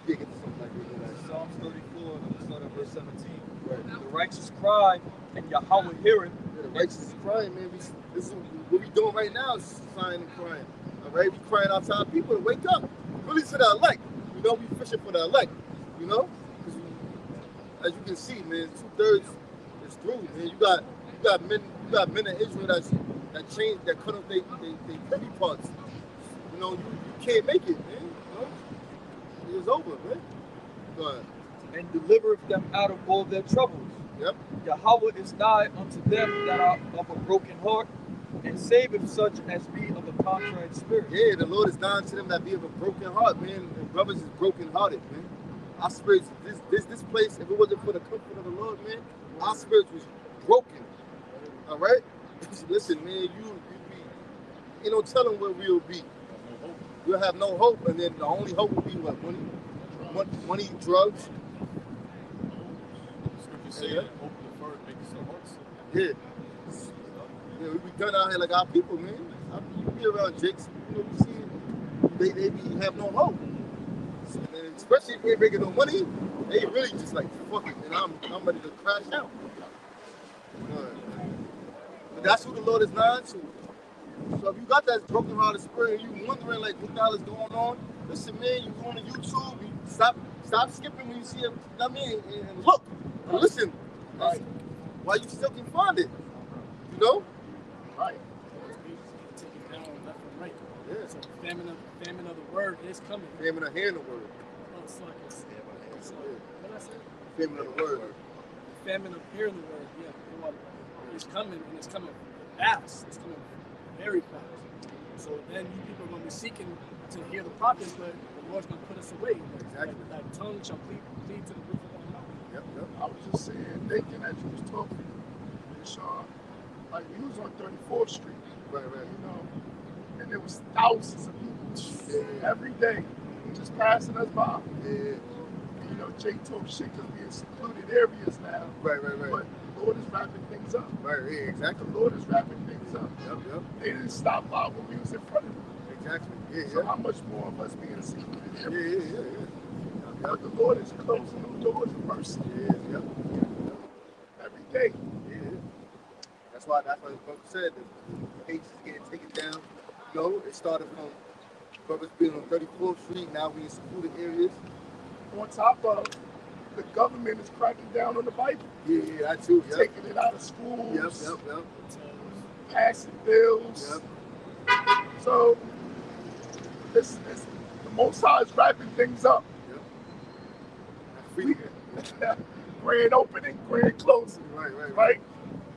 Yeah, get to something like that. Psalms 34, start at verse 17. Right. The righteous cry, and Yahweh heareth. Yeah, the righteous is crying, man. This is what we doing right now is sighing and crying. All right, we crying out to our people to wake up. Really to the elect. We fishing for the elect. As you can see, man, 2/3 is through, man. You got men in Israel that cut off their privy parts. You can't make it, man. It's over, man. Go ahead. And delivereth them out of all their troubles. Yep. Yahweh is nigh unto them that are of a broken heart, and saveth such as be of a contrite spirit. Yeah, the Lord is nigh to them that be of a broken heart, man. And brothers is broken hearted, man. Our spirits, this place, if it wasn't for the comfort of the Lord, man, our spirits was broken. All right? Listen, man, you don't tell them where we'll be. We'll have no hope, and then the only hope will be what? Money, drugs. Scripture say that hope deferred makes the heart sick. Yeah, we done out here like our people, man. You be around Jakes, you see, they have no hope. And especially if they bringing no money, they really just like, fuck it, man, I'm ready to crash out. But that's who the Lord is nigh to. So if you got that broken hearted spirit and you wondering like what the hell is going on, listen, man, you go on to YouTube, you stop skipping when you see it, and look, and listen, right, while you still can find it, Right. Take it down left and right. Yeah. So famine of the word is coming. Famine of hearing the word. Oh, it's like what did I say? Famine of the word. Famine of hearing the word, yeah. It's coming, and it's coming fast. It's coming very fast. So then you people are going to be seeking to hear the prophets, but the Lord's going to put us away. Exactly. That tongue shall lead to the roof of our mouth. Yep. I was just saying, thinking as you was talking, Sean, like we was on 34th Street, Right. And there was thousands of people every day just passing us by. Yeah. Jay told shit because we in secluded areas now. Right. But the Lord is wrapping things up. Right, yeah, exactly. The Lord is wrapping things up. Yep. They didn't stop by when we was in front of them. Exactly. Yeah. So how much more of us being in secluded areas? Yeah. But the Lord is closing them doors of mercy. Yeah. Every day. Yeah. That's why the brother said the H is getting taken down. You know, it started from brothers being on 34th Street, now we in secluded areas. On top of the government is cracking down on the Bible. Yeah, that too. Yep. Taking it out of schools. Yep. Passing bills. Yep. So this the Most High is wrapping things up. Yep. Grand opening, grand closing. Right.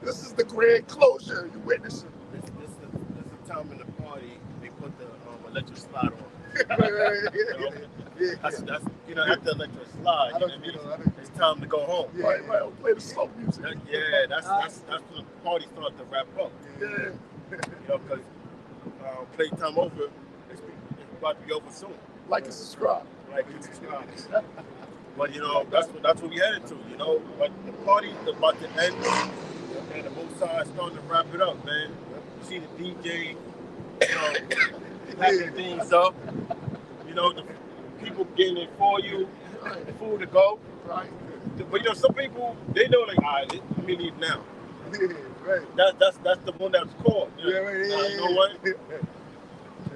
This is the grand closure you're witnessing. This is the time in the party they put the electric slide on. That's after the electric slide, it's time to go home. Right. Play the slow music. That's when the party starts to wrap up. Because playtime over, it's about to be over soon. Like and subscribe. But that's what we headed to. But the party's about to end, and the Most High is starting to wrap it up, man. You see the DJ, wrapping things up. The people getting it for you, the food to go. Right. But some people, they know, like, all right, let me leave now. Right. That's the one that's called. You know what?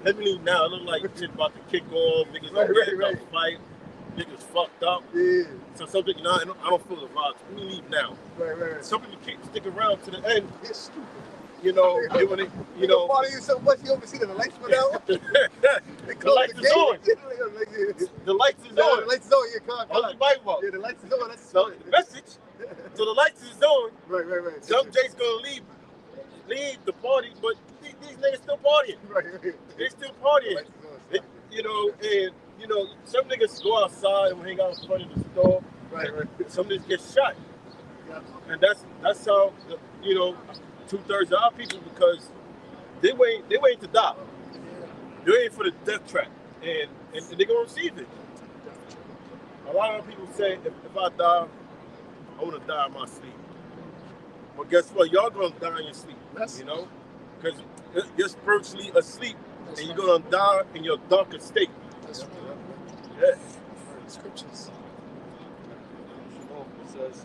Let me leave now. It look like shit about to kick off. Niggas about to fight. Niggas fucked up. Yeah. So something, I don't feel the vibes. Let me leave now. Right. Some people can't stick around to the end. It's stupid. They want to, The party is so much, you oversee the lights went out. The lights is on. The lights is on. The lights is on. Yeah, On the Bible. Yeah, the lights is on. That's So the message. So the lights is on. Right. Some J's gonna leave the party, but these niggas still partying. Right. They still partying. Some niggas go outside and hang out in front of the store. Right. Some niggas get shot. Yeah. And that's how 2/3 of our people, because they wait to die. They're waiting for the death trap, and they're gonna receive it. A lot of people say, if I die, I want to die in my sleep. But guess what? Y'all gonna die in your sleep, because you're spiritually asleep, and you're gonna die in your darkest state. That's right. Yeah. Scriptures. It says,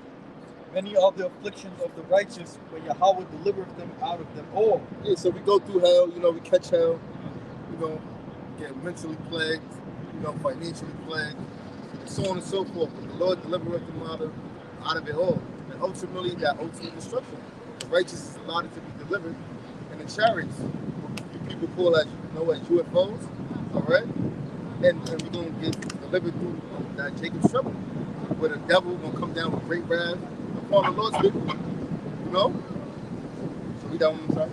many are the afflictions of the righteous, but Yahweh delivereth them out of them all. Yeah, so we go through hell, we catch hell, get mentally plagued, financially plagued, and so on and so forth. But the Lord delivereth them out of it all. And ultimately, that ultimate destruction. The righteous is allowed to be delivered in the chariots, what people call as UFOs, all right? And we're going to get delivered through that Jacob's trouble, where the devil going to come down with great wrath upon the Lord's people, So read that one time.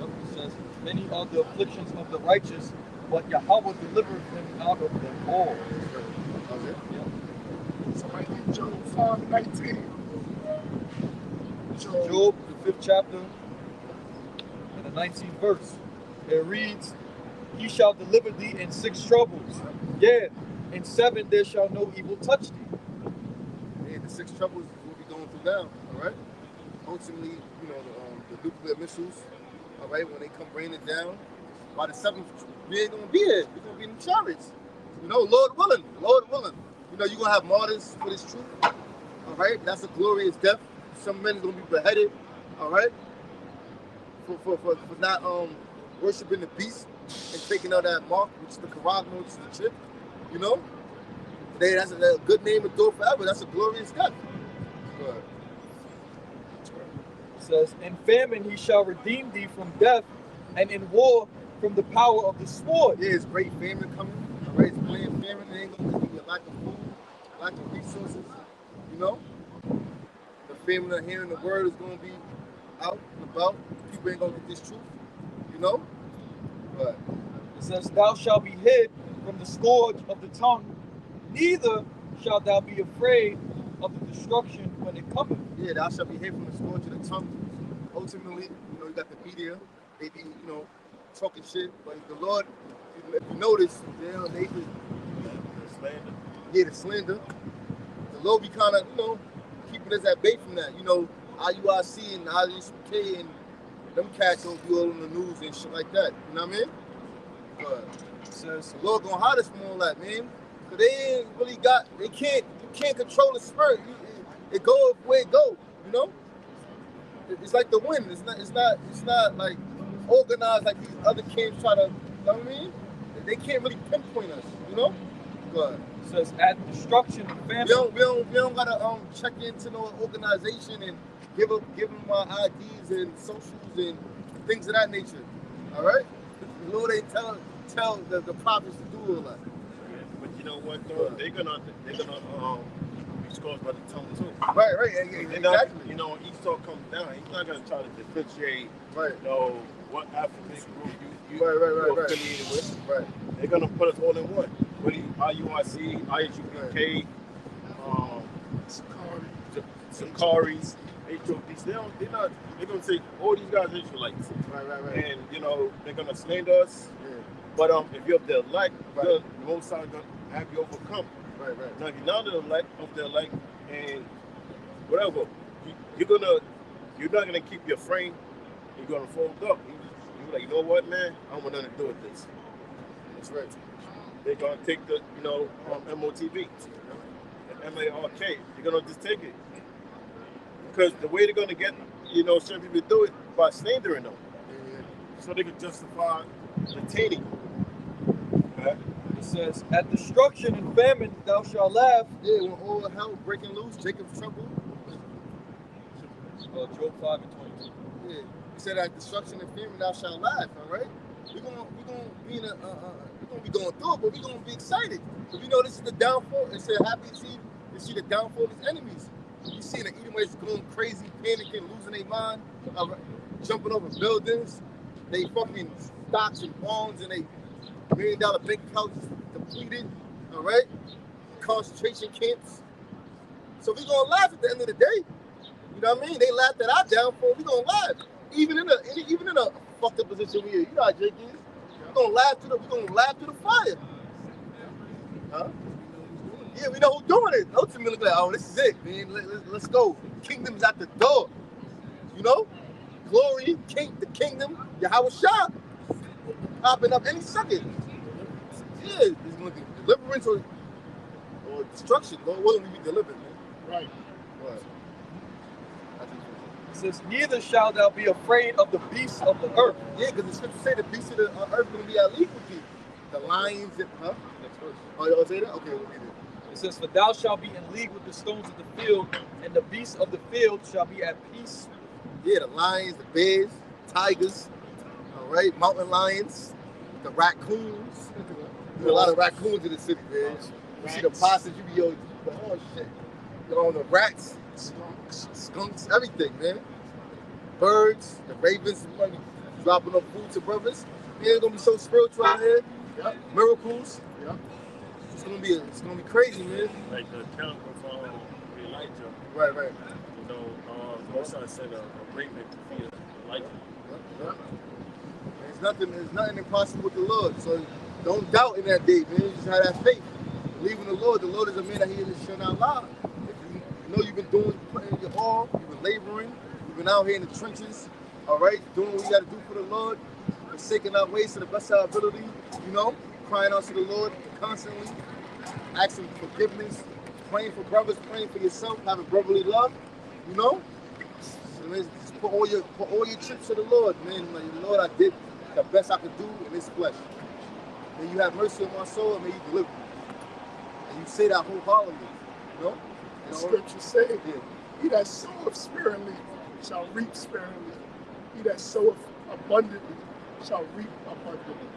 It says, many are the afflictions of the righteous, but Yahweh delivereth them out of them all. Okay. Yeah. Somebody get Job 5:19. Job, the 5th chapter, and the 19th verse. It reads, he shall deliver thee in 6 troubles. Yeah, in 7 there shall no evil touch thee. Yeah, the 6 troubles is what we're going through now, all right? Ultimately, the nuclear missiles, all right, when they come raining down, by the 7th, we ain't going to be here. We're going to be in the chariots. Lord willing. You're going to have martyrs for this truth, all right? That's a glorious death. Some men are going to be beheaded, all right? For not worshiping the beast and taking out that mark, which is the Quran, which is the chip, That's a good name to do forever. That's a glorious death. But it says, in famine he shall redeem thee from death, and in war from the power of the sword. Yeah, it's great famine coming. All right, it's playing famine. It ain't going to be a lack of food, lack of resources. The famine of hearing the word is going to be out and about. People ain't going to get this truth. But it says, thou shalt be hid from the scourge of the tongue, neither shalt thou be afraid of the destruction when it cometh. Yeah, thou shalt be hid from the scourge of the tongue. Ultimately, you got the media, they be, talking shit, but the Lord, if you notice, they be slander. Yeah, the slander. The Lord be kind of, keeping us at bay from that. IUIC and IUSK and them cats don't be all on the news and shit like that. You know what I mean? But it says, the Lord gonna hide us from all that, man. Cause they ain't really you can't control the spirit. It go where it go, it's like the wind. It's not like organized like these other camps try to. You know what I mean? They can't really pinpoint us. You know? Go ahead. It says at destruction and famine. We don't gotta check into no organization and give them our IDs and socials and things of that nature. All right? The Lord ain't tell the prophets to do all that. But you know what though? They're gonna be scored by the tongue too. Right, exactly. You know, when Esau comes down, he's not gonna try to differentiate. Right. You know what African group you Right. affiliated with. Right. They're gonna put us all in one. IUIC, ISUPK, Sakaris, HOPs. They're gonna say all these guys are Israelites. Right. And you know they're gonna slander us. Yeah. But if you're of the elect, the Most High gonna have you overcome. Right. Now if you're not of the elect, and whatever, you're not gonna keep your frame. You're gonna fold up. You're like, you know what, man? I don't want nothing to do with this. That's right. They're gonna take the MOTV, and MARK. They're gonna just take it because the way they're gonna get certain people to do it by slandering them, so they can justify detaining them. Okay? It says, at destruction and famine thou shalt laugh. Yeah, when all hell breaking loose, Jacob's trouble. Job 5 and 22. Yeah, he said at destruction and famine thou shalt laugh. All right, we're gonna be in we're gonna be going through it, but we're gonna be excited because we know this is the downfall. It's a happy to see the downfall of his enemies. You see the Edomites going crazy, panicking, losing their mind, jumping over buildings. They fucking stocks and bonds and they $1 million bank accounts depleted. All right, concentration camps. So we gonna laugh at the end of the day. You know what I mean? They laughed at our downfall. We gonna laugh, even in a fucked up position we are. You know how Jake is. We gonna laugh to the fire. Huh? Yeah, we know who's doing it. Ultimately, like, oh, this is it, man. Let's go. Kingdom's at the door. You know, glory, the kingdom, YAHAWASHI, popping up any second. Yeah, there's gonna be deliverance or destruction. Lord willing, we be delivered, man. Right. It says, neither shalt thou be afraid of the beasts of the earth. Yeah, because the scriptures say the beasts of the earth going to be at league with you. The lions and, huh? Oh, you say that? Okay, we'll read it. It says, for thou shalt be in league with the stones of the field, and the beasts of the field shall be at peace. Yeah, the lions, the bears, tigers, all right, mountain lions, the raccoons. There's a lot of raccoons in the city, man. You see the possums, you be, oh shit. The rats, skunks, everything, man. Birds, the ravens, money, dropping up food to brothers. Man, it's gonna be so spiritual out here. Yep. Miracles. Yep. It's gonna be crazy, man. Like the account of Elijah. Right. You know, Most High sent a raven to feed Elijah. Yep. There's nothing impossible with the Lord. So don't doubt in that day, man. You just have that faith. Believe in the Lord. The Lord is a man that he shall not lie. You know you've been putting your all, you've been laboring, you've been out here in the trenches, all right, doing what you got to do for the Lord, forsaking our ways to the best of our ability, you know, crying out to the Lord constantly, asking forgiveness, praying for brothers, praying for yourself, having brotherly love, you know. So just put all your chips to the Lord, man. Like, Lord, I did the best I could do in this flesh. May you have mercy on my soul and may you deliver me. And you say that wholeheartedly, you know. The scripture says, he that soweth sparingly shall reap sparingly. He that soweth abundantly shall reap abundantly.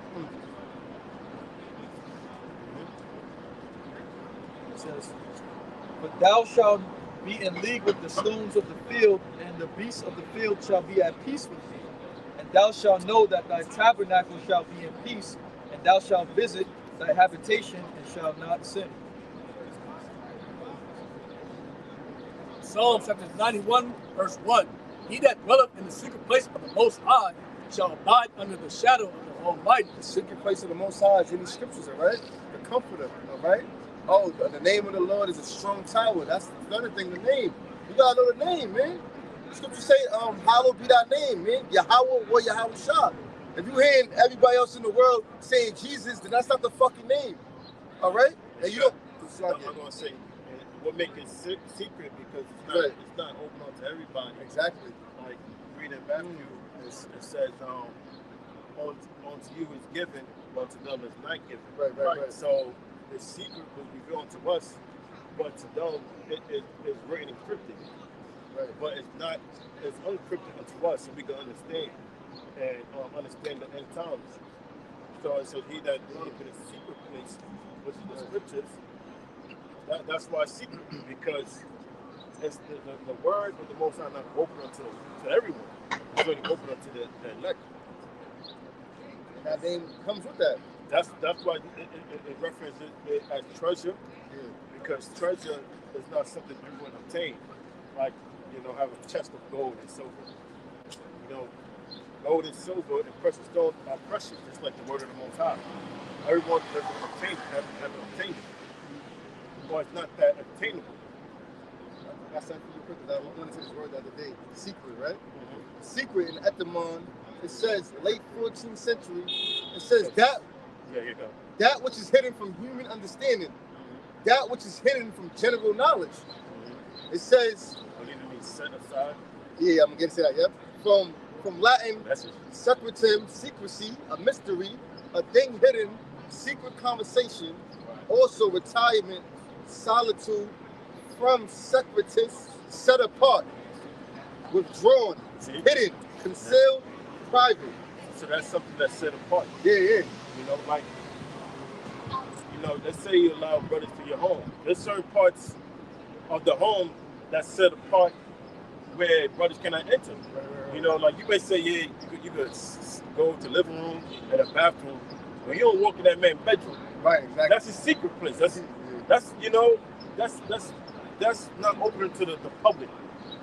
It says, but thou shalt be in league with the stones of the field, and the beasts of the field shall be at peace with thee. And thou shalt know that thy tabernacle shall be in peace, and thou shalt visit thy habitation, and shalt not sin. Psalm chapter 91, verse 1. He that dwelleth in the secret place of the Most High shall abide under the shadow of the Almighty. The secret place of the Most High is in the scriptures, all right? The Comforter, all right? Oh, the name of the Lord is a strong tower. That's the other thing, the name. You gotta know the name, man. The scriptures say, hallowed be thy name, man. Yahawah or YAHAWASHI. If you hearing everybody else in the world saying Jesus, then that's not the fucking name, all right? And you don't. I'm gonna say, what make it secret because it's not open up to everybody. Exactly. Like reading Matthew, it says, unto you is given, but to them is not given. Right. So the secret was revealed to us, but to them it's written encrypted. Right. But it's unencrypted unto us, so we can understand and understand the end times. So he that dwelleth in a secret place, which is the scriptures, that's why it's secret, because it's the word of the Most High not open to everyone. It's only open unto the elect. That name comes with that. That's why it references it as treasure, because treasure is not something you would obtain, like have a chest of gold and silver. Gold and silver and precious stones are precious, just like the word of the Most High. Everyone doesn't haven't obtained it, or it's not that obtainable. That's something because I went into this word the other day. Secret, right? Mm-hmm. Secret in Etymon, it says late 14th century. It says that which is hidden from human understanding, that which is hidden from general knowledge. It says. Set aside. Yeah, I'm gonna get to that. Yep. From Latin, secretum, secrecy, a mystery, a thing hidden, secret conversation, also retirement, solitude, from secretus, set apart, withdrawn, hidden, concealed, private. So that's something that's set apart. Yeah. Let's say you allow brothers to your home. There's certain parts of the home that's set apart where brothers cannot enter. Like you may say, you could go to the living room and a bathroom, but you don't walk in that man's bedroom. Right, exactly. That's a secret place. That's not open to the public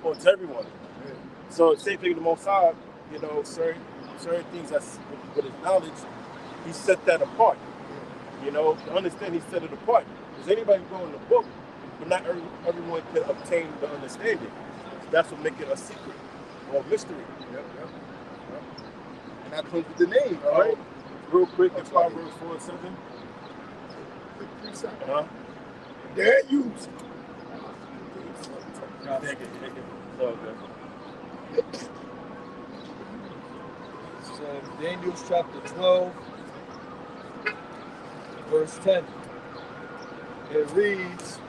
or to everyone. Yeah. So same thing with the Most High, certain things that's with his knowledge, he set that apart. To understand he set it apart. Because anybody can go in the book, but not everyone can obtain the understanding. That's what makes it a secret or a mystery. Yep. And that comes with the name, all right? Real quick, in Proverbs 4:7. There you. So Daniel chapter 12, verse 10. It reads,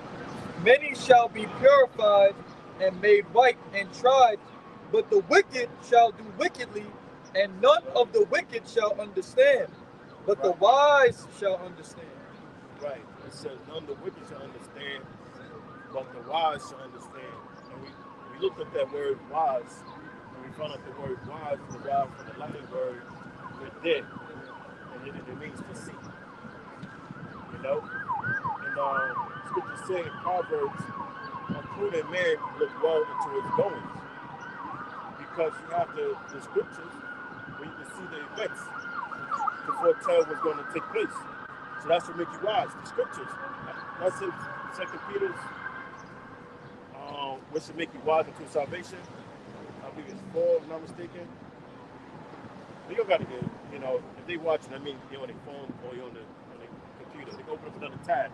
"Many shall be purified and made white and tried, but the wicked shall do wickedly, and none of the wicked shall understand, but the wise shall understand." Right. It says none of the wicked shall understand, but the wise shall understand. And we looked at that word wise, and we found out the word wise is derived from the Latin word "dead," and it means to see. And scripture say in Proverbs, a prudent man looks well into his goings, because you have the scriptures where you can see the events to foretell what's going to take place. So that's what makes you wise. The scriptures. That's in 2 Peter's. What should make you wise unto salvation? I believe it's 4, if I'm not mistaken. But you got to get, if they watching, you're on their phone or you're on the computer. They can open up another tab.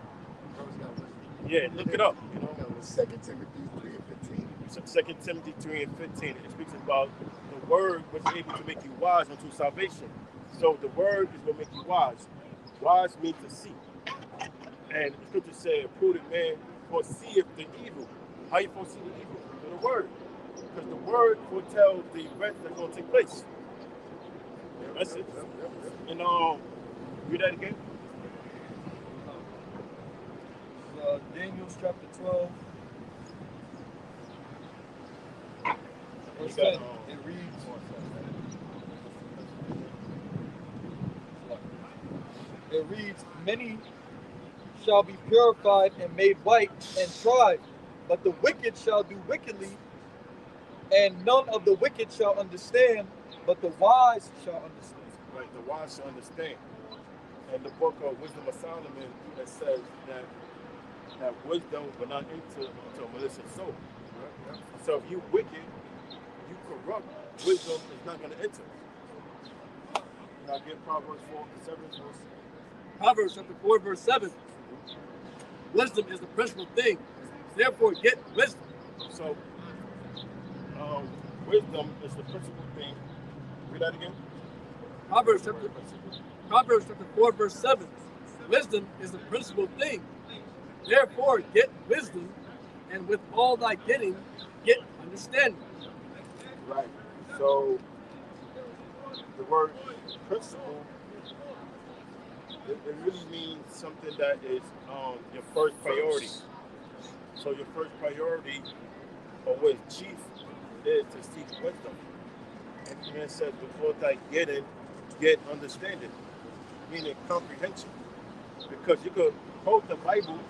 Yeah, look it up. 2 Timothy 3:15. 2 Timothy 3:15. It speaks about the word which is able to make you wise unto salvation. So the word is what makes you wise. Wise means to see. And the scripture says, a prudent man foreseeth the evil. How you foresee the evil? Through the word. Because the word foretells the events that are going to take place. That's it. And read that again. Daniel chapter 12, verse 10. It reads, "Many shall be purified and made white and tried, but the wicked shall do wickedly, and none of the wicked shall understand, but the wise shall understand." Right, the wise shall understand. And the book of Wisdom of Solomon, that says that wisdom will not enter into a malicious soul. Right? So if you wicked, you corrupt, wisdom is not going to enter. Now get Proverbs 4:7. Proverbs chapter 4, verse 7. Wisdom is the principal thing, Therefore, get wisdom. So, wisdom is the principal thing. Read that again. Proverbs chapter 4, verse 7. Wisdom is the principal thing. Therefore, get wisdom, and with all thy getting, get understanding. Right. So, the word principle, it really means something that is your first priority. So your first priority, or what is chief, is to seek wisdom. And it says, before thy getting, get understanding, meaning comprehension. Because you could quote the Bible,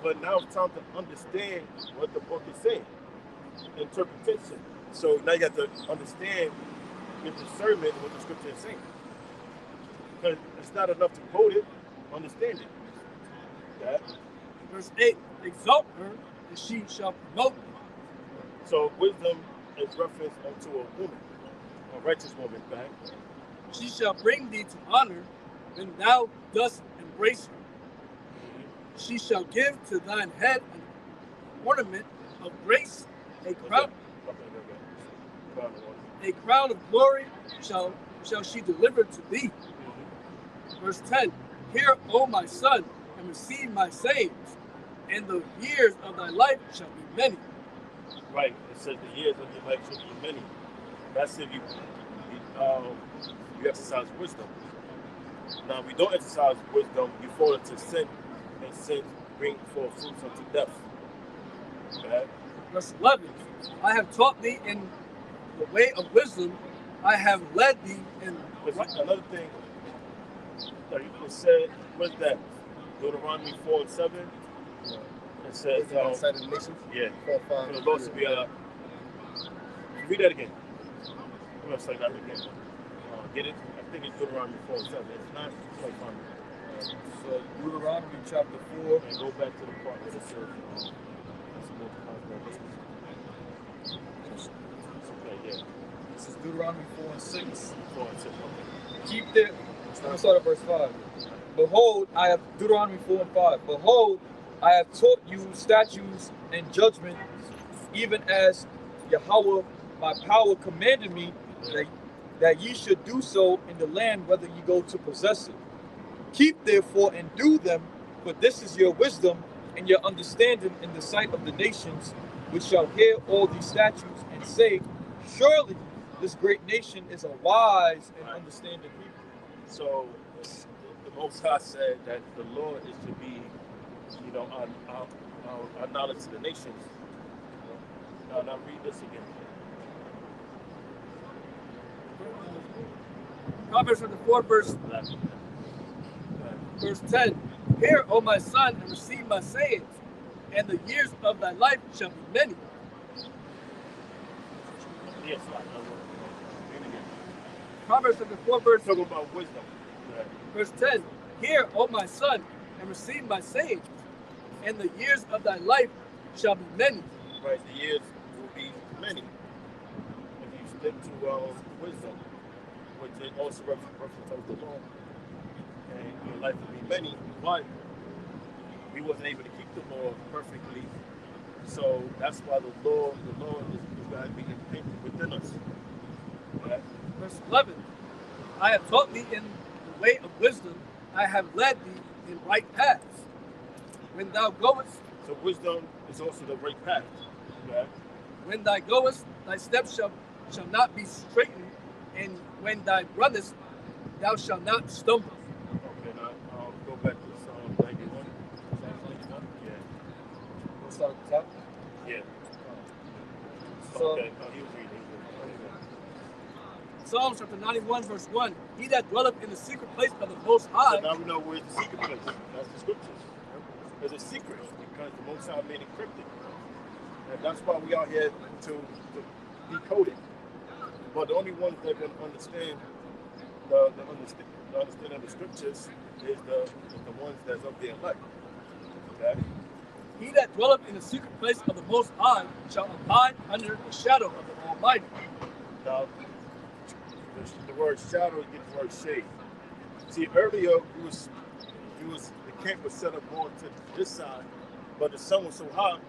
but now it's time to understand what the book is saying. Interpretation. So now you have to understand your discernment what the scripture is saying. Because it's not enough to quote it, understand it. Yeah. Verse 8, exalt her, and she shall promote thee. So wisdom is reference unto a woman, a righteous woman, right? She shall bring thee to honor when thou dost embrace her. She shall give to thine head an ornament of grace, a crown. A crown of glory shall she deliver to thee. Verse 10, hear, O my son, and receive my sayings, and the years of thy life shall be many. Right, it says the years of your life shall be many. That's if you exercise wisdom. Now, we don't exercise wisdom, you fall into sin, and sin bring forth fruits unto death. Okay? Verse 11, I have taught thee in the way of wisdom, I have led thee in. Another thing that you could say was that Deuteronomy 4 and 7. It says, outside of the nations? Yeah. 4, 5. For the Lord to be read that again. I'm going to say that again. Get it? I think it's Deuteronomy 4 and 7. It's not quite fine. So Deuteronomy chapter 4. And go back to the part where it says, okay, yeah. This is Deuteronomy 4 and 6. 4 and 6, okay. Keep their. I'm going to start at verse 5. Behold, I have Deuteronomy 4 and 5. Behold, I have taught you statutes and judgments, even as Yahawah my power commanded me that ye should do so in the land whether ye go to possess it. Keep therefore and do them, for this is your wisdom and your understanding in the sight of the nations, which shall hear all these statutes and say, surely this great nation is a wise and understanding people. So the Most High said that the Lord is to be, our knowledge to the nations. Now read this again. Proverbs 4, verse 10. Hear, O my son, and receive my sayings, and the years of thy life shall be many. Yes, Proverbs 4, verse talking about wisdom. Verse 10. Hear, O my son, and receive my sayings, and the years of thy life shall be many. Right, the years will be many. If you stick to wisdom, which is also reference to the law, and your life will be many, but we wasn't able to keep the law perfectly. So that's why the law is going to be imprinted within us. Okay? Verse 11. I have taught thee in the way of wisdom, I have led thee in right paths. When thou goest, so wisdom is also the right path. Okay? When thou goest, thy steps shall not be straitened, and when thou runnest, thou shalt not stumble. Okay, now I'll go back to Psalm 91. Psalm 91? Yeah. What's that? Top? Yeah. So, okay, he was reading. Psalms chapter 91, verse 1. He that dwelleth in the secret place of the Most High. So now we know where's the secret place. That's the scriptures. There's a secret because the Most High made it cryptic. And that's why we are here to decode it. But the only ones that can understand the understanding of the scriptures is the ones that's of their elect. Okay? He that dwelleth in the secret place of the Most High shall abide under the shadow of the Almighty. Now, the word shadow gets the word shade. See, earlier the camp was set up more to this side, but the sun was so hot,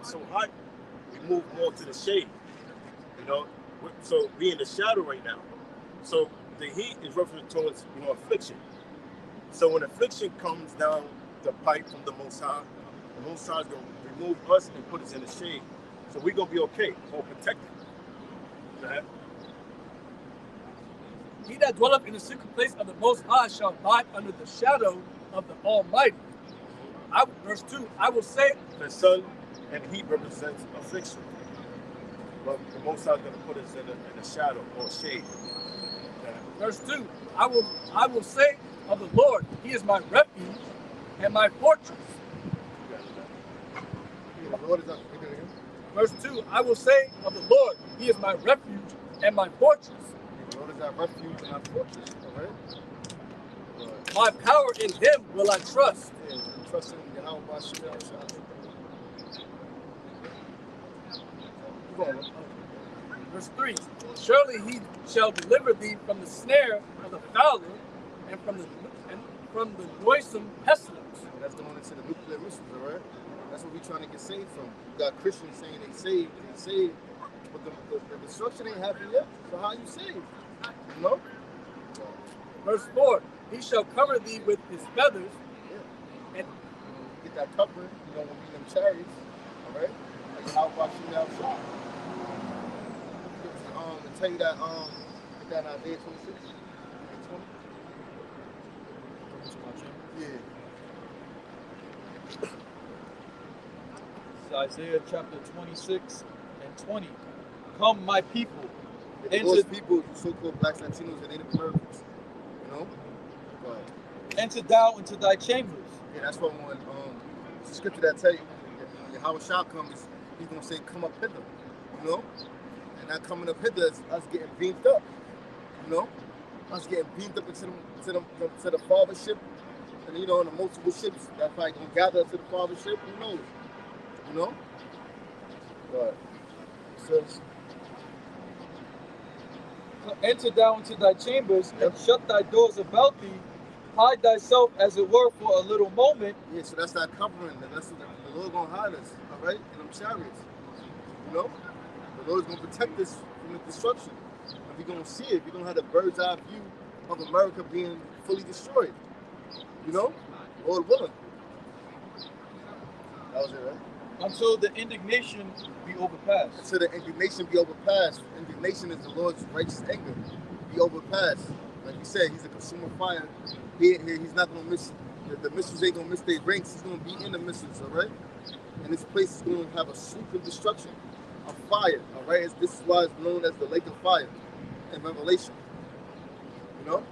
we moved more to the shade. You know, so we in the shadow right now. So the heat is referring towards, you know, affliction. So when affliction comes down the pipe from the Most High, the Most High is going to remove us and put us in the shade. So we're going to be okay, or protected. Right? He that dwelleth in the secret place of the Most High shall abide under the shadow of the Almighty. Verse 2, I will say, the sun and heat represents affliction. But the Most High is going to put us in a shadow or shade. Yeah. Verse 2, I will say of the Lord, He is my refuge and my fortress. Verse 2, I will say of the Lord, He is my refuge and my fortress. The Lord is our refuge and our fortress, all right? My power in Him will I trust. Yeah, trust in YAHAWASHI. Verse 3, surely He shall deliver thee from the snare of the fowler and from the noisome pestilence. That's going into the nuclear missiles, all right? That's what we're trying to get saved from. We got Christians saying they saved, but the destruction ain't happened yet. So how you saved? You know? Verse 4, He shall cover thee with His feathers. Yeah. And get that covering, you know, when we in them chariots, all right? Like how about you now? To tell you that, in Isaiah 26, 20. Yeah. Isaiah chapter 26 and 20. Come, my people. Those people, so-called blacks, Latinos, and Native Americans, you know? Enter thou into thy chambers. Yeah, that's what when the scripture that tell you, YAHAWASHI comes, he's going to say, come up hither, you know? And that coming up hither is us getting beamed up, you know? Us getting beamed up into the fathership, and, you know, in the multiple ships that probably going to gather to the fathership, who knows? You know? But it says, enter thou into thy chambers and shut thy doors about thee. Hide thyself as it were for a little moment. Yeah, so that's that covering. That's what the Lord gonna hide us, all right, in them chariots. You know, the Lord's gonna protect us from the destruction, and we're gonna see it. We're gonna have the bird's eye view of America being fully destroyed. You know, Lord willing. That was it, right? Until the indignation be overpassed. Until the indignation be overpassed. Indignation is the Lord's righteous anger. Be overpassed. Like you said, He's a consuming fire. He's not gonna miss. The missiles ain't gonna miss their ranks. He's gonna be in the missiles, all right. And this place is gonna have a sweep of destruction, of fire, all right. This is why it's known as the lake of fire in Revelation. You know.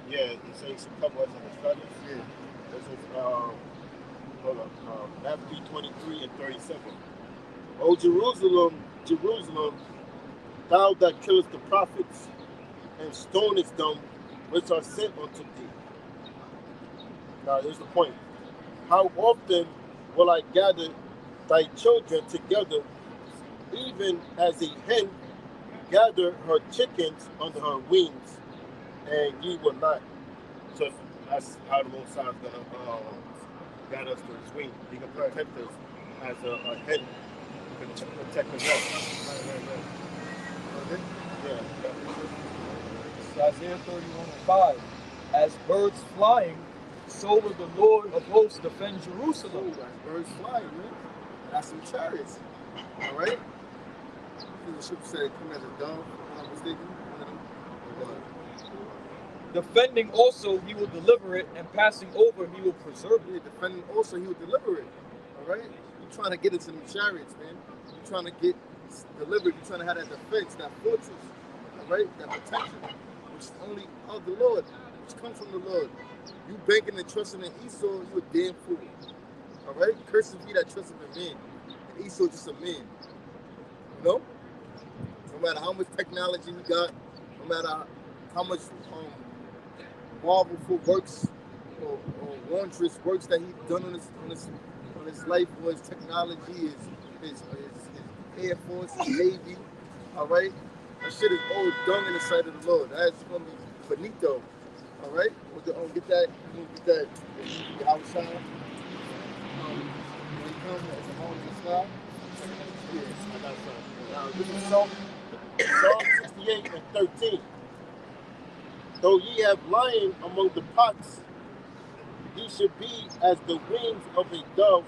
Yeah, it says to cover us in the studies. Yeah. This is Matthew 23 and 37. O Jerusalem, Jerusalem, thou that killest the prophets, and stonest them which are sent unto thee. Now here's the point. How often will I gather thy children together, even as a hen gather her chickens under her wings, and ye will not. So that's how the Most High is going to gather us to His wing. He can protect us as a hen can protect us. Right. Yeah. Isaiah 31:5. As birds flying, so will the Lord of hosts defend Jerusalem. As birds flying, man. That's some chariots. All right? The scripture said, come as a dove, if I'm not mistaken. Defending also, He will deliver it, and passing over, He will preserve it. Yeah, defending also, He will deliver it. All right? You're trying to get into them chariots, man. You're trying to get delivered. You're trying to have that defense, that fortress. All right? That protection. Which is only of the Lord, which comes from the Lord. You banking and trusting in Esau, you a damn fool. All right? Cursed be that trusting in man. And Esau just a man. You know? No matter how much technology he got, no matter how much marvelful works or wondrous works that he's done on his life, or his technology, his Air Force, his Navy. All right? That shit is all dung in the sight of the Lord. That's gonna be finito. All right? Get that. YAHAWASHI. When he comes as a moment of sky. Yeah, I got something. Now, this is Psalm 68 and 13. Though ye have lion among the pots, ye should be as the wings of a dove,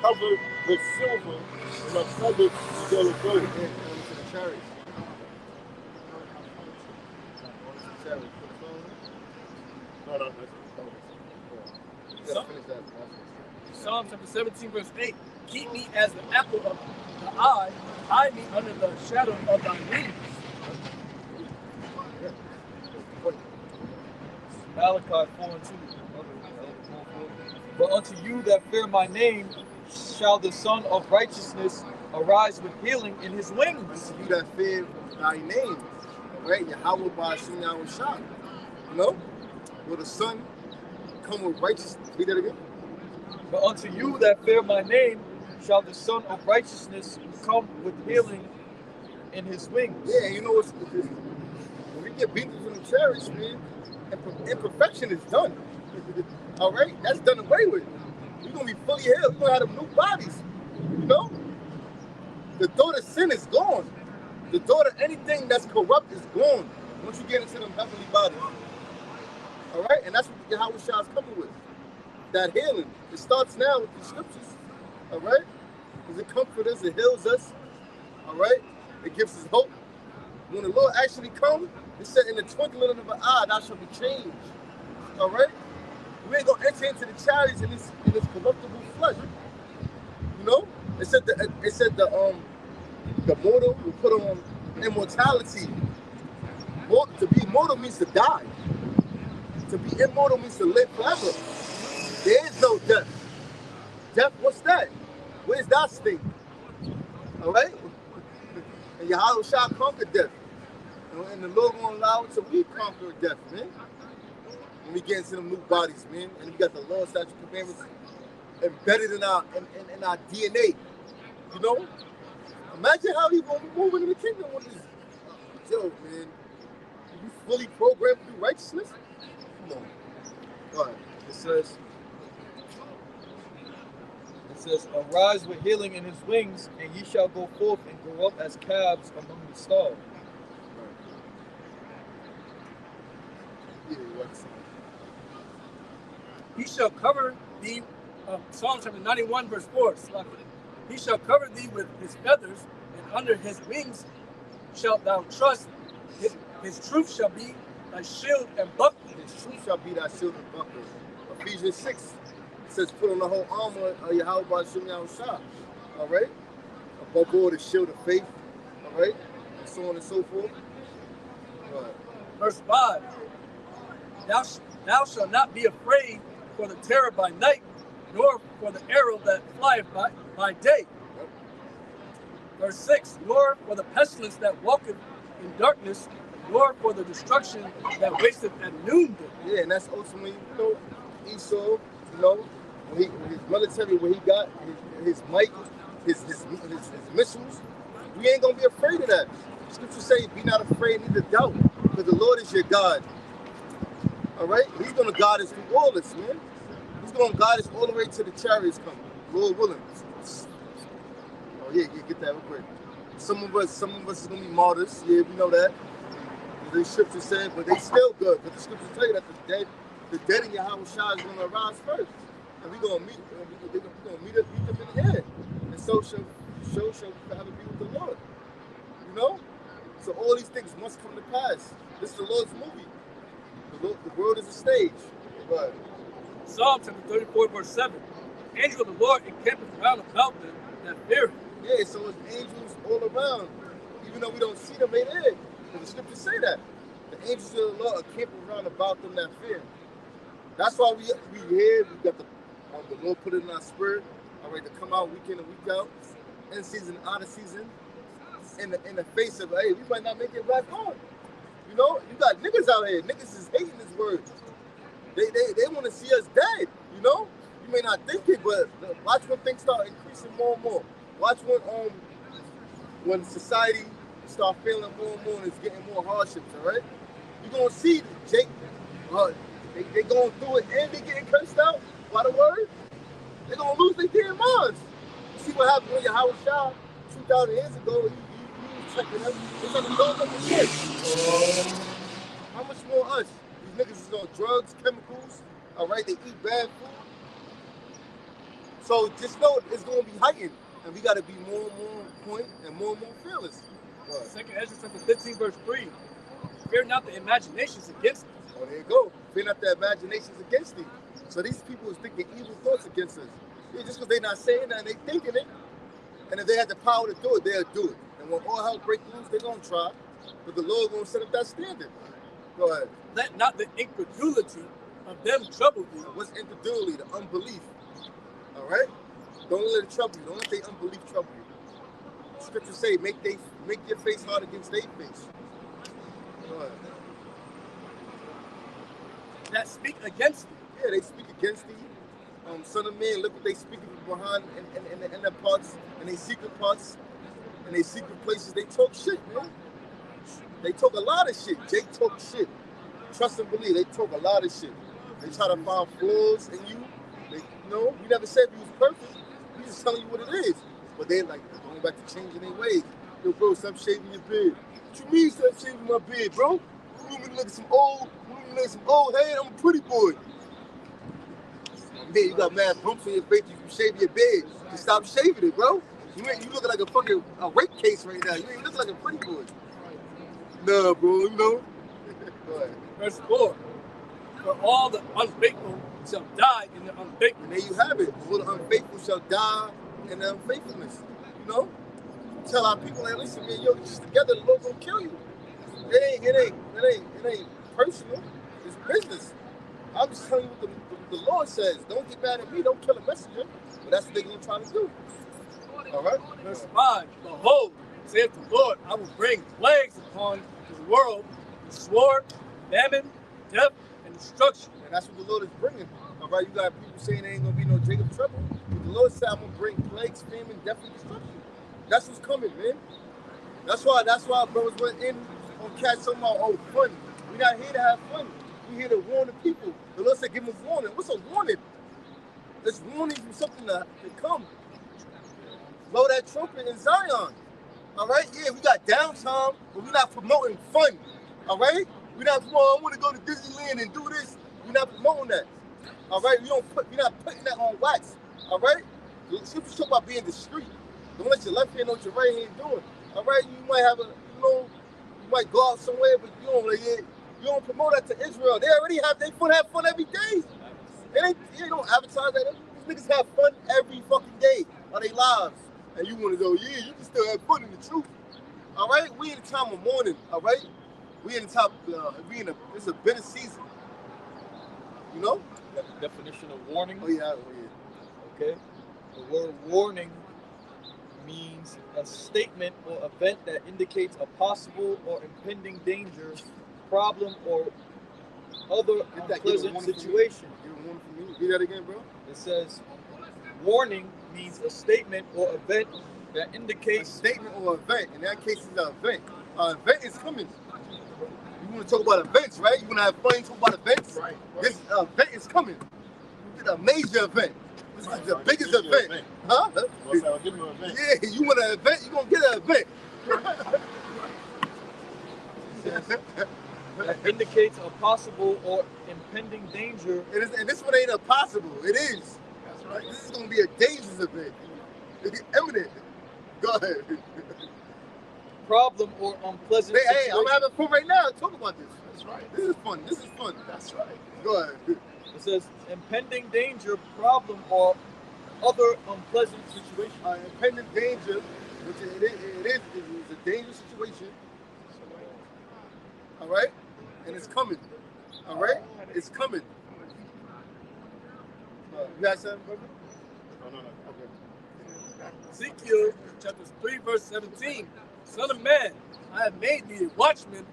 covered with silver, and of feathers with yellow gold. To the chariot. No. Psalm chapter 17, verse 8. Keep me as the apple of the eye, hide me under the shadow of thy wings. Malachi 4 and 2. But unto you that fear my name shall the Son of Righteousness arise with healing in his wings. Unto you that fear thy name, right? YAHAWAH, BAHASHAM, YAHAWASHI. You know? Will the Son come with righteousness? Read that again. But unto you that fear my name shall the Son of Righteousness come with healing in his wings. Yeah, you know what's when we get beaten from the chariots, man, imperfection is done. All right? That's done away with. We're going to be fully healed. We're going to have them new bodies. You know? The thought of sin is gone. The thought of anything that's corrupt is gone once you get into them heavenly bodies. All right? And that's what YAHAWASHI is coming with. That healing. It starts now with the scriptures. All right? Because it comforts us, it heals us. All right? It gives us hope. When the Lord actually comes, it said, in the twinkling of an eye, thou shalt be changed. All right? We ain't going to enter into the chariots in this corruptible flesh. You know? It said the mortal will put on immortality. To be mortal means to die. To be immortal means to live forever. There is no death. Death, what's that? Where's that sting? All right? And YAHAWASHI conquered death. And the Lord won't allow it, so we conquer death, man. When we get into them new bodies, man. And we got the law, statute, commandments embedded in our DNA. You know? Imagine how he gonna be moving in the kingdom with this. Yo, man. You fully programmed to do righteousness? Come on. All right. It says, arise with healing in his wings, and ye shall go forth and grow up as calves among the stars. Yeah, what's He shall cover thee, Psalm chapter 91, verse 4. He shall cover thee with his feathers, and under his wings shalt thou trust. His truth shall be thy shield and buckler. His truth shall be thy shield and buckler. Ephesians 6 says, put on the whole armor of YAHAWAH, BAHASHAM, YAHAWASHI. All right? Above all, the shield of faith. All right? And so on and so forth. All right. Verse 5. Thou shalt not be afraid for the terror by night, nor for the arrow that flieth by day. Yep. Verse 6. Nor for the pestilence that walketh in darkness, nor for the destruction that wasteth at noonday. Yeah, and that's ultimately, you know, Esau, you know, when his military, where he got his might, his missiles, we ain't gonna be afraid of that. The scriptures say, be not afraid, neither doubt, because the Lord is your God. All right? He's gonna guide us through all this, man. He's gonna guide us all the way to the chariots coming, Lord willing. Oh yeah, get that real quick. Some of us is gonna be martyrs. Yeah, we know that. The scripture said, but they still good. But the scripture tell you that the dead in YAHAWASHI is gonna arise first, and we're gonna meet them in the air, and so shall forever be with the Lord. You know, so all these things must come to pass. This is the Lord's movie. The world is a stage. Right. Psalm chapter 34, verse 7. The angel of the Lord encampeth round about them that fear him. Yeah, so it's angels all around. Even though we don't see them, they there. Because the scriptures say that. The angels of the Lord are camping around about them that fear him. That's why we here. We got the Lord put it in our spirit. All right, to come out week in and week out, in season, out of season, in the face of, hey, we might not make it back on. You know, you got niggas out here. Niggas is hating this word. They want to see us dead. You know, you may not think it, but watch when things start increasing more and more. Watch when society start feeling more and more and it's getting more hardships. All right, you're gonna see Jake. They going through it and they getting cursed out by the word. They're gonna lose their happened when YAHAWASHI 2,000 years ago, he was checking us. It's like a dog up the shit. How much more us? These niggas is on drugs, chemicals, all right? They eat bad food. So just know it's going to be heightened. And we got to be more and more on point and more fearless. Second Ezra chapter 15, verse 3. Fear not the imaginations against us. Oh, there you go. Fear not the imaginations against thee. So these people is thinking evil thoughts against us. Yeah, just because they're not saying that, they thinking it. And if they had the power to do it, they'll do it. And when all hell breaks loose, they're going to try. But the Lord going to set up that standard. Go ahead. Let not the incredulity of them trouble you. What's incredulity? The unbelief. All right? Don't let it trouble you. Don't let their unbelief trouble you. Scripture say, make your face hard against their face. Go ahead. That speak against thee. Yeah, they speak against thee. Son of man, look what they speak behind in their parts, in their secret parts, in their secret places. They talk shit, man. They talk a lot of shit. Jake talk shit. Trust and believe, they talk a lot of shit. They try to find flaws in you. We never said you was perfect. We just telling you what it is. But they like going back to changing their ways. Yo, bro, stop shaving your beard. What you mean stop shaving my beard, bro? You want me to look at some old head? I'm a pretty boy. Man, you got mad bumps on your face. You shave your beard. You stop shaving it, bro. You looking like a fucking rape case right now. You ain't looking like a pretty boy. Nah, bro, you know. Go ahead. Verse 4. For all the unfaithful shall die in the unfaithfulness. And there you have it. All the unfaithful shall die in the unfaithfulness. You know? Tell our people, like, listen, man, yo, just together, the Lord gonna kill you. It ain't personal. It's business. I'm just telling you what the Lord says. Don't get mad at me. Don't kill a messenger. But that's what they're gonna try to do. All right? Verse 5. Behold, saith the Lord, I will bring plagues upon the world, sword, famine, death, and destruction. And that's what the Lord is bringing. All right, you got people saying there ain't gonna be no Jacob trouble. But the Lord said, I'm gonna bring plagues, famine, death, and destruction. That's what's coming, man. That's why brothers went in on cats talking about, oh, fun. We're not here to have fun. We're here to warn the people. The Lord said, give them a warning. What's a warning? It's warning from something to come. Blow that trumpet in Zion. All right? Yeah, we got downtime, but we're not promoting fun. All right? We're not promoting, I want to go to Disneyland and do this. We're not promoting that. All right? We're not putting that on wax. All right? Scripture talk about being discreet. Don't let your left hand know what your right hand doing. All right? You might have you might go out somewhere, but you don't promote that to Israel. They already have fun every day. They don't advertise that. These niggas have fun every fucking day of their lives. And you want to go, yeah, you can still have fun in the truth. All right? We in the time of mourning. All right? We in the top, it's a bitter season. You know? The definition of warning. Oh, yeah. Okay. The word warning means a statement or event that indicates a possible or impending danger, problem, or other unpleasant situation. Read that again, bro. It says, warning means a statement or event that indicates... A statement or event. In that case, it's an event. An event is coming. You want to talk about events, right? You want to have fun, talk about events? Right. This event is coming. It's a major event. This is the biggest event. Huh? I'll give you an event. Yeah, you want an event, you're going to get an event. That indicates a possible or impending danger. And this one ain't a possible. It is. That's right. This is going to be a dangerous event. It's imminent. Go ahead. Problem or unpleasant situation. Hey, I'm having fun right now. Talk about this. That's right. This is fun. This is fun. That's right. Go ahead. It says impending danger, problem, or other unpleasant situation. Impending danger, which it is a dangerous situation. All right? And it's coming. All right? It's coming. You got something, brother? No. Okay. Ezekiel chapter 3, verse 17. Son of man, I have made thee a watchman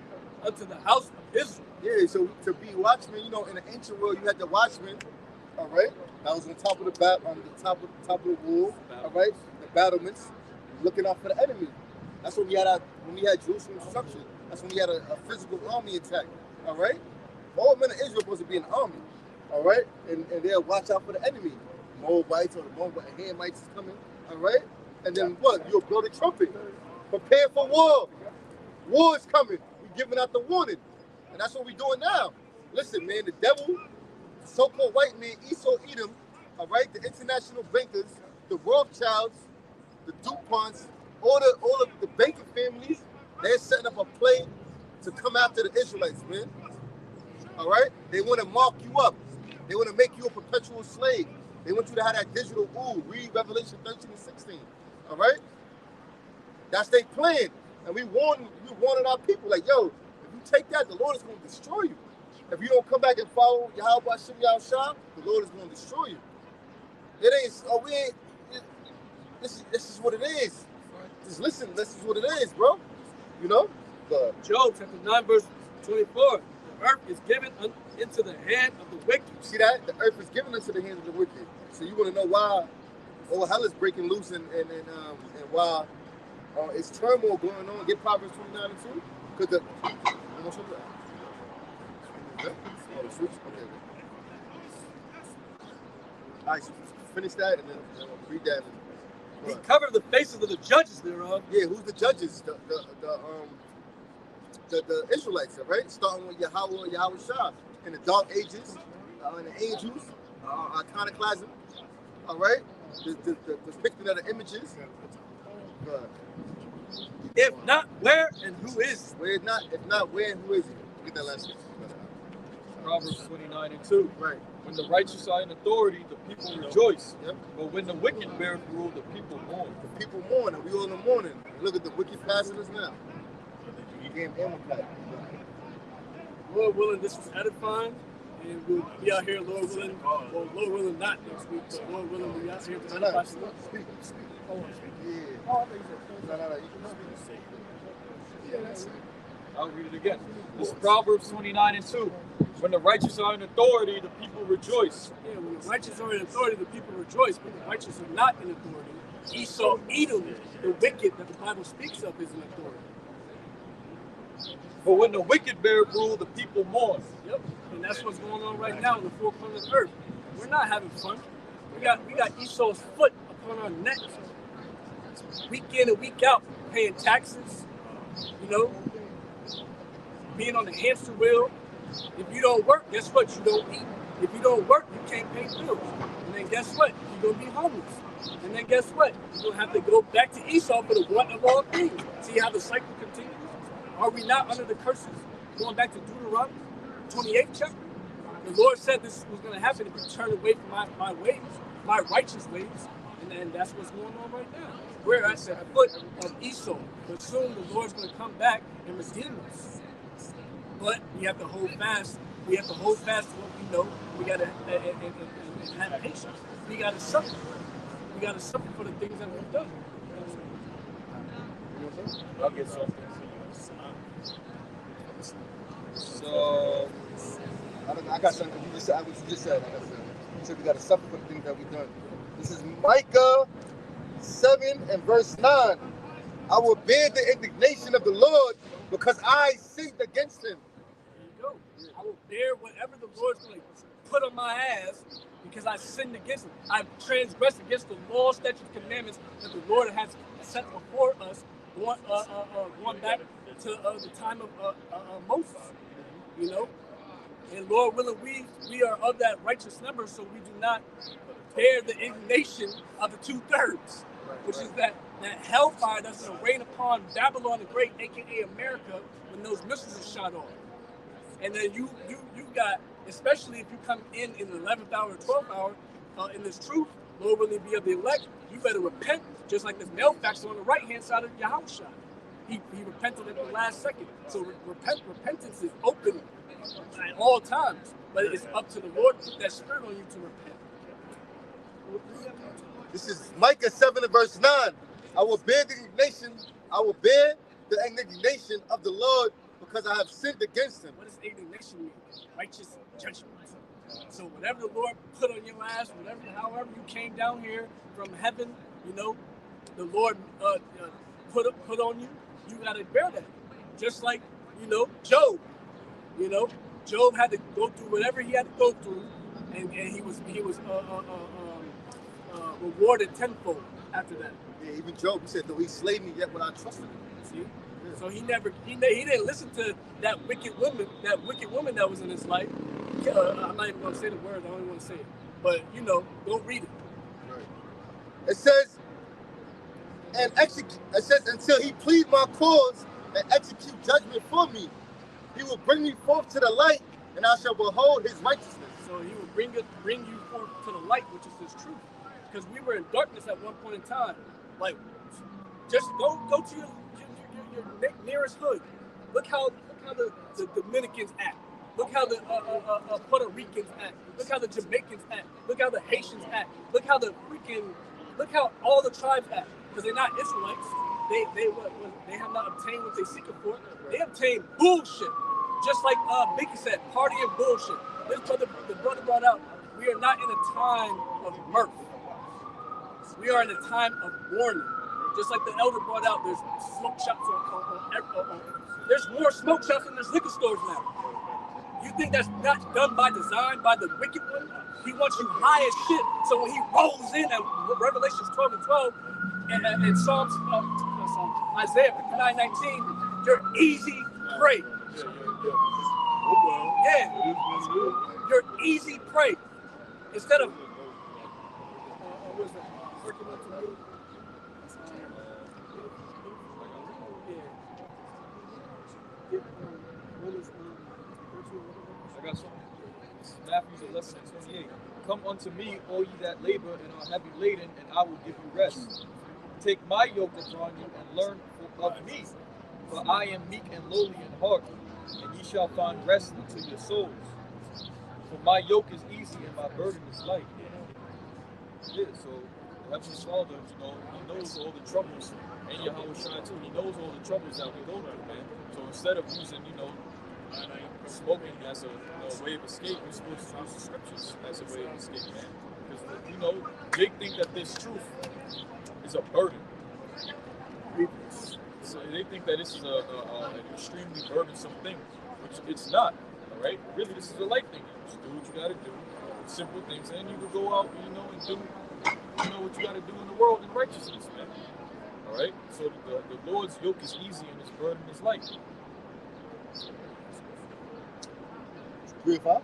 unto the house of Israel. Yeah, so to be watchman, in the ancient world, you had the watchman, all right? That was on top of the top of the wall, all right? The battlements, looking out for the enemy. That's when we had Jerusalem structure. That's when we had a physical army attack, all right? All men of Israel were supposed to be an army, all right? And they'll watch out for the enemy. Moabites or the Hamites is coming, all right? And then what? You'll blow the trumpet. Prepare for war. War is coming. We're giving out the warning. And that's what we're doing now. Listen, man, the devil, the so-called white man, Esau Edom, all right, the international bankers, the Rothschilds, the DuPonts, all of the banking families, they're setting up a play to come after the Israelites, man. All right? They want to mark you up. They want to make you a perpetual slave. They want you to have that digital ooh. Read Revelation 13 and 16. All right? That's their plan. And we warning our people, like, yo, if you take that, the Lord is going to destroy you. If you don't come back and follow YAHAWASHI, YAHAWASHI, the Lord is going to destroy you. It ain't, this is what it is. Just listen, this is what it is, bro. You know? Job chapter 9, verse 24. The earth is given into the hand of the wicked. See that? The earth is given into the hands of the wicked. So you want to know why all hell is breaking loose and why it's turmoil going on. Get Proverbs 29 and 2. Because all right, so finish that and then read that. He covered the faces of the judges thereof. Yeah, who's the judges? The Israelites, right? Starting with Yahawah, YAHAWASHI in the dark ages, and the angels, iconoclasm. All right, the depicting of the images. If not, where and who is? If not, where and who is it? Get that last one. Proverbs 29 and 2. Right. When the righteous are in authority, the people rejoice. Yep. But when the wicked bear rule, the people mourn. The people mourn, and we all in the morning. Look at the wicked passing us now. Lord willing, this was edifying, and we'll be out here, Lord willing. Well, Lord willing, not next week, but Lord willing, we'll be out here to edify some. Speak. Oh, I'll read it again. This is Proverbs 29 and 2. When the righteous are in authority, the people rejoice. yeah, when the righteous are in authority, the people rejoice. When the righteous are not in authority, Esau, Edom, the wicked that the Bible speaks of, is in authority. But when the wicked bear rule, the people mourn. Yep, and that's what's going on right now in the four corners of the earth. We're not having fun. We got Esau's foot upon our necks, week in and week out, paying taxes. You know, being on the hamster wheel. If you don't work, guess what? You don't eat. If you don't work, you can't pay bills. And then guess what? You're gonna be homeless. And then guess what? You're gonna have to go back to Esau for the want of all things. See how the cycle continues? Are we not under the curses? Going back to Deuteronomy 28th chapter. The Lord said this was gonna happen if you turn away from my ways, my righteous ways. And that's what's going on right now. We're at the foot of Esau. But soon the Lord's gonna come back and redeem us. But we have to hold fast. We have to hold fast to what we know. We got to have patience. We got to suffer. We got to suffer for the things that we've done. I'll get something. So, I got something. You just said. What you just said. I got something. You said we got to suffer for the things that we've done. This is Micah 7 and verse 9. I will bear the indignation of the Lord because I sinned against him. There you go. I will bear whatever the Lord's going to put on my ass because I sinned against him. I transgressed against the law, statutes, commandments that the Lord has set before us, going back to the time of Moses. You know, and Lord willing, we are of that righteous number, so we do not bear the indignation of the 2/3, which is that hellfire that's going to rain upon Babylon the Great, aka America, when those missiles are shot off. And then you got, especially if you come in the 11th hour or 12th hour in this truth, Lord willing, be of the elect, you better repent, just like this malefactor on the right hand side of Yahawashi. He repented at the last second. So repentance is open at all times, but it's up to the Lord to put that spirit on you to repent. This is Micah 7 and verse 9. I will bear the indignation. I will bear the indignation of the Lord because I have sinned against him. What does indignation mean? Righteous judgment. So whatever the Lord put on your ass, however you came down here from heaven, you know, the Lord put on you, you gotta bear that. Just like, you know, Job. You know, Job had to go through whatever he had to go through, and he was rewarded tenfold after that. Yeah, even Job, he said, though he slayed me, yet would I trust him. See? So he didn't listen to that wicked woman that was in his life. I'm not even going to say the word. I don't even want to say it. But, you know, go read it. Right. It says, until he plead my cause and execute judgment for me, he will bring me forth to the light, and I shall behold his righteousness. So he will bring you forth to the light, which is his truth. Because we were in darkness at one point in time. Like, just go to your nearest hood. Look how the Dominicans act. Look how the Puerto Ricans act. Look how the Jamaicans act. Look how the Haitians act. Look how all the tribes act. Because they're not Israelites. They have not obtained what they seek for. They obtained bullshit. Just like Biggie said, party and bullshit. The brother brought out, we are not in a time of mirth. We are in a time of mourning. Just like the elder brought out, there's smoke shops there's more smoke shops than there's liquor stores now. You think that's not done by design, by the wicked one? He wants you high as shit. So when he rolls in at Revelations 12 and 12 and Psalms, Isaiah 59:19, you're easy prey. Yeah, you're easy prey. Instead of I got something. Matthew 11:28. Come unto me, all ye that labor and are heavy laden, and I will give you rest. Take my yoke upon you and learn of me, for I am meek and lowly in heart, and ye shall find rest unto your souls. For my yoke is easy and my burden is light. Yeah, so the Heavenly Father, you know, he knows all the troubles, and YAHAWASHI too, he knows all the troubles that we go through, man. So instead of using, you know, smoking as a way of escape, we're supposed to use the scriptures as a way of escape, man. Because, you know, they think that this truth is a burden. So they think that this is an extremely burdensome thing, which it's not, all right? Really, this is a light thing. Just do what you got to do, simple things, and you can go out, you know, and do, you know, what you got to do in the world in righteousness, man. All right? So the Lord's yoke is easy and his burden is light. 3 and 5.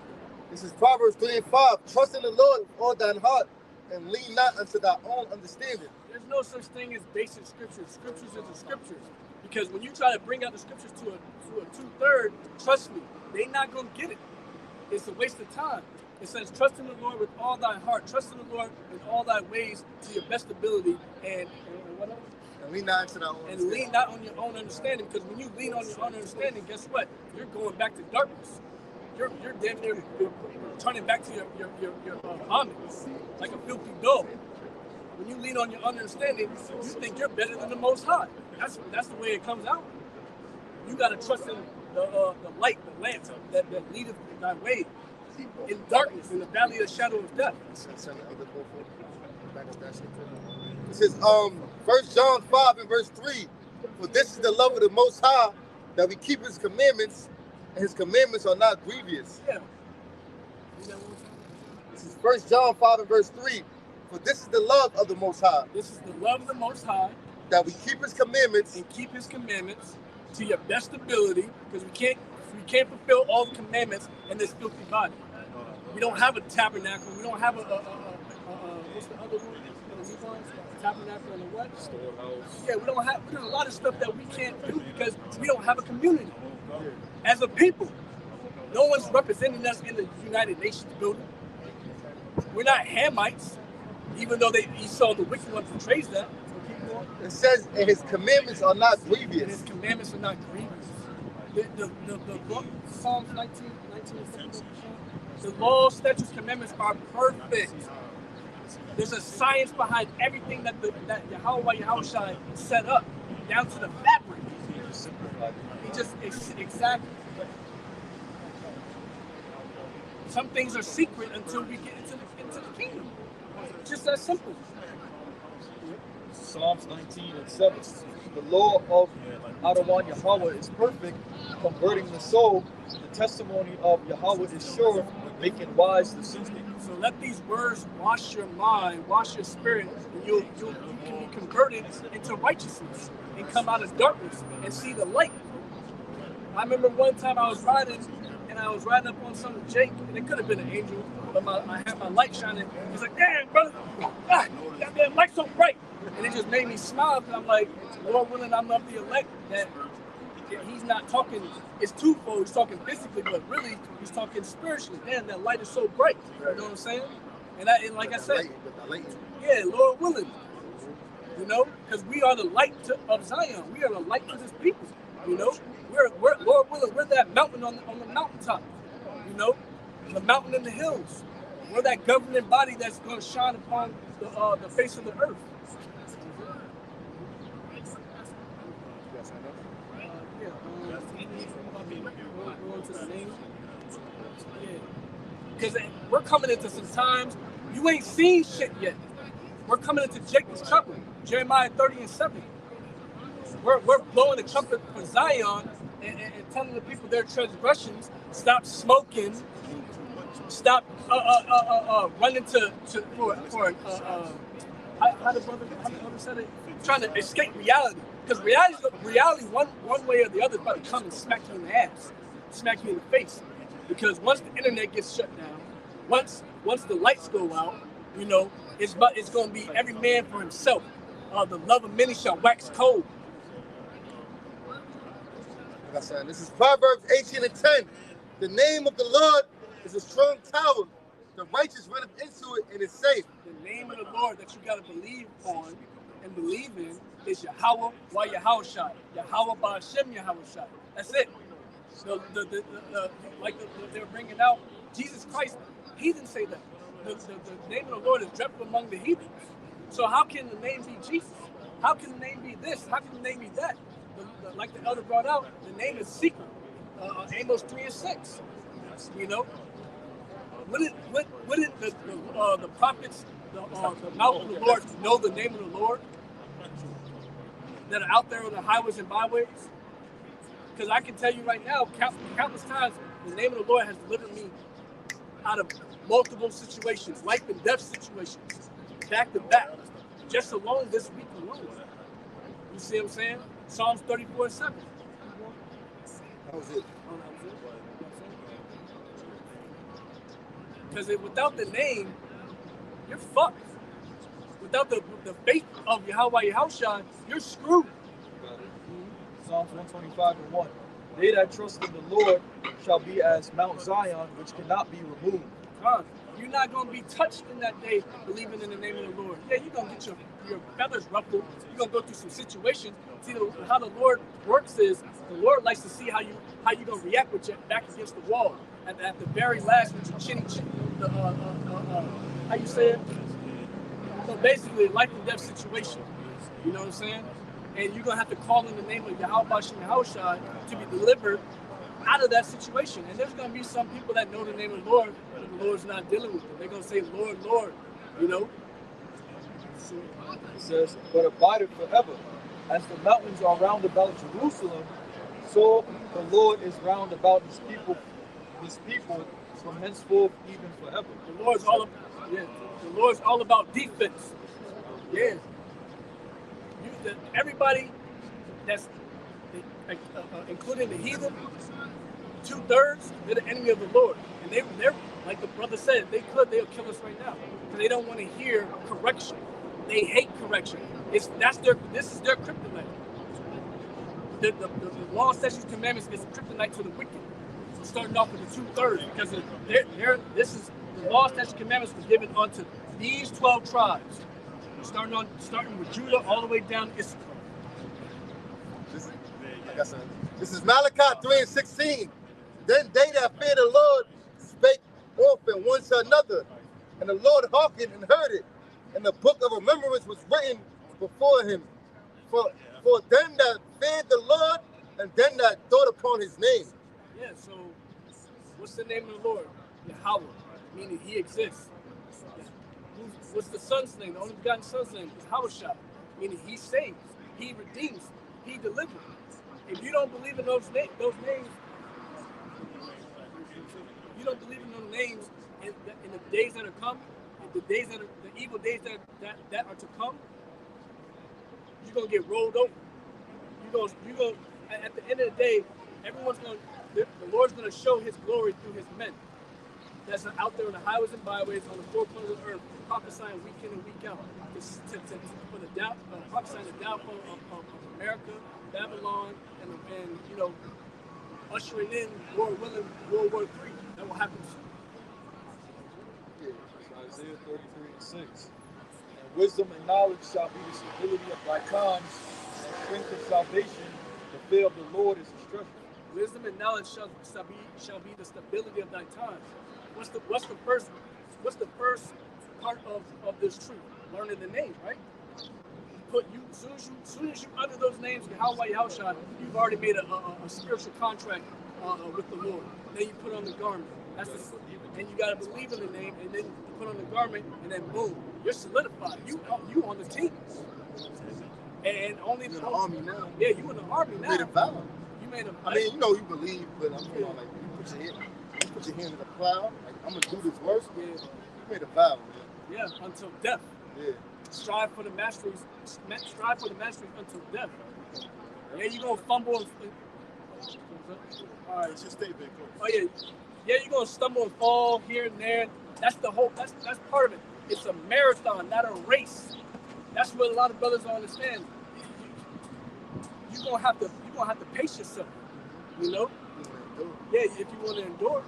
This is Proverbs 3 and 5. Trust in the Lord with all thine heart, and lean not unto thy own understanding. There's no such thing as basic scriptures. Scriptures is the scriptures. Because when you try to bring out the scriptures to a 2/3, trust me, they're not going to get it. It's a waste of time. It says, trust in the Lord with all thy heart. Trust in the Lord in all thy ways to your best ability. And what else? And lean not unto thy own understanding. Lean not on your own understanding. Because when you lean on your own understanding, guess what? You're going back to darkness. You're damn near turning back to your vomit, like a filthy dog. When you lean on your understanding, you think you're better than the Most High. That's the way it comes out. You gotta trust in the light, the lamp that leadeth thy way in darkness, in the valley of the shadow of death. It says, 1 John 5 and verse 3. For this is the love of the Most High, that we keep his commandments, and his commandments are not grievous. Yeah. This is 1 John 5 and verse 3. For this is the love of the Most High. This is the love of the Most High. That we keep his commandments. And keep his commandments to your best ability, because we can't fulfill all the commandments in this filthy body. We don't have a tabernacle. We don't have a what's the other one? Tabernacle and a what? Storehouse. Yeah, there's a lot of stuff that we can't do because we don't have a community. As a people, no one's representing us in the United Nations building. We're not Hamites, even though Esau, the wicked one, portrays that. It says, and his commandments are not grievous. And his commandments are not grievous. The book, Psalms 19 the law, statutes, commandments are perfect. There's a science behind everything that YAHAWASHI set up, down to the fabric. Exactly. Some things are secret until we get into the kingdom. Just that simple. Psalms 19 and 7. The law of Adonai Yahweh is perfect, converting the soul. The testimony of Yahweh is sure, making wise the simple. So let these words wash your mind, wash your spirit, and you can be converted into righteousness and come out of darkness and see the light. I remember one time I was riding up on some Jake, and it could have been an angel, but I had my light shining. He's like, damn, brother, that damn light's so bright. And it just made me smile, because I'm like, Lord willing, I'm of the elect, that he's not talking, it's twofold. He's talking physically, but really, he's talking spiritually. Damn, that light is so bright. You know what I'm saying? And like I said, yeah, Lord willing. You know, because we are the light of Zion. We are the light to this people. You know, we're Lord willing, we're that mountain on the mountaintop. You know, the mountain in the hills. We're that governing body that's going to shine upon the face of the earth. Because we're coming into some times you ain't seen shit yet. We're coming into Jacob's trumpet, Jeremiah 30:7. We're blowing the trumpet for Zion and telling the people their transgressions. Stop smoking. Stop running how the brother said it, trying to escape reality. Because reality one way or the other is about to come and smack you in the ass, smack you in the face. Because once the internet gets shut down, once the lights go out, you know, it's going to be every man for himself. The love of many shall wax cold. Like I said, this is Proverbs 18:10. The name of the Lord is a strong tower. The righteous run into it and is safe. The name of the Lord that you got to believe on and believe in is YAHAWAH, YAHAWASHI. YAHAWAH, BAHASHAM, YAHAWASHI. That's it. Like they're bringing out Jesus Christ. He didn't say that. The name of the Lord is dreadful among the heathens. So how can the name be Jesus? How can the name be this? How can the name be that? Like the elder brought out, the name is secret. Amos 3:6. You know, wouldn't the prophets, the mouth of the Lord, know the name of the Lord that are out there on the highways and byways? Because I can tell you right now, countless times, the name of the Lord has delivered me out of multiple situations, life and death situations, back to back, just alone this week alone. You see what I'm saying? Psalms 34:7. That was it. Because without the name, you're fucked. Without the faith of Yahweh Yahushua, you're screwed. Psalms 125:1. They that trust in the Lord shall be as Mount Zion, which cannot be removed. God, you're not going to be touched in that day believing in the name of the Lord. Yeah, you're going to get your feathers ruffled. You're going to go through some situations. See, how the Lord works is the Lord likes to see how you're going to react with your back against the wall. At the very last, with your chinny, how you say it? So basically, life and death situation. You know what I'm saying? And you're going to have to call in the name of YAHWASHI to be delivered out of that situation. And there's going to be some people that know the name of the Lord, but the Lord's not dealing with them. They're going to say, Lord, Lord, you know? So it says, but abideth forever. As the mountains are round about Jerusalem, so the Lord is round about his people from henceforth even forever. The Lord's all about defense. Yeah. Everybody that's including the heathen, 2/3, they're the enemy of the Lord. And they're like the brother said, they'll kill us right now. Because they don't want to hear correction. They hate correction. This is their kryptonite. The law, statutes, commandments is kryptonite to the wicked. So starting off with the 2/3, because the law, statutes, commandments was given unto these 12 tribes. Starting with Judah all the way down to Issachar. This is Malachi 3:16. Then they that fear the Lord spake often one to another, and the Lord hearkened and heard it. And the book of remembrance was written before him. For them that feared the Lord, and them that thought upon his name. Yeah, so what's the name of the Lord? Yahawah, meaning he exists. What's the son's name? The only begotten son's name is YAHWASHI, meaning he saves, he redeems, he delivers. If you don't believe in those names, you don't believe in those names in the days that are come, the days that are the evil days that are to come, you're gonna get rolled over. You're gonna at the end of the day, the Lord's gonna show His glory through His men that's out there on the highways and byways on the four corners of the earth, prophesying week in and week out, for the prophesying the downfall of America, Babylon, and you know, ushering in, Lord willing, World War III. That will happen soon. Yeah, it's Isaiah 33:6. And wisdom and knowledge shall be the stability of thy times, and strength and salvation. The fear of the Lord is instruction. Wisdom and knowledge shall be the stability of thy times. What's the first part of this truth? Learning the name, right? As soon as you utter those names, YAHAWAH, YAHAWASHI, you've already made a spiritual contract with the Lord. Then you put on the garment. And you gotta believe in the name, and then you put on the garment, and then boom, you're solidified. You on the team. And only You're in the army now. Yeah, you in the army now. You made a vow. You made a vow. I mean, you know you believe, but I'm talking about like you put your hand in the plow. Like I'm gonna do this work. Yeah. You made a vow, man. Yeah, until death. Yeah. Strive for the masteries. Strive for the masteries until death. Yeah, you gonna fumble. All right, Just stay big. oh yeah, you're gonna stumble and fall here and there. That's the whole. That's part of it. It's a marathon, not a race. That's what a lot of brothers don't understand. You're gonna have to pace yourself. You know. Yeah, if you want to endure.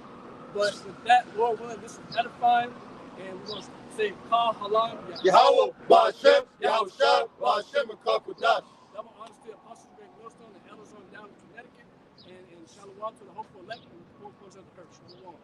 But with that, Lord willing, this is edifying, and we're gonna say, "Kal Halam Yahawah, BAHASHAM, YAHAWASHI, BAHASHAM, and Kakwadash. Double honors to the apostles of Great Millstone, the elders on down in Connecticut, and shalom to the hopeful elect and the four corners of the earth. Shalom.